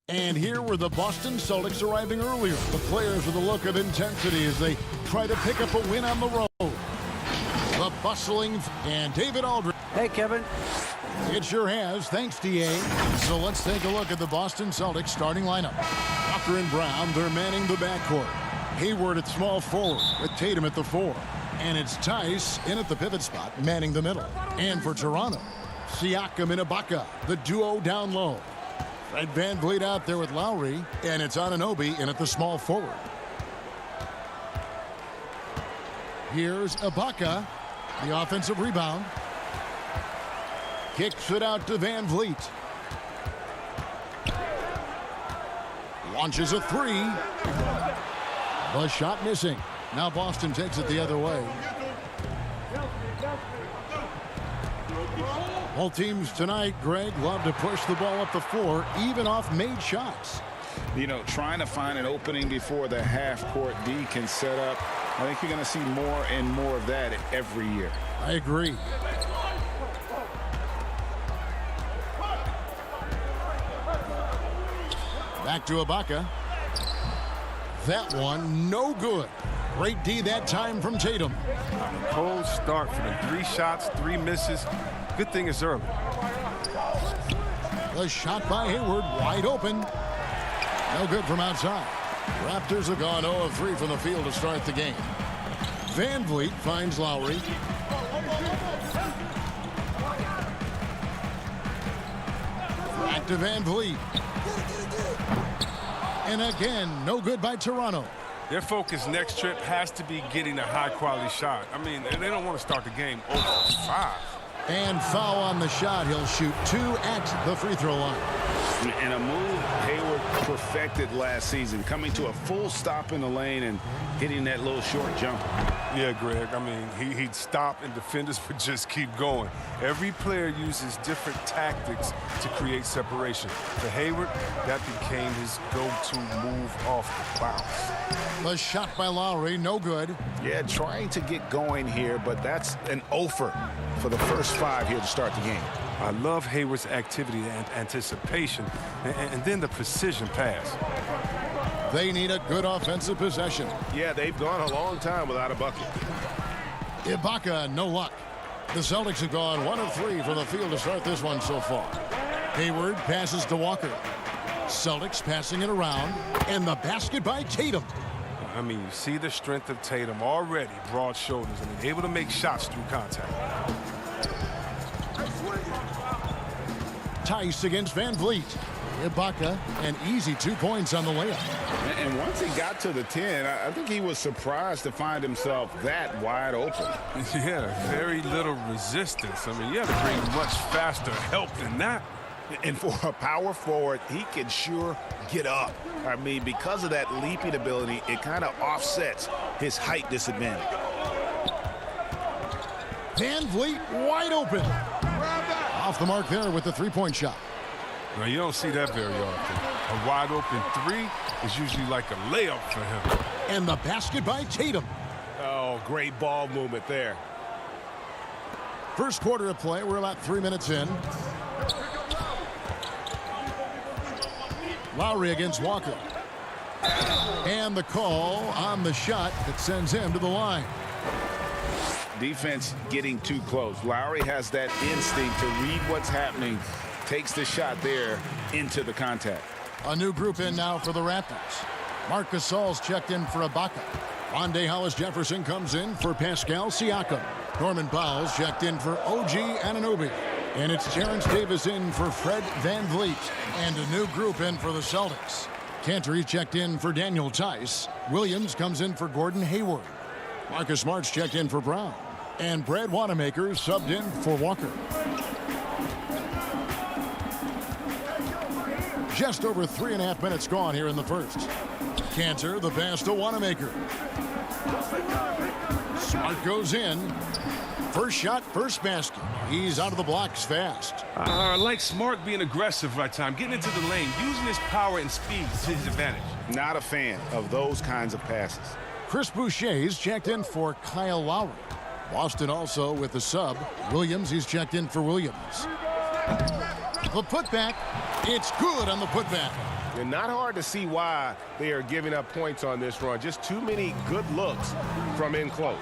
Speaker 2: And here were the Boston Celtics arriving earlier. The players with a look of intensity as they try to pick up a win on the road. The bustling and David Aldridge.
Speaker 3: Hey, Kevin.
Speaker 2: It sure has. Thanks, DA. So let's take a look at the Boston Celtics starting lineup. Walker and Brown, they're manning the backcourt. Hayward at small forward with Tatum at the 4. And it's Tice in at the pivot spot, manning the middle. And for Toronto, Siakam and Ibaka, the duo down low. Fred VanVleet out there with Lowry, and it's Anunoby in at the small forward. Here's Ibaka, the offensive rebound. Kicks it out to VanVleet. Launches a 3. The shot missing. Now Boston takes it the other way. Both teams tonight, Greg, love to push the ball up the floor, even off made shots.
Speaker 4: You know, trying to find an opening before the half-court D can set up. I think you're going to see more and more of that every year.
Speaker 2: I agree. Back to Ibaka. That one, no good. Great D that time from Tatum.
Speaker 5: Cold start for the 3 shots, 3 misses. Good thing it's early.
Speaker 2: The shot by Hayward, wide open. No good from outside. Raptors have gone 0 of 3 from the field to start the game. VanVleet finds Lowry. Back to VanVleet. And again, no good by Toronto.
Speaker 5: Their focus next trip has to be getting a high-quality shot. I mean, they don't want to start the game 0 for 5.
Speaker 2: And foul on the shot. He'll shoot 2 at the free throw line.
Speaker 4: And a move Hayward perfected last season, coming to a full stop in the lane and hitting that little short jumper.
Speaker 5: Yeah, Greg, I mean, he'd stop and defenders would just keep going. Every player uses different tactics to create separation. For Hayward, that became his go-to move off the bounce.
Speaker 2: The shot by Lowry, no good.
Speaker 4: Yeah, trying to get going here, but that's an offer for the first 5 here to start the game.
Speaker 5: I love Hayward's activity and anticipation, and then the precision pass.
Speaker 2: They need a good offensive possession.
Speaker 10: Yeah, they've gone a long time without a bucket.
Speaker 2: Ibaka, no luck. The Celtics have gone 1 of 3 from the field to start this one so far. Hayward passes to Walker. Celtics passing it around, and the basket by Tatum.
Speaker 5: I mean, you see the strength of Tatum already, broad shoulders, and able to make shots through contact.
Speaker 2: Tice against VanVleet. Ibaka, an easy 2 points on the layup.
Speaker 4: And once he got to the 10, I think he was surprised to find himself that wide open.
Speaker 5: Yeah, very little resistance. I mean, you have to bring much faster help than that.
Speaker 10: And for a power forward, he can sure get up. I mean, because of that leaping ability, it kind of offsets his height disadvantage.
Speaker 2: VanVleet wide open. Off the mark there with the 3-point shot.
Speaker 5: Now, you don't see that very often. A wide open 3 is usually like a layup for him.
Speaker 2: And the basket by Tatum.
Speaker 10: Oh, great ball movement there.
Speaker 2: First quarter of play, we're about 3 minutes in. Lowry against Walker. And the call on the shot that sends him to the line.
Speaker 4: Defense getting too close. Lowry has that instinct to read what's happening. Takes the shot there into the contact.
Speaker 2: A new group in now for the Raptors. Marc Gasol's checked in for Ibaka. Rondé Hollis-Jefferson comes in for Pascal Siakam. Norman Powell's checked in for OG Anunoby. And it's Terrence Davis in for Fred VanVleet. And a new group in for the Celtics. Cantor checked in for Daniel Tice. Williams comes in for Gordon Hayward. Marcus Smart's checked in for Brown. And Brad Wanamaker subbed in for Walker. Just over 3.5 minutes gone here in the first. Cantor, the pass to Wanamaker. Smart goes in. First shot, first basket. He's out of the blocks fast.
Speaker 5: I like Smart being aggressive right time, getting into the lane, using his power and speed to his advantage.
Speaker 4: Not a fan of those kinds of passes.
Speaker 2: Chris Boucher's checked in for Kyle Lowry. Boston also with the sub. Williams, he's checked in for Williams. The putback, it's good on the putback.
Speaker 14: And not hard to see why they are giving up points on this run. Just too many good looks from in close.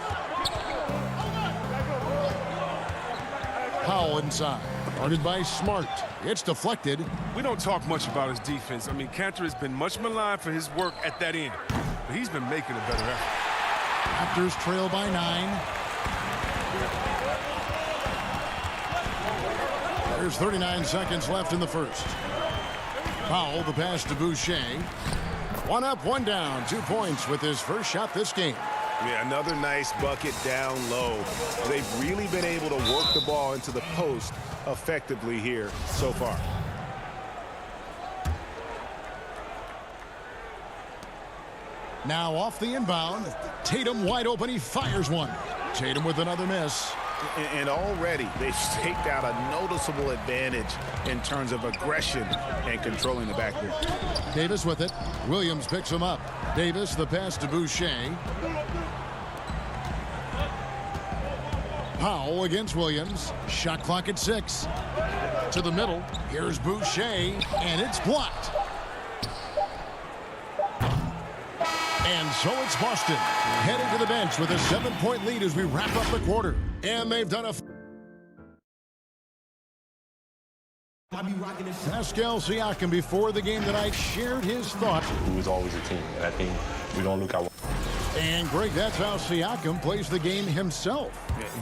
Speaker 2: Powell inside. Guarded by Smart. It's deflected.
Speaker 5: We don't talk much about his defense. I mean, Cantor has been much maligned for his work at that end. But he's been making a better effort.
Speaker 2: Raptors trail by 9. There's 39 seconds left in the first. Powell, the pass to Boucher. 1 up, 1 down. 2 points with his first shot this game.
Speaker 4: Yeah, another nice bucket down low. They've really been able to work the ball into the post effectively here so far.
Speaker 2: Now off the inbound. Tatum wide open. He fires one. Tatum with another miss.
Speaker 4: And already they've staked out a noticeable advantage in terms of aggression and controlling the backcourt.
Speaker 2: Davis with it. Williams picks him up. Davis, the pass to Boucher. Powell against Williams. Shot clock at 6. To the middle. Here's Boucher, and it's blocked. And so it's Boston heading to the bench with a 7-point lead as we wrap up the quarter. And they've done a... Pascal Siakam before the game tonight shared his thoughts.
Speaker 9: It was always a team, and I think we don't look out.
Speaker 2: And Greg, that's how Siakam plays the game himself.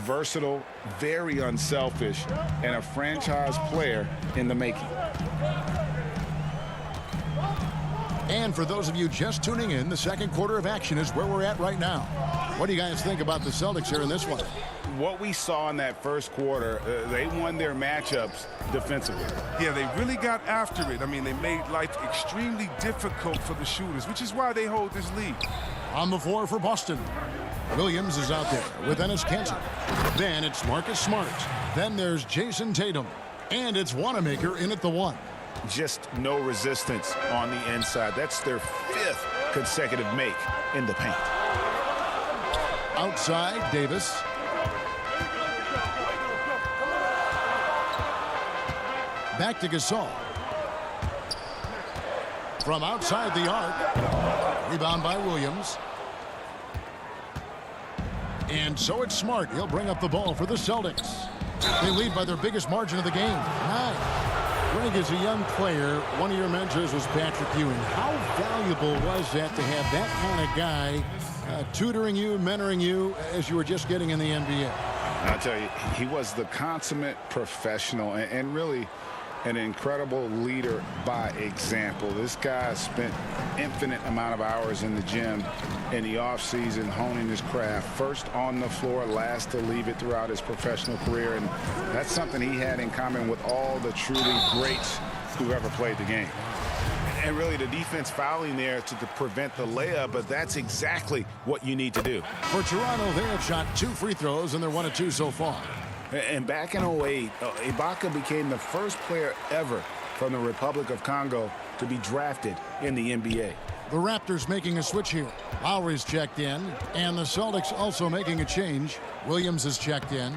Speaker 4: Versatile, very unselfish, and a franchise player in the making.
Speaker 2: And for those of you just tuning in, the second quarter of action is where we're at right now. What do you guys think about the Celtics here in this one?
Speaker 4: What we saw in that first quarter, they won their matchups defensively.
Speaker 5: Yeah, they really got after it. I mean, they made life extremely difficult for the shooters, which is why they hold this lead.
Speaker 2: On the floor for Boston. Williams is out there with Enes Kanter. Then it's Marcus Smart. Then there's Jason Tatum. And it's Wanamaker in at the 1.
Speaker 4: Just no resistance on the inside. That's their 5th consecutive make in the paint.
Speaker 2: Outside, Davis. Back to Gasol. From outside the arc. Rebound by Williams. And so it's Smart. He'll bring up the ball for the Celtics. They lead by their biggest margin of the game, 9. Greg, as a young player, one of your mentors was Patrick Ewing. How valuable was that to have that kind of guy tutoring you, mentoring you as you were just getting in the NBA?
Speaker 4: I'll tell you, he was the consummate professional and really an incredible leader by example. This guy spent infinite amount of hours in the gym in the offseason honing his craft. First on the floor, last to leave it throughout his professional career. And that's something he had in common with all the truly greats who ever played the game. And really the defense fouling there to prevent the layup, but that's exactly what you need to do.
Speaker 2: For Toronto, they have shot 2 free throws, and they're 1 of 2 so far.
Speaker 4: And back in 08, Ibaka became the first player ever from the Republic of Congo to be drafted in the NBA.
Speaker 2: The Raptors making a switch here. Lowry's checked in, and the Celtics also making a change. Williams is checked in.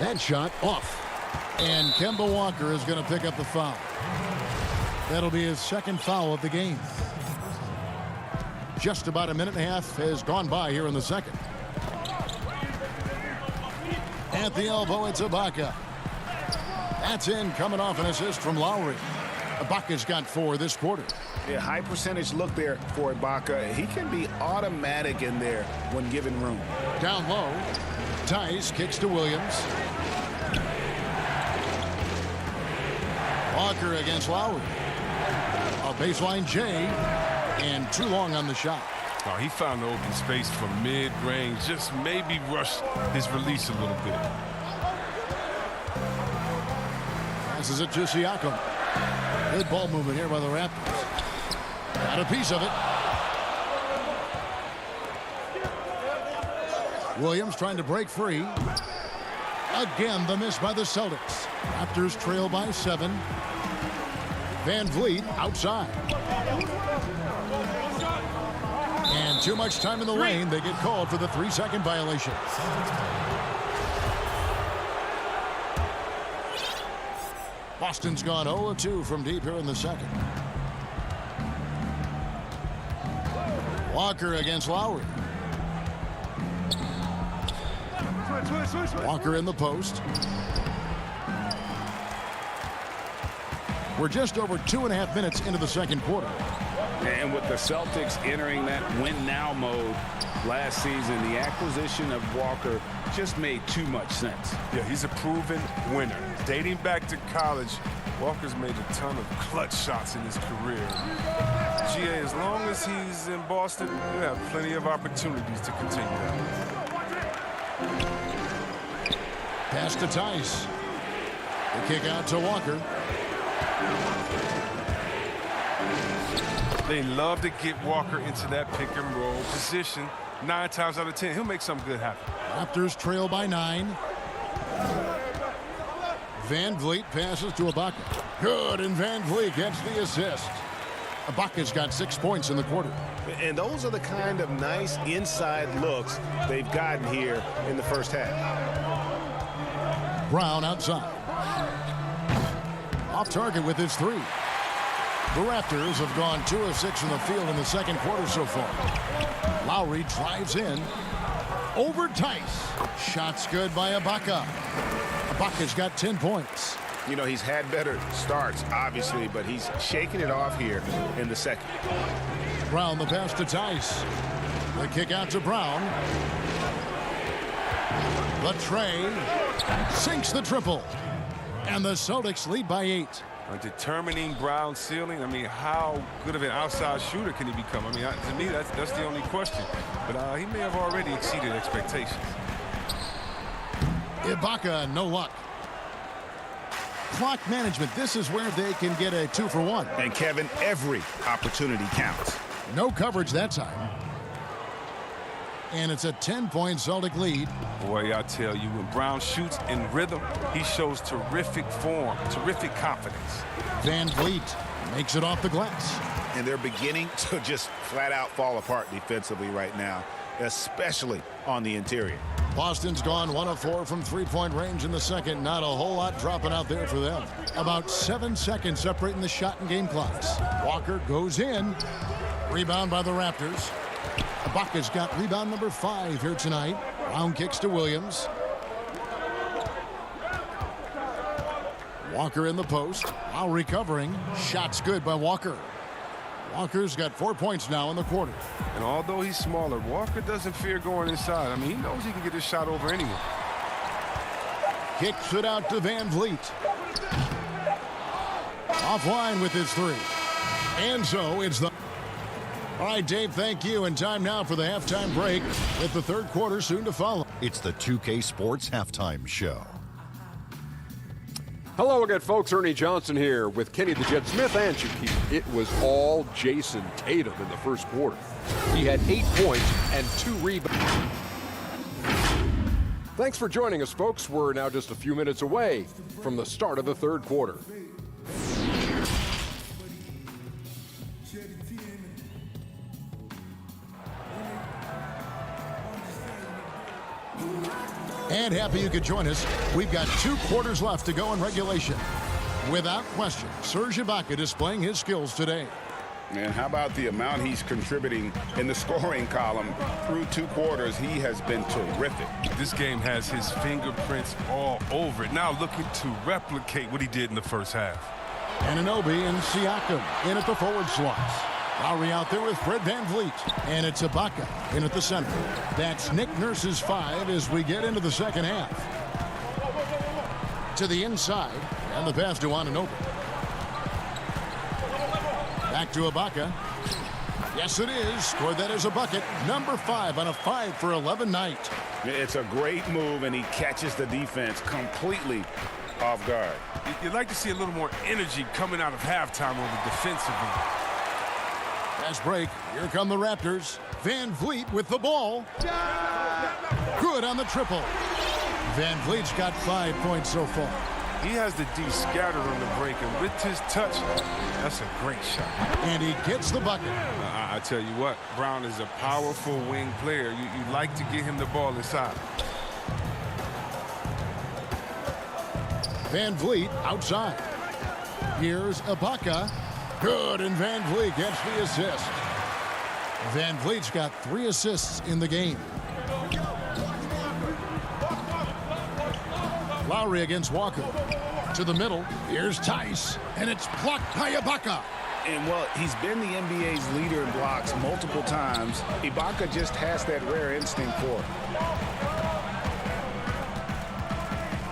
Speaker 2: That shot off. And Kemba Walker is going to pick up the foul. That'll be his 2nd foul of the game. Just about a minute and a half has gone by here in the second. At the elbow, it's Ibaka. That's in, coming off an assist from Lowry. Ibaka's got 4 this quarter.
Speaker 4: Yeah, high percentage look there for Ibaka. He can be automatic in there when given room.
Speaker 2: Down low, Tice kicks to Williams. Walker against Lowry. A baseline J, and too long on the shot.
Speaker 5: Oh, he found the open space from mid-range, just maybe rushed his release a little bit.
Speaker 2: Passes it to Siakam. Good ball movement here by the Raptors. Got a piece of it. Williams trying to break free. Again, the miss by the Celtics. Raptors trail by 7. Van Vliet outside. And And too much time in the lane. They get called for the 3-second violation. Boston's gone 0-2 from deep here in the second. Walker against Lowry. Walker in the post. We're just over 2.5 minutes into the second quarter.
Speaker 4: And with the Celtics entering that win-now mode last season, the acquisition of Walker just made too much sense.
Speaker 5: Yeah, he's a proven winner. Dating back to college, Walker's made a ton of clutch shots in his career. GA, as long as he's in Boston, we have plenty of opportunities to continue that.
Speaker 2: Pass to Tice. The kick out to Walker.
Speaker 5: They love to get Walker into that pick and roll position. 9 times out of 10, he'll make something good happen.
Speaker 2: Raptors trail by 9. Van Vliet passes to Ibaka. Good, and Van Vliet gets the assist. Ibaka's got 6 points in the quarter.
Speaker 14: And those are the kind of nice inside looks they've gotten here in the first half.
Speaker 2: Brown outside. Off target with his 3. The Raptors have gone 2 of 6 from the field in the second quarter so far. Lowry drives in. Over Tice. Shots good by Ibaka. Ibaka's got 10 points.
Speaker 4: You know, he's had better starts, obviously, but he's shaking it off here in the second.
Speaker 2: Brown the pass to Tice. The kick out to Brown. The tray sinks the triple. And the Celtics lead by 8.
Speaker 5: Determining Brown's ceiling, I mean, how good of an outside shooter can he become? I mean, to me, that's the only question. But he may have already exceeded expectations.
Speaker 2: Ibaka, no luck. Clock management, this is where they can get a 2 for 1.
Speaker 4: And Kevin, every opportunity counts.
Speaker 2: No coverage that time. And it's a 10-point Celtic lead.
Speaker 5: Boy, I tell you, when Brown shoots in rhythm, he shows terrific form, terrific confidence.
Speaker 2: Van Vliet makes it off the glass.
Speaker 4: And they're beginning to just flat out fall apart defensively right now, especially on the interior.
Speaker 2: Boston's gone 1 of 4 from 3-point range in the second. Not a whole lot dropping out there for them. About 7 seconds separating the shot and game clocks. Walker goes in. Rebound by the Raptors. Ibaka's got rebound number 5 here tonight. Brown kicks to Williams. Walker in the post. While recovering. Shots good by Walker. Walker's got 4 points now in the quarter.
Speaker 5: And although he's smaller, Walker doesn't fear going inside. I mean, he knows he can get his shot over anyone.
Speaker 2: Kicks it out to Van Vliet. Offline with his 3. And so it's the... All right, Dave, thank you. And time now for the halftime break with the third quarter soon to follow.
Speaker 6: It's the 2K Sports Halftime Show.
Speaker 7: Hello again, folks. Ernie Johnson here with Kenny the Jet Smith and Shaquille. It was all Jason Tatum in the first quarter. He had 8 points and 2 rebounds. Thanks for joining us, folks. We're now just a few minutes away from the start of the third quarter.
Speaker 2: And happy you could join us. We've got 2 quarters left to go in regulation. Without question, Serge Ibaka displaying his skills today.
Speaker 4: And how about the amount he's contributing in the scoring column through 2 quarters? He has been terrific.
Speaker 5: This game has his fingerprints all over it. Now looking to replicate what he did in the first half.
Speaker 2: Anunoby and Siakam in at the forward slots. Lowry out there with Fred Van Vliet. And it's Ibaka in at the center. That's Nick Nurse's 5 as we get into the second half. To the inside. And the pass to Anunoby. Back to Ibaka. Yes, it is. Scored that as a bucket. Number 5 on a 5 for 11 night.
Speaker 4: It's a great move, and he catches the defense completely off guard.
Speaker 5: You'd like to see a little more energy coming out of halftime on the defensive end.
Speaker 2: Fast break. Here come the Raptors. Van Vliet with the ball. Good on the triple. Van Vliet's got 5 points so far.
Speaker 5: He has the D scattered on the break, and with his touch, that's a great shot.
Speaker 2: And he gets the bucket.
Speaker 5: I tell you what, Brown is a powerful wing player. You like to get him the ball inside.
Speaker 2: Van Vliet outside. Here's Ibaka. Good, and Van Vliet gets the assist. Van Vliet's got 3 assists in the game. Lowry against Walker. To the middle. Here's Tice. And it's blocked by Ibaka.
Speaker 4: And, well, he's been the NBA's leader in blocks multiple times. Ibaka just has that rare instinct for it.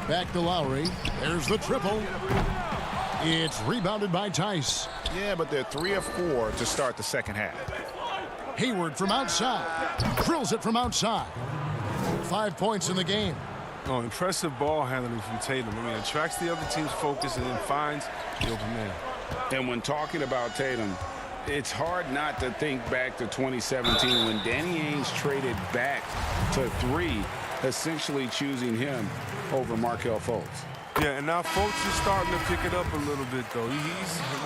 Speaker 2: Back to Lowry. There's the triple. It's rebounded by Tice.
Speaker 4: Yeah, but they're 3 of 4 to start the second half.
Speaker 2: Hayward from outside. Drills it from outside. 5 points in the game.
Speaker 5: Oh, impressive ball handling from Tatum. I mean, attracts the other team's focus and then finds the open man.
Speaker 4: And when talking about Tatum, it's hard not to think back to 2017 when Danny Ainge traded back to 3, essentially choosing him over Markelle Fultz.
Speaker 5: Yeah, and now Fultz is starting to pick it up a little bit, though.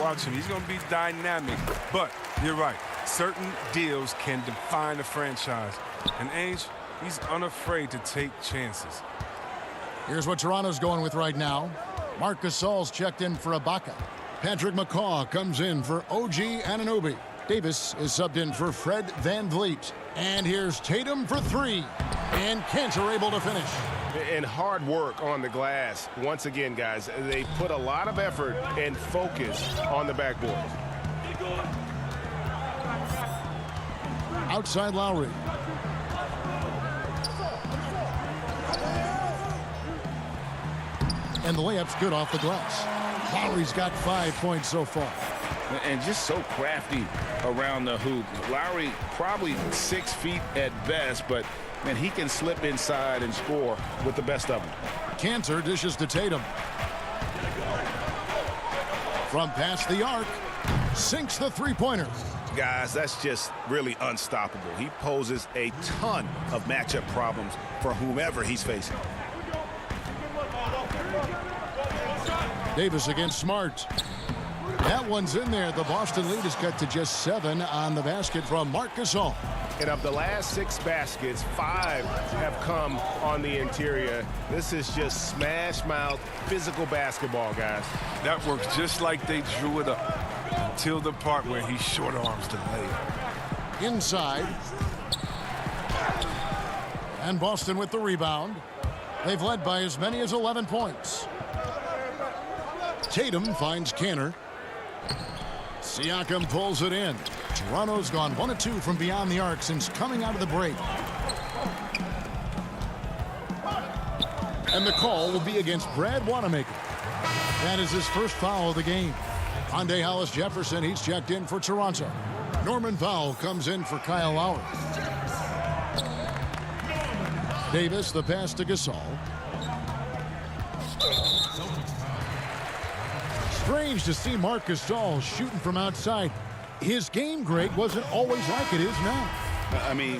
Speaker 5: Watch him. He's going to be dynamic. But you're right. Certain deals can define a franchise. And Ainge, he's unafraid to take chances.
Speaker 2: Here's what Toronto's going with right now. Marc Gasol's checked in for Ibaka. Patrick McCaw comes in for OG Anunoby. Davis is subbed in for Fred Van Vliet. And here's Tatum for 3. And Cantor able to finish.
Speaker 14: And hard work on the glass. Once again, guys, they put a lot of effort and focus on the backboard.
Speaker 2: Outside Lowry. And the layup's good off the glass. Lowry's got 5 points so far.
Speaker 4: And just so crafty around the hoop. Lowry probably 6 feet at best, but man, he can slip inside and score with the best of them.
Speaker 2: Cantor dishes to Tatum. From past the arc, sinks the three-pointer.
Speaker 10: Guys, that's just really unstoppable. He poses a ton of matchup problems for whomever he's facing.
Speaker 2: Davis against Smart. That one's in there. The Boston lead is cut to just 7 on the basket from Marc Gasol.
Speaker 14: And of the last 6 baskets, 5 have come on the interior. This is just smash mouth physical basketball, guys.
Speaker 5: That works just like they drew it up until the part where he short arms the layup.
Speaker 2: Inside. And Boston with the rebound. They've led by as many as 11 points. Tatum finds Cantor. Siakam pulls it in. Toronto's gone 1 of 2 from beyond the arc since coming out of the break. And the call will be against Brad Wanamaker. That is his first foul of the game. Andre Hollis Jefferson, he's checked in for Toronto. Norman Powell comes in for Kyle Lowry. Davis, the pass to Gasol. Strange to see Marc Gasol shooting from outside. His game, Greg, wasn't always like it is now.
Speaker 4: I mean,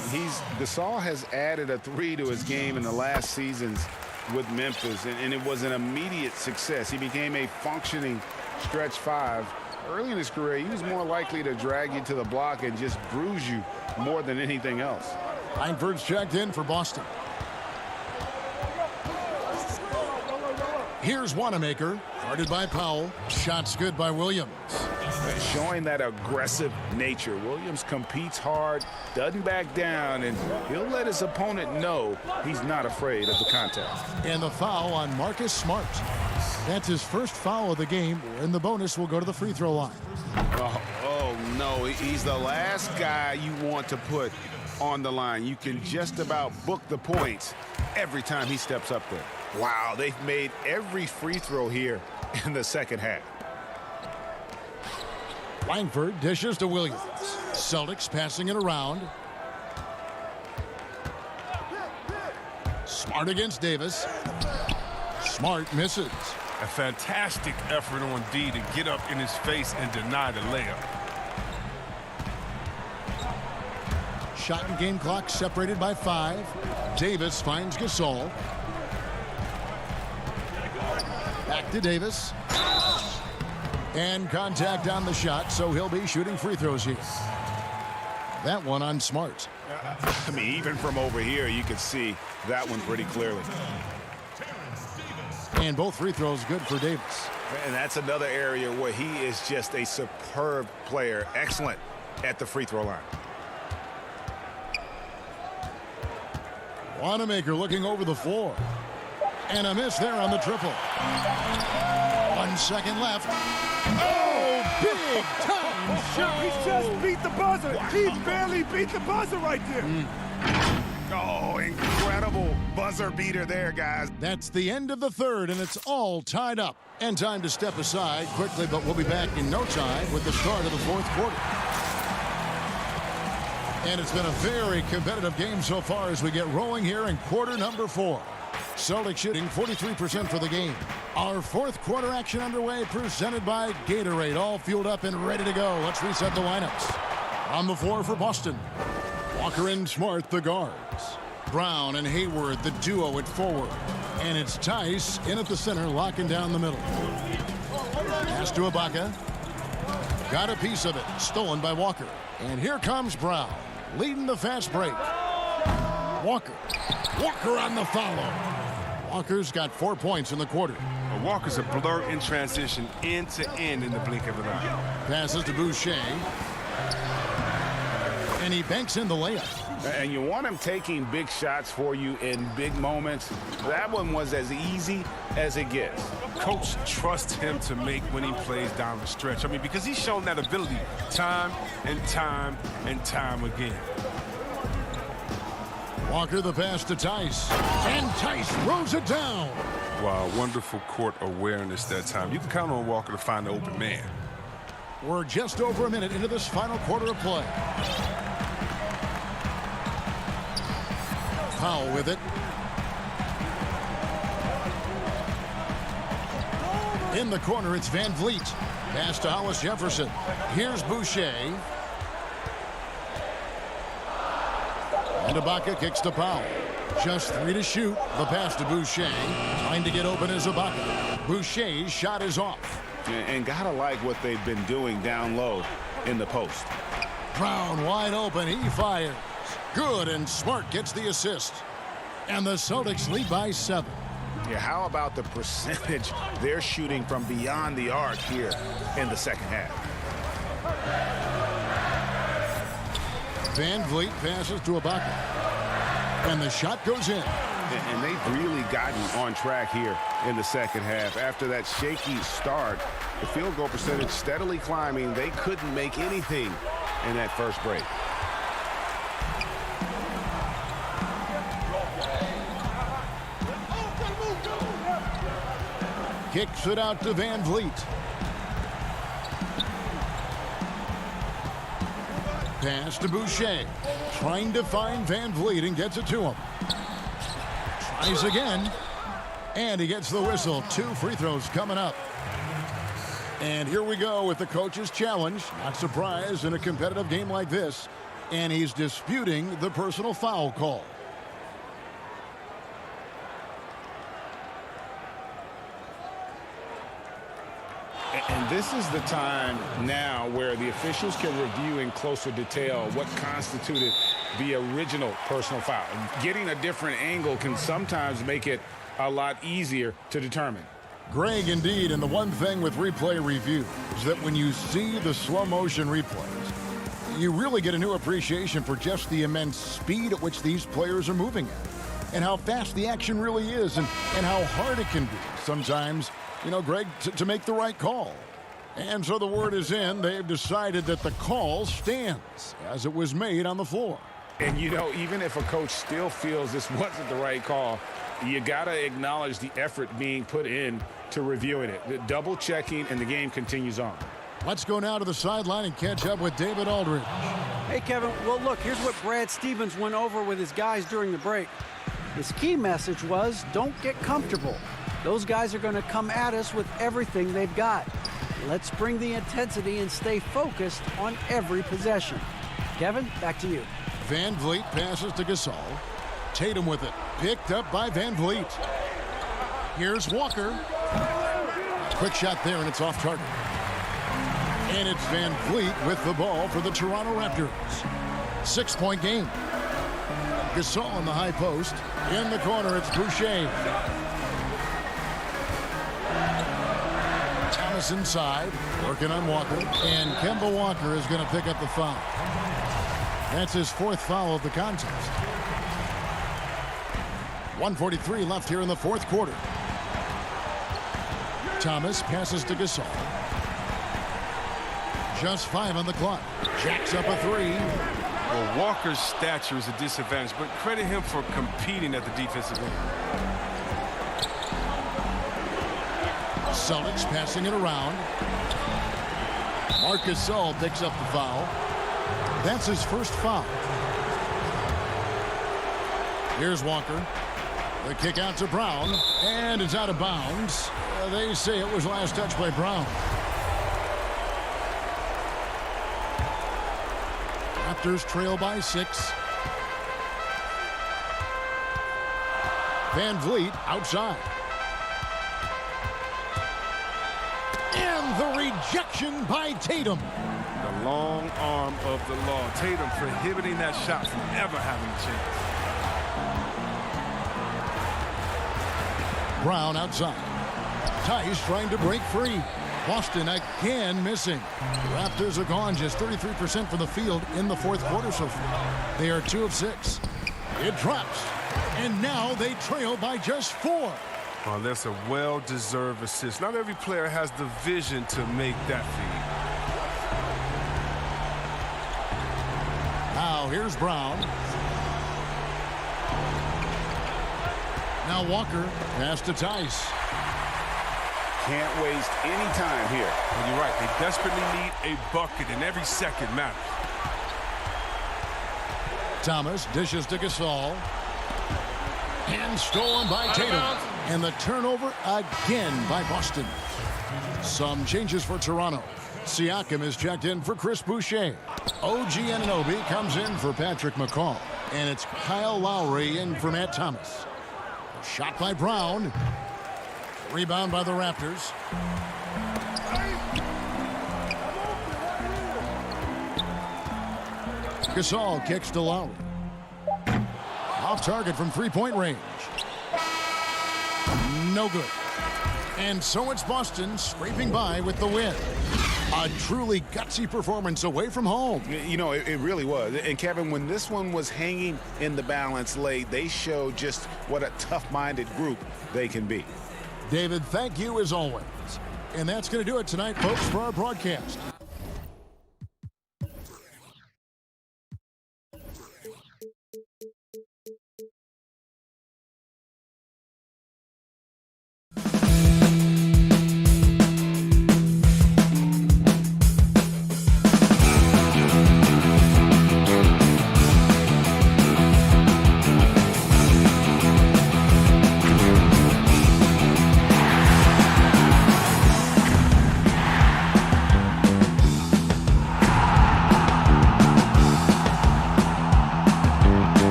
Speaker 4: Gasol has added a 3 to his game in the last seasons with Memphis, and it was an immediate success. He became a functioning stretch 5. Early in his career, he was more likely to drag you to the block and just bruise you more than anything else.
Speaker 2: Langford's checked in for Boston. Here's Wanamaker, guarded by Powell. Shots good by Williams.
Speaker 4: Showing that aggressive nature. Williams competes hard, doesn't back down, and he'll let his opponent know he's not afraid of the contact.
Speaker 2: And the foul on Marcus Smart. That's his first foul of the game, and the bonus will go to the free throw line.
Speaker 4: Oh no, he's the last guy you want to put on the line. You can just about book the points every time he steps up there.
Speaker 10: Wow, they've made every free throw here in the second half.
Speaker 2: Langford dishes to Williams. Celtics passing it around. Smart against Davis. Smart misses.
Speaker 5: A fantastic effort on D to get up in his face and deny the layup.
Speaker 2: Shot and game clock separated by 5. Davis finds Gasol. Back to Davis. And contact on the shot, so he'll be shooting free throws here. That one on Smart.
Speaker 4: I mean, even from over here, you can see that one pretty clearly.
Speaker 2: And both free throws good for Davis.
Speaker 4: And that's another area where he is just a superb player. Excellent at the free throw line.
Speaker 2: Wanamaker looking over the floor. And a miss there on the triple. 1 second left. Oh, big time shot.
Speaker 15: He just beat the buzzer. He barely beat the buzzer right there.
Speaker 4: Oh, incredible buzzer beater there, guys.
Speaker 2: That's the end of the third, and it's all tied up. And time to step aside quickly, but we'll be back in no time with the start of the fourth quarter. And it's been a very competitive game so far as we get rolling here in quarter number 4. Celtics shooting 43% for the game. Our fourth quarter action underway, presented by Gatorade. All fueled up and ready to go. Let's reset the lineups. On the floor for Boston, Walker and Smart, the guards. Brown and Hayward, the duo at forward. And it's Tice in at the center, locking down the middle. Pass to Ibaka. Got a piece of it, stolen by Walker. And here comes Brown, leading the fast break. Walker on the follow. Walker's got 4 points in the quarter.
Speaker 5: Walker's a blur in transition, end to end in the blink of an eye.
Speaker 2: Passes to Boucher. And he banks in the layup.
Speaker 4: And you want him taking big shots for you in big moments. That one was as easy as it gets.
Speaker 5: Coach trusts him to make winning plays down the stretch. I mean, because he's shown that ability time and time and time again.
Speaker 2: Walker the pass to Tice. And Tice throws it down.
Speaker 5: Wow, wonderful court awareness that time. You can count on Walker to find the open man.
Speaker 2: We're just over a minute into this final quarter of play. Powell with it. In the corner, it's Van Vliet. Pass to Hollis Jefferson. Here's Boucher. And Ibaka kicks to Powell. Just 3 to shoot. The pass to Boucher. Trying to get open is Ibaka. Boucher's shot is off.
Speaker 4: And gotta like what they've been doing down low in the post.
Speaker 2: Brown wide open. He fires. Good, and Smart gets the assist. And the Celtics lead by 7.
Speaker 4: Yeah, how about the percentage they're shooting from beyond the arc here in the second half?
Speaker 2: Van Vliet passes to Ibaka. And the shot goes in.
Speaker 4: And they've really gotten on track here in the second half. After that shaky start, the field goal percentage steadily climbing. They couldn't make anything in that first break.
Speaker 2: Kicks it out to Van Vliet. Pass to Boucher. Trying to find Van Vliet and gets it to him. Tries again. And he gets the whistle. 2 free throws coming up. And here we go with the coach's challenge. Not surprised in a competitive game like this. And he's disputing the personal foul call.
Speaker 4: And this is the time now where the officials can review in closer detail what constituted the original personal foul. Getting a different angle can sometimes make it a lot easier to determine.
Speaker 2: Greg, indeed, and the one thing with replay review is that when you see the slow motion replays, you really get a new appreciation for just the immense speed at which these players are moving at, and how fast the action really is, and how hard it can be sometimes, you know, Greg, to make the right call. And so the word is in. They've decided that the call stands as it was made on the floor.
Speaker 4: And, you know, even if a coach still feels this wasn't the right call, you got to acknowledge the effort being put in to reviewing it. The double checking, and the game continues on.
Speaker 2: Let's go now to the sideline and catch up with David Aldridge.
Speaker 3: Hey, Kevin. Well, look, here's what Brad Stevens went over with his guys during the break. His key message was, don't get comfortable. Those guys are going to come at us with everything they've got. Let's bring the intensity and stay focused on every possession. Kevin, back to you.
Speaker 2: Van Vliet passes to Gasol. Tatum with it. Picked up by Van Vliet. Here's Walker. Quick shot there, and it's off target. And it's Van Vliet with the ball for the Toronto Raptors. 6-point game. Gasol on the high post. In the corner, it's Boucher. Thomas inside, working on Walker. And Kemba Walker is going to pick up the foul. That's his 4th foul of the contest. 1:43 left here in the 4th quarter. Thomas passes to Gasol. Just 5 on the clock. Jacks up a 3.
Speaker 5: Well, Walker's stature is a disadvantage, but credit him for competing at the defensive end.
Speaker 2: Celtics passing it around. Marc Gasol picks up the foul. That's his 1st foul. Here's Walker. The kick out to Brown, and it's out of bounds. They say it was last touched by Brown. Raptors trail by 6. Van Vliet outside. And the rejection by Tatum.
Speaker 5: The long arm of the law. Tatum prohibiting that shot from ever having a chance.
Speaker 2: Brown outside. Tice trying to break free. Boston again missing. The Raptors are gone just 33% from the field in the 4th quarter so far. They are 2 of 6. It drops. And now they trail by just 4.
Speaker 5: Oh, that's a well-deserved assist. Not every player has the vision to make that feed.
Speaker 2: Now here's Brown. Now Walker pass to Tice.
Speaker 4: Can't waste any time here.
Speaker 5: And you're right. They desperately need a bucket, and every second matters.
Speaker 2: Thomas dishes to Gasol. And stolen by Tatum. And the turnover again by Boston. Some changes for Toronto. Siakam is checked in for Chris Boucher. OG Anunoby comes in for Patrick McCall. And it's Kyle Lowry in for Matt Thomas. Shot by Brown. Rebound by the Raptors. Gasol kicks to Lowry. Off target from 3-point range. No good. And so it's Boston scraping by with the win. A truly gutsy performance away from home.
Speaker 4: You know, it really was. And Kevin, when this one was hanging in the balance late, they showed just what a tough-minded group they can be.
Speaker 2: David, thank you as always. And that's going to do it tonight, folks, for our broadcast.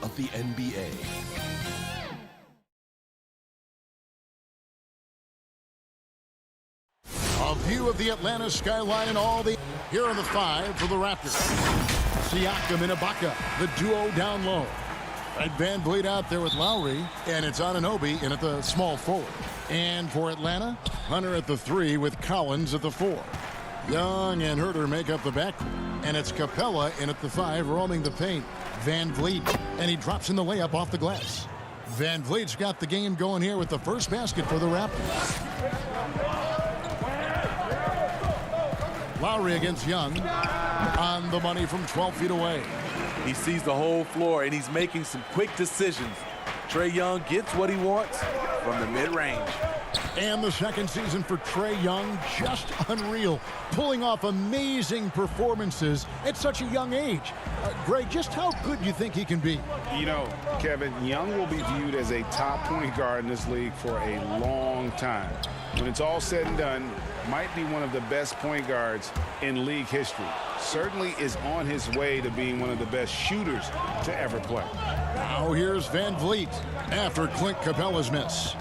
Speaker 1: of the NBA.
Speaker 2: A view of the Atlanta skyline and all the... Here are the 5 for the Raptors. Siakam and Ibaka, the duo down low. Fred VanVleet out there with Lowry, and it's Anunoby in at the small forward. And for Atlanta, Hunter at the 3 with Collins at the 4. Young and Herter make up the backcourt, and it's Capella in at the 5 roaming the paint. VanVleet, and he drops in the layup off the glass. VanVleet's got the game going here with the first basket for the Raptors. Lowry against Young, on the money from 12 feet away.
Speaker 8: He sees the whole floor, and he's making some quick decisions. Trae Young gets what he wants from the mid-range.
Speaker 2: And the second season for Trae Young, just unreal. Pulling off amazing performances at such a young age. Greg, just how good do you think he can be?
Speaker 4: You know, Kevin, Young will be viewed as a top point guard in this league for a long time. When it's all said and done, might be one of the best point guards in league history. Certainly is on his way to being one of the best shooters to ever play.
Speaker 2: Now here's VanVleet after Clint Capella's miss.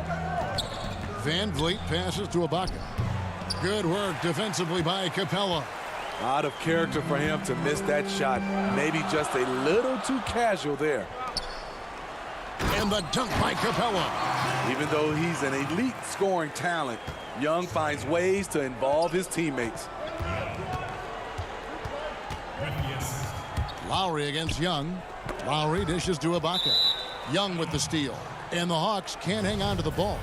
Speaker 2: VanVleet passes to Ibaka. Good work defensively by Capella.
Speaker 8: Out of character for him to miss that shot. Maybe just a little too casual there.
Speaker 2: And the dunk by Capella.
Speaker 8: Even though he's an elite scoring talent, Young finds ways to involve his teammates.
Speaker 2: Lowry against Young. Lowry dishes to Ibaka. Young with the steal. And the Hawks can't hang on to the ball.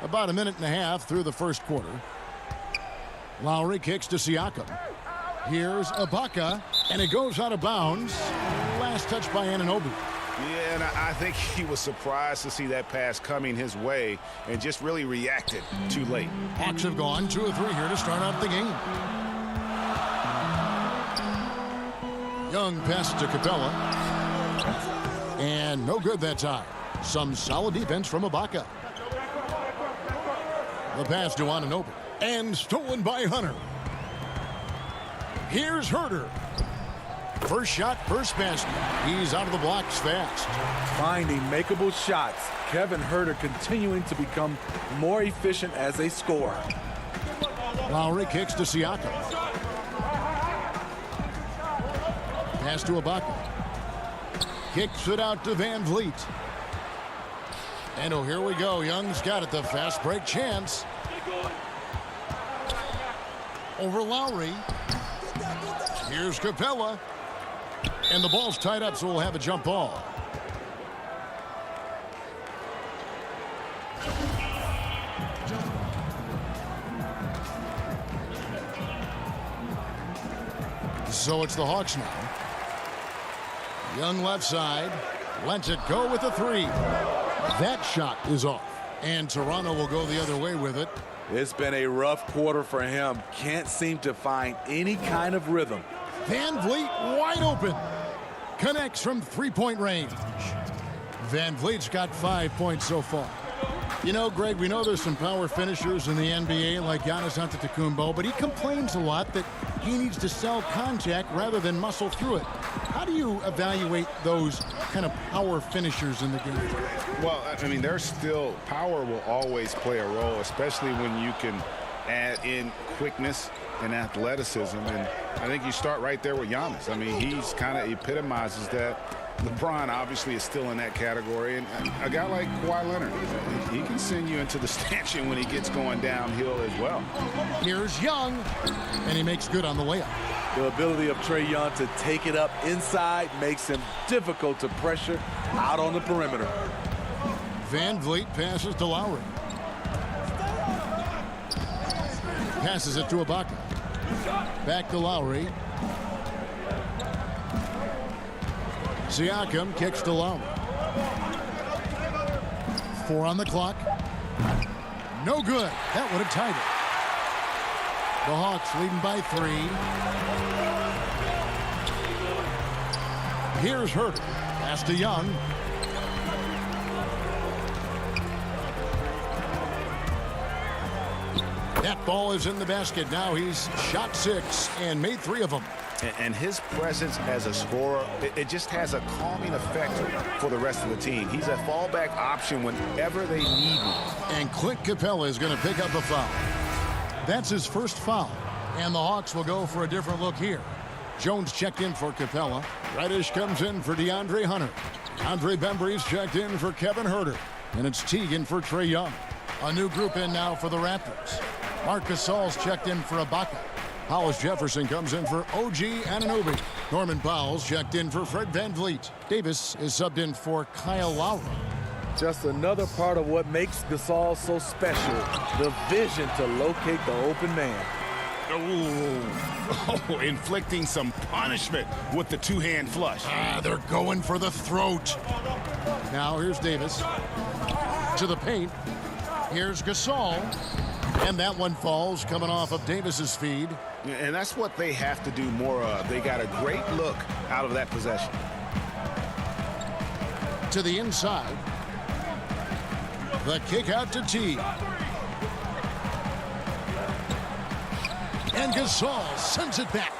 Speaker 2: About a minute and a half through the first quarter. Lowry kicks to Siakam. Here's Ibaka, and it goes out of bounds. Last touch by Anunoby.
Speaker 4: Yeah, and I think he was surprised to see that pass coming his way and just really reacted too late.
Speaker 2: Hawks have gone 2 of 3 here to start out the game. Young passes to Capella. And no good that time. Some solid defense from Ibaka. The pass to Anunoby. And stolen by Hunter. Here's Herter. First shot, first basket. He's out of the blocks fast.
Speaker 8: Finding makeable shots. Kevin Herter continuing to become more efficient as a scorer.
Speaker 2: Lowry kicks to Siakam. Pass to Ibaka. Kicks it out to VanVleet. And oh, here we go. Young's got it. The fast break chance. Over Lowry. Here's Capella. And the ball's tied up, so we'll have a jump ball. So it's the Hawks now. Young left side. Lets it go with a 3. That shot is off. And Toronto will go the other way with it.
Speaker 8: It's been a rough quarter for him. Can't seem to find any kind of rhythm.
Speaker 2: VanVleet wide open. Connects from 3-point range. VanVleet's got 5 points so far. You know, Greg, we know there's some power finishers in the NBA like Giannis Antetokounmpo, but he complains a lot that he needs to sell contact rather than muscle through it. How do you evaluate those kind of power finishers in the game?
Speaker 4: Well, I mean, there's still power will always play a role, especially when you can add in quickness and athleticism. And I think you start right there with Giannis. I mean, he's kind of epitomizes that. LeBron obviously is still in that category. And a guy like Kawhi Leonard, he can send you into the stanchion when he gets going downhill as well.
Speaker 2: Here's Young, and he makes good on the layup.
Speaker 8: The ability of Trae Young to take it up inside makes him difficult to pressure out on the perimeter.
Speaker 2: VanVleet passes to Lowry. Passes it to Ibaka. Back to Lowry. Siakam kicks to Lowry. 4 on the clock. No good. That would have tied it. The Hawks leading by 3. Here's Herter. Pass to Young. That ball is in the basket. Now he's shot 6 and made 3 of them.
Speaker 4: And his presence as a scorer, it just has a calming effect for the rest of the team. He's a fallback option whenever they need one.
Speaker 2: And Clint Capella is going to pick up a foul. That's his first foul. And the Hawks will go for a different look here. Jones checked in for Capella. Reddish comes in for DeAndre Hunter. Andre Bembry's checked in for Kevin Huerter. And it's Teagan for Trae Young. A new group in now for the Raptors. Marc Gasol's checked in for Ibaka. Hollis Jefferson comes in for OG Anunoby. Norman Powell's checked in for Fred VanVleet. Davis is subbed in for Kyle Lowry.
Speaker 8: Just another part of what makes Gasol so special, the vision to locate the open man.
Speaker 10: Oh, inflicting some punishment with the two-hand flush.
Speaker 2: They're going for the throat. Now here's Davis to the paint. Here's Gasol. And that one falls coming off of Davis's feed.
Speaker 4: And that's what they have to do more of. They got a great look out of that possession.
Speaker 2: To the inside. The kick out to T. And Gasol sends it back.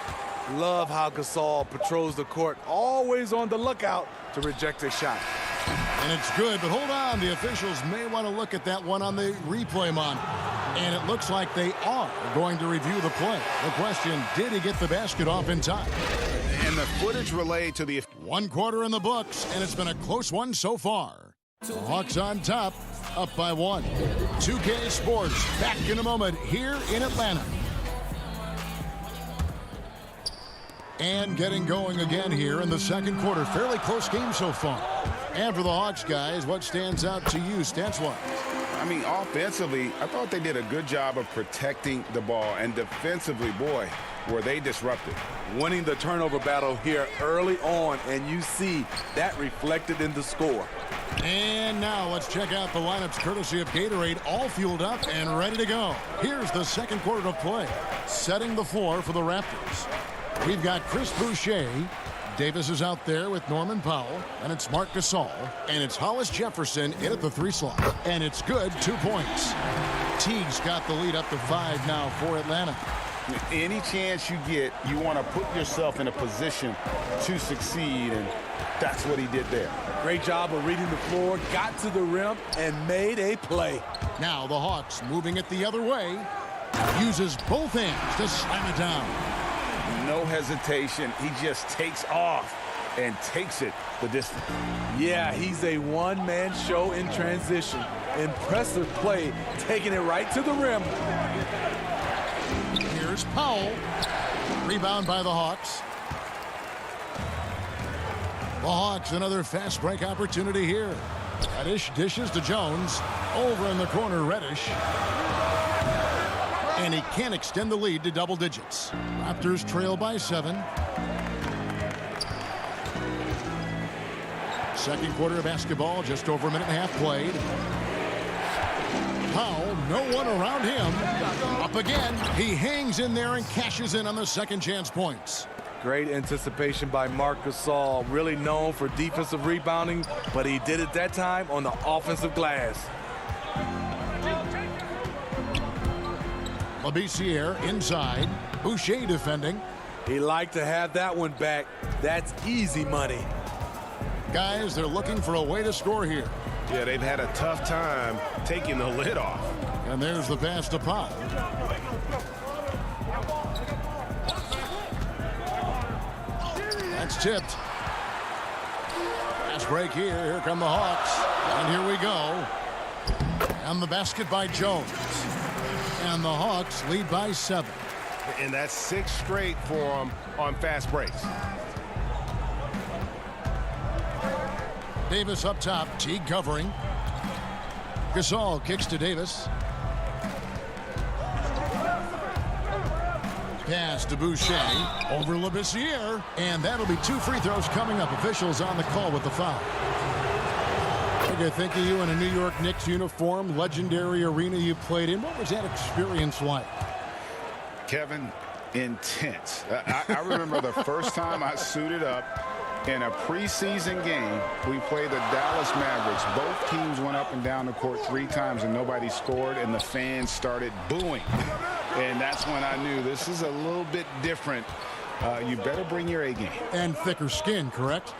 Speaker 8: Love how Gasol patrols the court, always on the lookout to reject a shot.
Speaker 2: And it's good, but hold on. The officials may want to look at that one on the replay monitor. And it looks like they are going to review the play. The question, did he get the basket off in time?
Speaker 4: And the footage relayed to the...
Speaker 2: 1 quarter in the books, and it's been a close one so far. The Hawks on top, up by 1. 2K Sports, back in a moment here in Atlanta. And getting going again here in the second quarter. Fairly close game so far. And for the Hawks, guys, what stands out to you stats-wise?
Speaker 4: I mean, offensively, I thought they did a good job of protecting the ball. And defensively, boy, were they disruptive.
Speaker 8: Winning the turnover battle here early on, and you see that reflected in the score.
Speaker 2: And now let's check out the lineups courtesy of Gatorade, all fueled up and ready to go. Here's the second quarter of play. Setting the floor for the Raptors. We've got Chris Boucher. Davis is out there with Norman Powell, and it's Marc Gasol, and it's Hollis Jefferson in at the 3 slot, and it's good, 2 points. Teague's got the lead up to 5 now for Atlanta.
Speaker 4: Any chance you get, you want to put yourself in a position to succeed, and that's what he did there.
Speaker 8: Great job of reading the floor, got to the rim, and made a play.
Speaker 2: Now the Hawks moving it the other way, uses both hands to slam it down.
Speaker 4: No hesitation. He just takes off and takes it the distance.
Speaker 8: Yeah, he's a one-man show in transition. Impressive play, taking it right to the rim.
Speaker 2: Here's Powell. Rebound by the Hawks. The Hawks, another fast break opportunity here. Reddish dishes to Jones. Over in the corner, Reddish. And he can't extend the lead to double digits. Raptors trail by 7. Second quarter of basketball, just over a minute and a half played. Powell, no one around him. Up again. He hangs in there and cashes in on the second chance points.
Speaker 8: Great anticipation by Marc Gasol, really known for defensive rebounding, but he did it that time on the offensive glass.
Speaker 2: Labissiere inside. Boucher defending.
Speaker 8: He liked to have that one back. That's easy money.
Speaker 2: Guys, they're looking for a way to score here.
Speaker 14: Yeah, they've had a tough time taking the lid off.
Speaker 2: And there's the pass to Powell. That's tipped. Fast break here. Here come the Hawks. And here we go. And the basket by Jones. And the Hawks lead by 7.
Speaker 14: And that's 6 straight for them on fast breaks.
Speaker 2: Davis up top. Teague covering. Gasol kicks to Davis. Pass to Boucher. Over Labissiere. And that'll be 2 free throws coming up. Officials on the call with the foul. I think of you in a New York Knicks uniform, legendary arena you played in. What was that experience like?
Speaker 4: Kevin, intense. I remember the first time I suited up in a preseason game. We played the Dallas Mavericks. Both teams went up and down the court 3 times and nobody scored, and the fans started booing. And that's when I knew this is a little bit different you better bring your A game.
Speaker 2: And thicker skin, correct?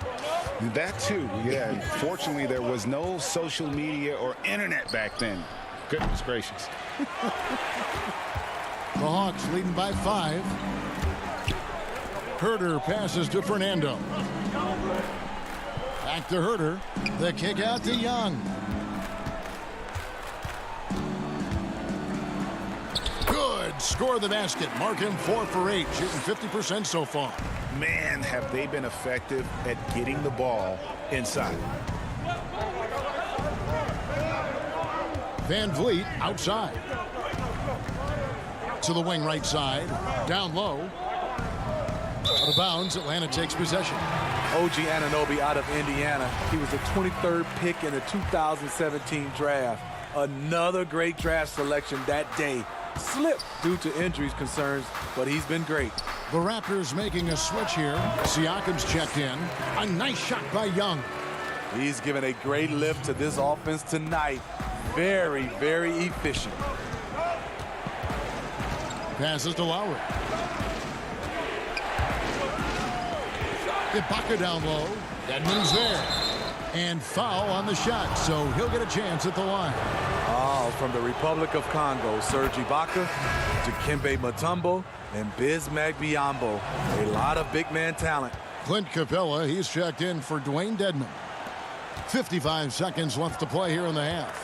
Speaker 4: That too, yeah. Fortunately, there was no social media or internet back then. Goodness gracious.
Speaker 2: The Hawks leading by 5. Herter passes to Fernando. Back to Herter. The kick out to Young. Good. Score the basket. Mark him 4 for 8. Shooting 50% so far.
Speaker 4: Man, have they been effective at getting the ball inside.
Speaker 2: Van Vliet outside. To the wing right side. Down low. Out of bounds. Atlanta takes possession.
Speaker 8: OG Anunoby out of Indiana. He was the 23rd pick in the 2017 draft. Another great draft selection that day. Slipped due to injuries concerns, but he's been great.
Speaker 2: The Raptors making a switch here. Siakam's checked in. A nice shot by Young.
Speaker 8: He's given a great lift to this offense tonight. Very, very efficient.
Speaker 2: Passes to Lowry. Ibaka down low. Edmonds there. And foul on the shot, so he'll get a chance at the line.
Speaker 8: Oh, from the Republic of Congo, Serge Ibaka, Dikembe Mutombo, and Bismack Biyombo. A lot of big man talent.
Speaker 2: Clint Capella, he's checked in for Dwayne Dedmon. 55 seconds left to play here in the half.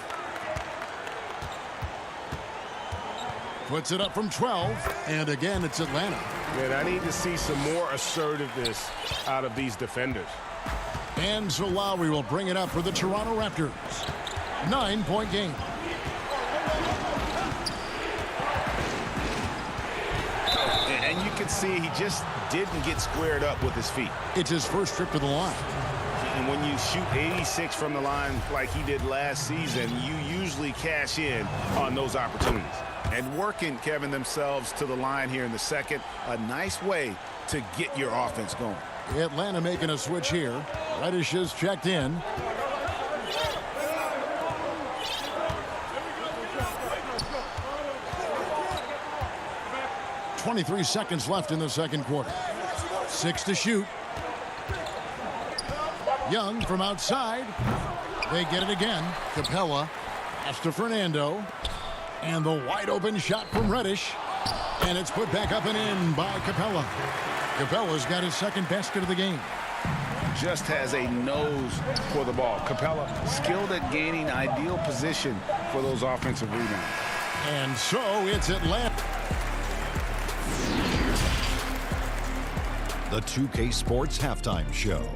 Speaker 2: Puts it up from 12, and again it's Atlanta.
Speaker 14: Man, I need to see some more assertiveness out of these defenders.
Speaker 2: And so Lowry will bring it up for the Toronto Raptors. 9-point game.
Speaker 4: And you can see he just didn't get squared up with his feet.
Speaker 2: It's his first trip to the line.
Speaker 4: And when you shoot 86 from the line like he did last season, you usually cash in on those opportunities. And working, Kevin, themselves to the line here in the second, a nice way to get your offense going.
Speaker 2: Atlanta making a switch here. Reddish is checked in. .23 seconds left in the second quarter. 6 to shoot. Young from outside. They get it again. Capella. Pass to Fernando. And the wide open shot from Reddish. And it's put back up and in by Capella. Capella's got his second basket of the game.
Speaker 4: Just has a nose for the ball. Capella skilled at gaining ideal position for those offensive rebounds.
Speaker 2: And so it's Atlanta.
Speaker 6: The 2K Sports Halftime Show.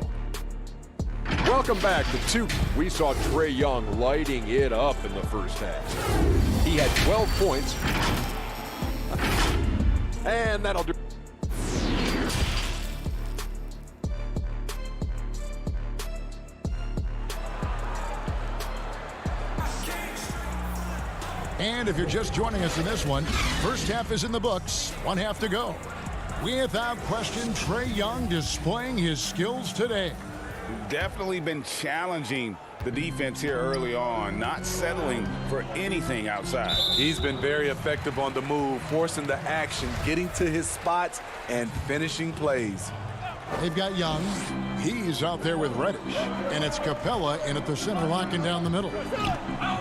Speaker 7: Welcome back to 2. We saw Trae Young lighting it up in the first half. He had 12 points. And that'll do.
Speaker 2: And if you're just joining us in this one, first half is in the books. 1 half to go. Without question, Trae Young displaying his skills today.
Speaker 4: Definitely been challenging the defense here early on, not settling for anything outside.
Speaker 8: He's been very effective on the move, forcing the action, getting to his spots, and finishing plays.
Speaker 2: They've got Young. He's out there with Reddish. And it's Capella in at the center, locking down the middle.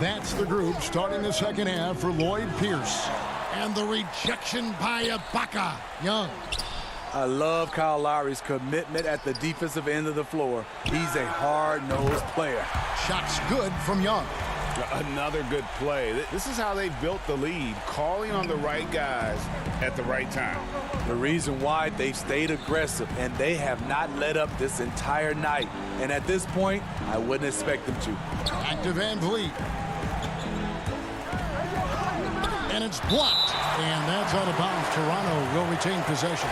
Speaker 2: That's the group starting the second half for Lloyd Pierce. And the rejection by Ibaka. Young.
Speaker 8: I love Kyle Lowry's commitment at the defensive end of the floor. He's a hard-nosed player.
Speaker 2: Shots good from Young.
Speaker 4: Another good play. This is how they built the lead, calling on the right guys at the right time.
Speaker 8: The reason why they've stayed aggressive, and they have not let up this entire night. And at this point, I wouldn't expect them to.
Speaker 2: Back to Van Vliet. And it's blocked. And that's out of bounds. Toronto will retain possession.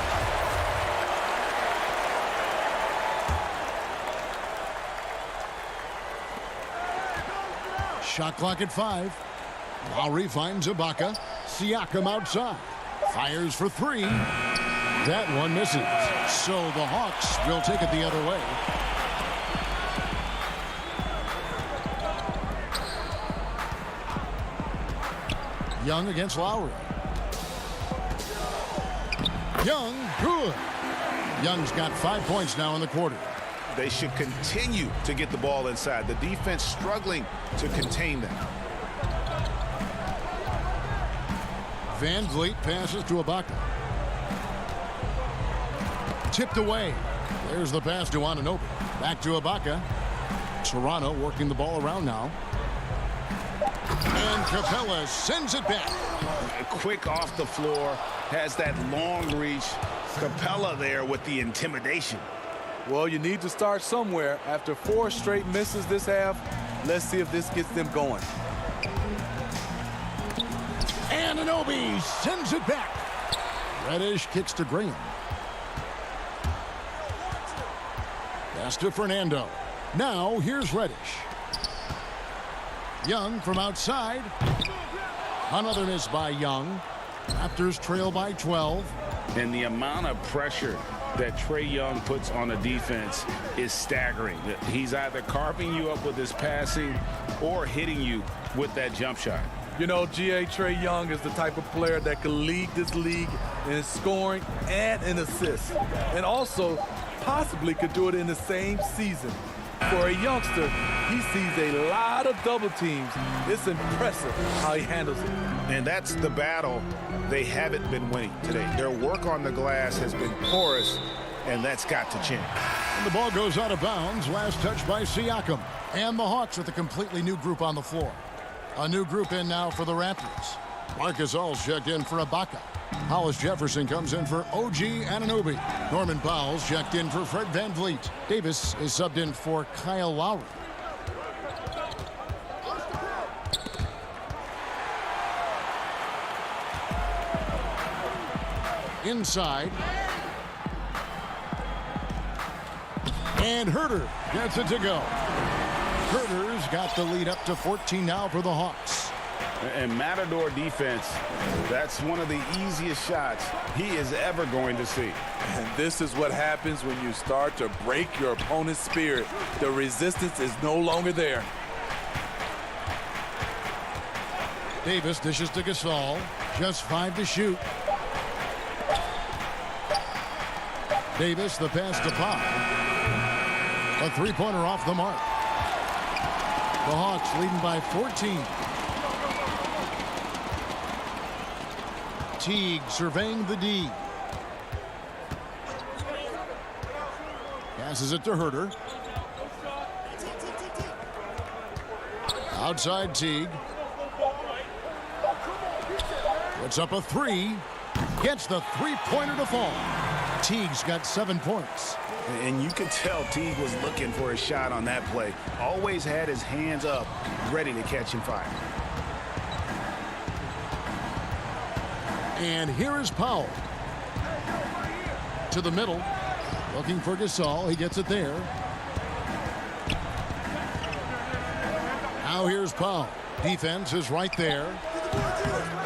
Speaker 2: Shot clock at 5. Lowry finds Ibaka. Siakam outside. Fires for 3. That one misses. So the Hawks will take it the other way. Young against Lowry. Young, good. Young's got 5 points now in the quarter.
Speaker 10: They should continue to get the ball inside. The defense struggling to contain them.
Speaker 2: Van Vliet passes to Ibaka. Tipped away. There's the pass to Anunoby. Back to Ibaka. Toronto working the ball around now. And Capella sends it back.
Speaker 10: Quick off the floor. Has that long reach. Capella there with the intimidation.
Speaker 8: Well, you need to start somewhere. After 4 straight misses this half, let's see if this gets them going.
Speaker 2: Anunoby sends it back. Reddish kicks to Graham. Pass to Fernando. Now here's Reddish. Young from outside. Another miss by Young. Raptors trail by 12.
Speaker 4: And the amount of pressure that Trae Young puts on the defense is staggering. He's either carving you up with his passing or hitting you with that jump shot.
Speaker 8: You know, Trae Young is the type of player that can lead this league in scoring and in assists. And also possibly could do it in the same season. For a youngster, he sees a lot of double teams. It's impressive how he handles it.
Speaker 10: And that's the battle they haven't been winning today. Their work on the glass has been porous, and that's got to change.
Speaker 2: And the ball goes out of bounds. Last touch by Siakam. And the Hawks with a completely new group on the floor. A new group in now for the Raptors. Marcus All's checked in for Ibaka. Hollis Jefferson comes in for OG Anunoby. Norman Powell's checked in for Fred VanVleet. Davis is subbed in for Kyle Lowry. Inside. And Herter gets it to go. Herter's got the lead up to 14 now for the Hawks.
Speaker 4: And Matador defense, that's one of the easiest shots he is ever going to see.
Speaker 8: And this is what happens when you start to break your opponent's spirit. The resistance is no longer there.
Speaker 2: Davis dishes to Gasol. Just 5 to shoot. Davis, the pass to Pop. A three-pointer off the mark. The Hawks leading by 14. Teague surveying the D. Passes it to Herter. Outside Teague. Puts up a 3. Gets the three-pointer to fall. Teague's got 7 points.
Speaker 10: And you could tell Teague was looking for a shot on that play. Always had his hands up, ready to catch and fire.
Speaker 2: And here is Powell. To the middle. Looking for Gasol. He gets it there. Now here's Powell. Defense is right there.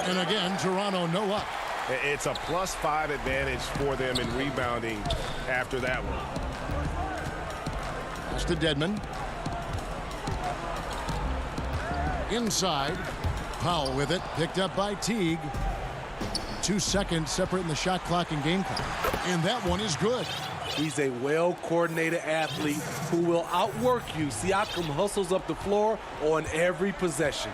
Speaker 2: And again, Toronto no up.
Speaker 10: It's a +5 advantage for them in rebounding after that one.
Speaker 2: Pass to Dedmon. Inside. Powell with it. Picked up by Teague. 2 seconds separating the shot clock and game clock. And that one is good.
Speaker 8: He's a well-coordinated athlete who will outwork you. Siakam hustles up the floor on every possession.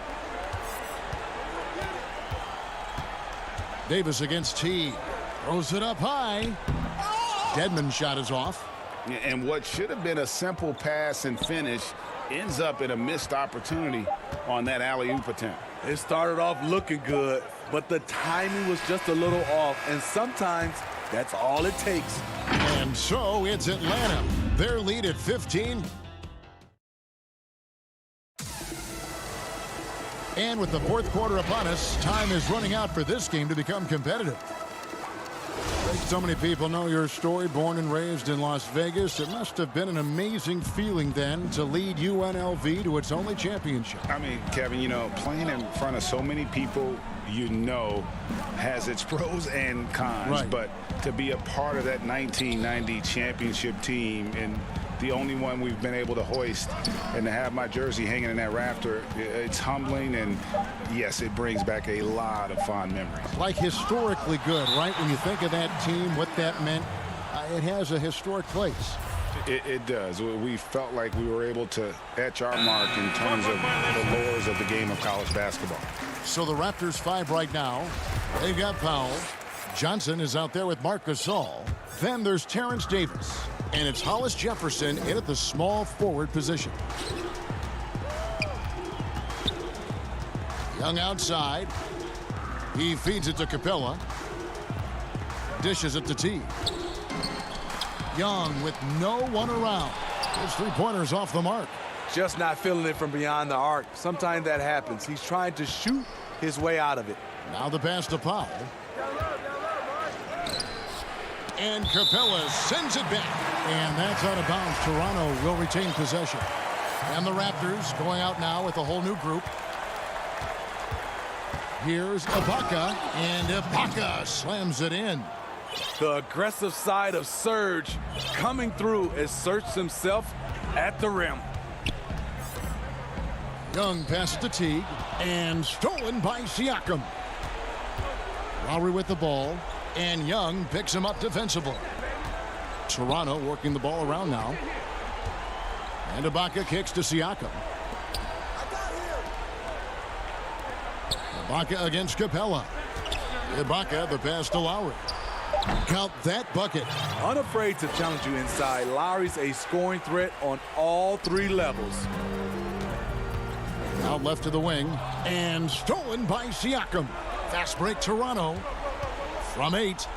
Speaker 2: Davis against Teague. Throws it up high. Dedmon shot is off.
Speaker 4: And what should have been a simple pass and finish ends up in a missed opportunity on that alley-oop attempt.
Speaker 8: It started off looking good, but the timing was just a little off, and sometimes that's all it takes.
Speaker 2: And so it's Atlanta. Their lead at 15. And with the fourth quarter upon us, time is running out for this game to become competitive. So many people know your story. Born and raised in Las Vegas, it must have been an amazing feeling then to lead UNLV to its only championship.
Speaker 4: I mean, Kevin, you know, playing in front of so many people you know has its pros and cons,
Speaker 2: right.
Speaker 4: But to be a part of that 1990 championship team and the only one we've been able to hoist and to have my jersey hanging in that rafter, it's humbling, and yes, it brings back a lot of fond memories.
Speaker 2: Like historically good, right? When you think of that team, what that meant, it has a historic place.
Speaker 4: It does. We felt like we were able to etch our mark in terms of the lures of the game of college basketball.
Speaker 2: So the Raptors 5 right now. They've got Powell. Johnson is out there with Marc Gasol. Then there's Terrence Davis. And it's Hollis Jefferson in at the small forward position. Young outside. He feeds it to Capella. Dishes it to T. Young with no one around. His three-pointers off the mark.
Speaker 8: Just not feeling it from beyond the arc. Sometimes that happens. He's trying to shoot his way out of it.
Speaker 2: Now the pass to Powell. And Capella sends it back. And that's out of bounds. Toronto will retain possession. And the Raptors going out now with a whole new group. Here's Ibaka. And Ibaka slams it in.
Speaker 8: The aggressive side of Serge coming through as Serge himself at the rim.
Speaker 2: Young passes to Teague. And stolen by Siakam. Lowry with the ball. And Young picks him up defensively. Toronto working the ball around now. And Ibaka kicks to Siakam. Ibaka against Capella. Ibaka, the pass to Lowry. Count that bucket.
Speaker 8: Unafraid to challenge you inside. Lowry's a scoring threat on all three levels.
Speaker 2: Out left to the wing. And stolen by Siakam. Fast break Toronto. From 8.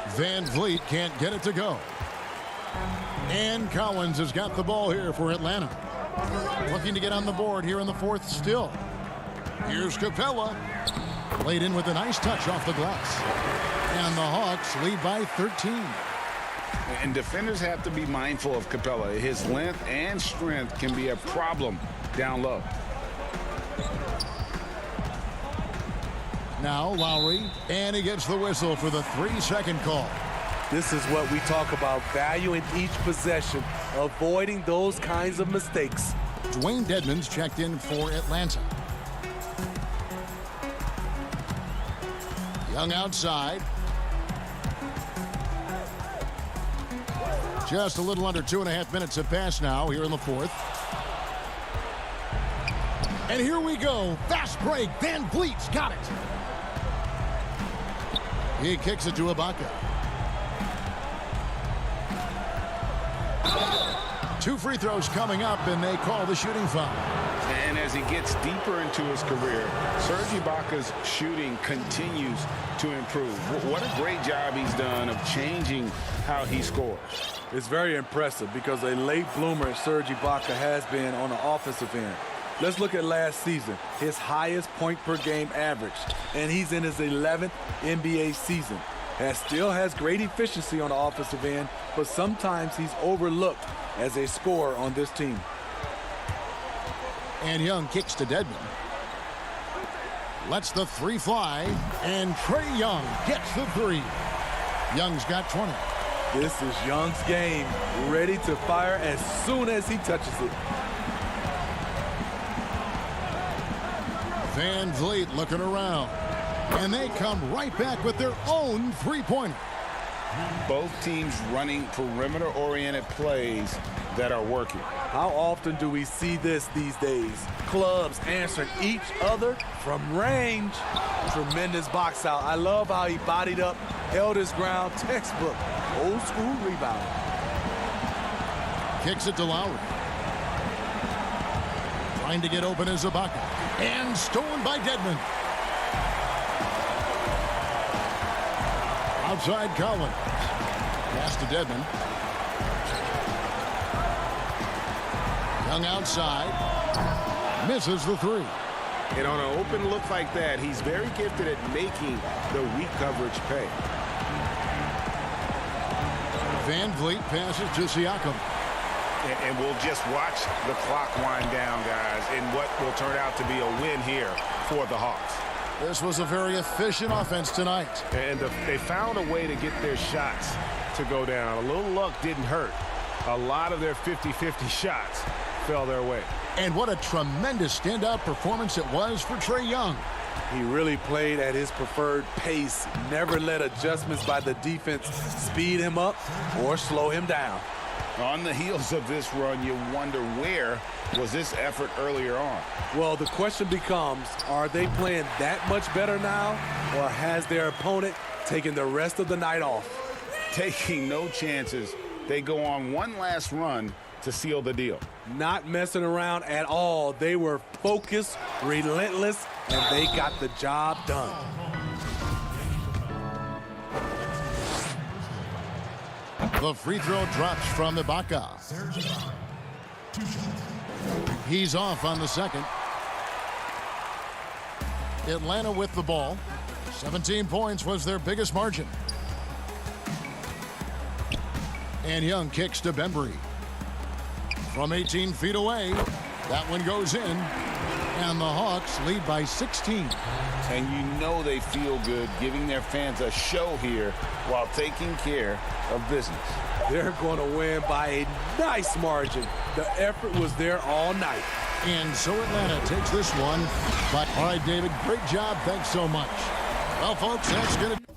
Speaker 2: Van Vliet can't get it to go. And Collins has got the ball here for Atlanta. Looking to get on the board here in the fourth still. Here's Capella. Laid in with a nice touch off the glass. And the Hawks lead by 13.
Speaker 4: And defenders have to be mindful of Capella. His length and strength can be a problem down low.
Speaker 2: Now Lowry, and he gets the whistle for the 3-second call.
Speaker 8: This is what we talk about, valuing each possession, avoiding those kinds of mistakes.
Speaker 2: Dwayne Dedmon's checked in for Atlanta. Young outside. Just a little under 2.5 minutes have passed now here in the fourth. And here we go. Fast break. Van Vliet's got it. He kicks it to Ibaka. 2 free throws coming up, and they call the shooting foul.
Speaker 4: And as he gets deeper into his career, Serge Ibaka's shooting continues to improve. What a great job he's done of changing how he scores.
Speaker 8: It's very impressive because a late bloomer Serge Ibaka has been on the offensive end. Let's look at last season, his highest point per game average, and he's in his 11th NBA season. Still has great efficiency on the offensive end, but sometimes he's overlooked as a scorer on this team.
Speaker 2: And Young kicks to Dedmon. Lets the 3 fly, and Trae Young gets the 3. Young's got 20.
Speaker 8: This is Young's game, ready to fire as soon as he touches it.
Speaker 2: Van Vliet looking around. And they come right back with their own three-pointer.
Speaker 4: Both teams running perimeter-oriented plays that are working.
Speaker 8: How often do we see this these days? Clubs answering each other from range. Tremendous box out. I love how he bodied up, held his ground. Textbook, old school rebound.
Speaker 2: Kicks it to Lowry. Trying to get open is Ibaka. And stolen by Dedmon. Outside Collins. Pass to Dedmon. Young outside. Misses the 3.
Speaker 4: And on an open look like that, he's very gifted at making the weak coverage pay.
Speaker 2: Van Vliet passes to Siakam.
Speaker 4: And we'll just watch the clock wind down, guys, in what will turn out to be a win here for the Hawks.
Speaker 2: This was a very efficient offense tonight.
Speaker 14: And they found a way to get their shots to go down. A little luck didn't hurt. A lot of their 50-50 shots fell their way.
Speaker 2: And what a tremendous standout performance it was for Trae Young.
Speaker 8: He really played at his preferred pace, never let adjustments by the defense speed him up or slow him down.
Speaker 4: On the heels of this run, you wonder where was this effort earlier on?
Speaker 8: Well, the question becomes, are they playing that much better now, or has their opponent taken the rest of the night off?
Speaker 4: Taking no chances, they go on one last run to seal the deal.
Speaker 8: Not messing around at all. They were focused, relentless, and they got the job done.
Speaker 2: The free throw drops from Ibaka. He's off on the second. Atlanta with the ball. 17 points was their biggest margin. And Young kicks to Bembry. From 18 feet away, that one goes in. And the Hawks lead by 16.
Speaker 4: And you know they feel good giving their fans a show here while taking care of business.
Speaker 8: They're going to win by a nice margin. The effort was there all night.
Speaker 2: And so Atlanta takes this one. But all right, David, great job. Thanks so much. Well, folks, that's going to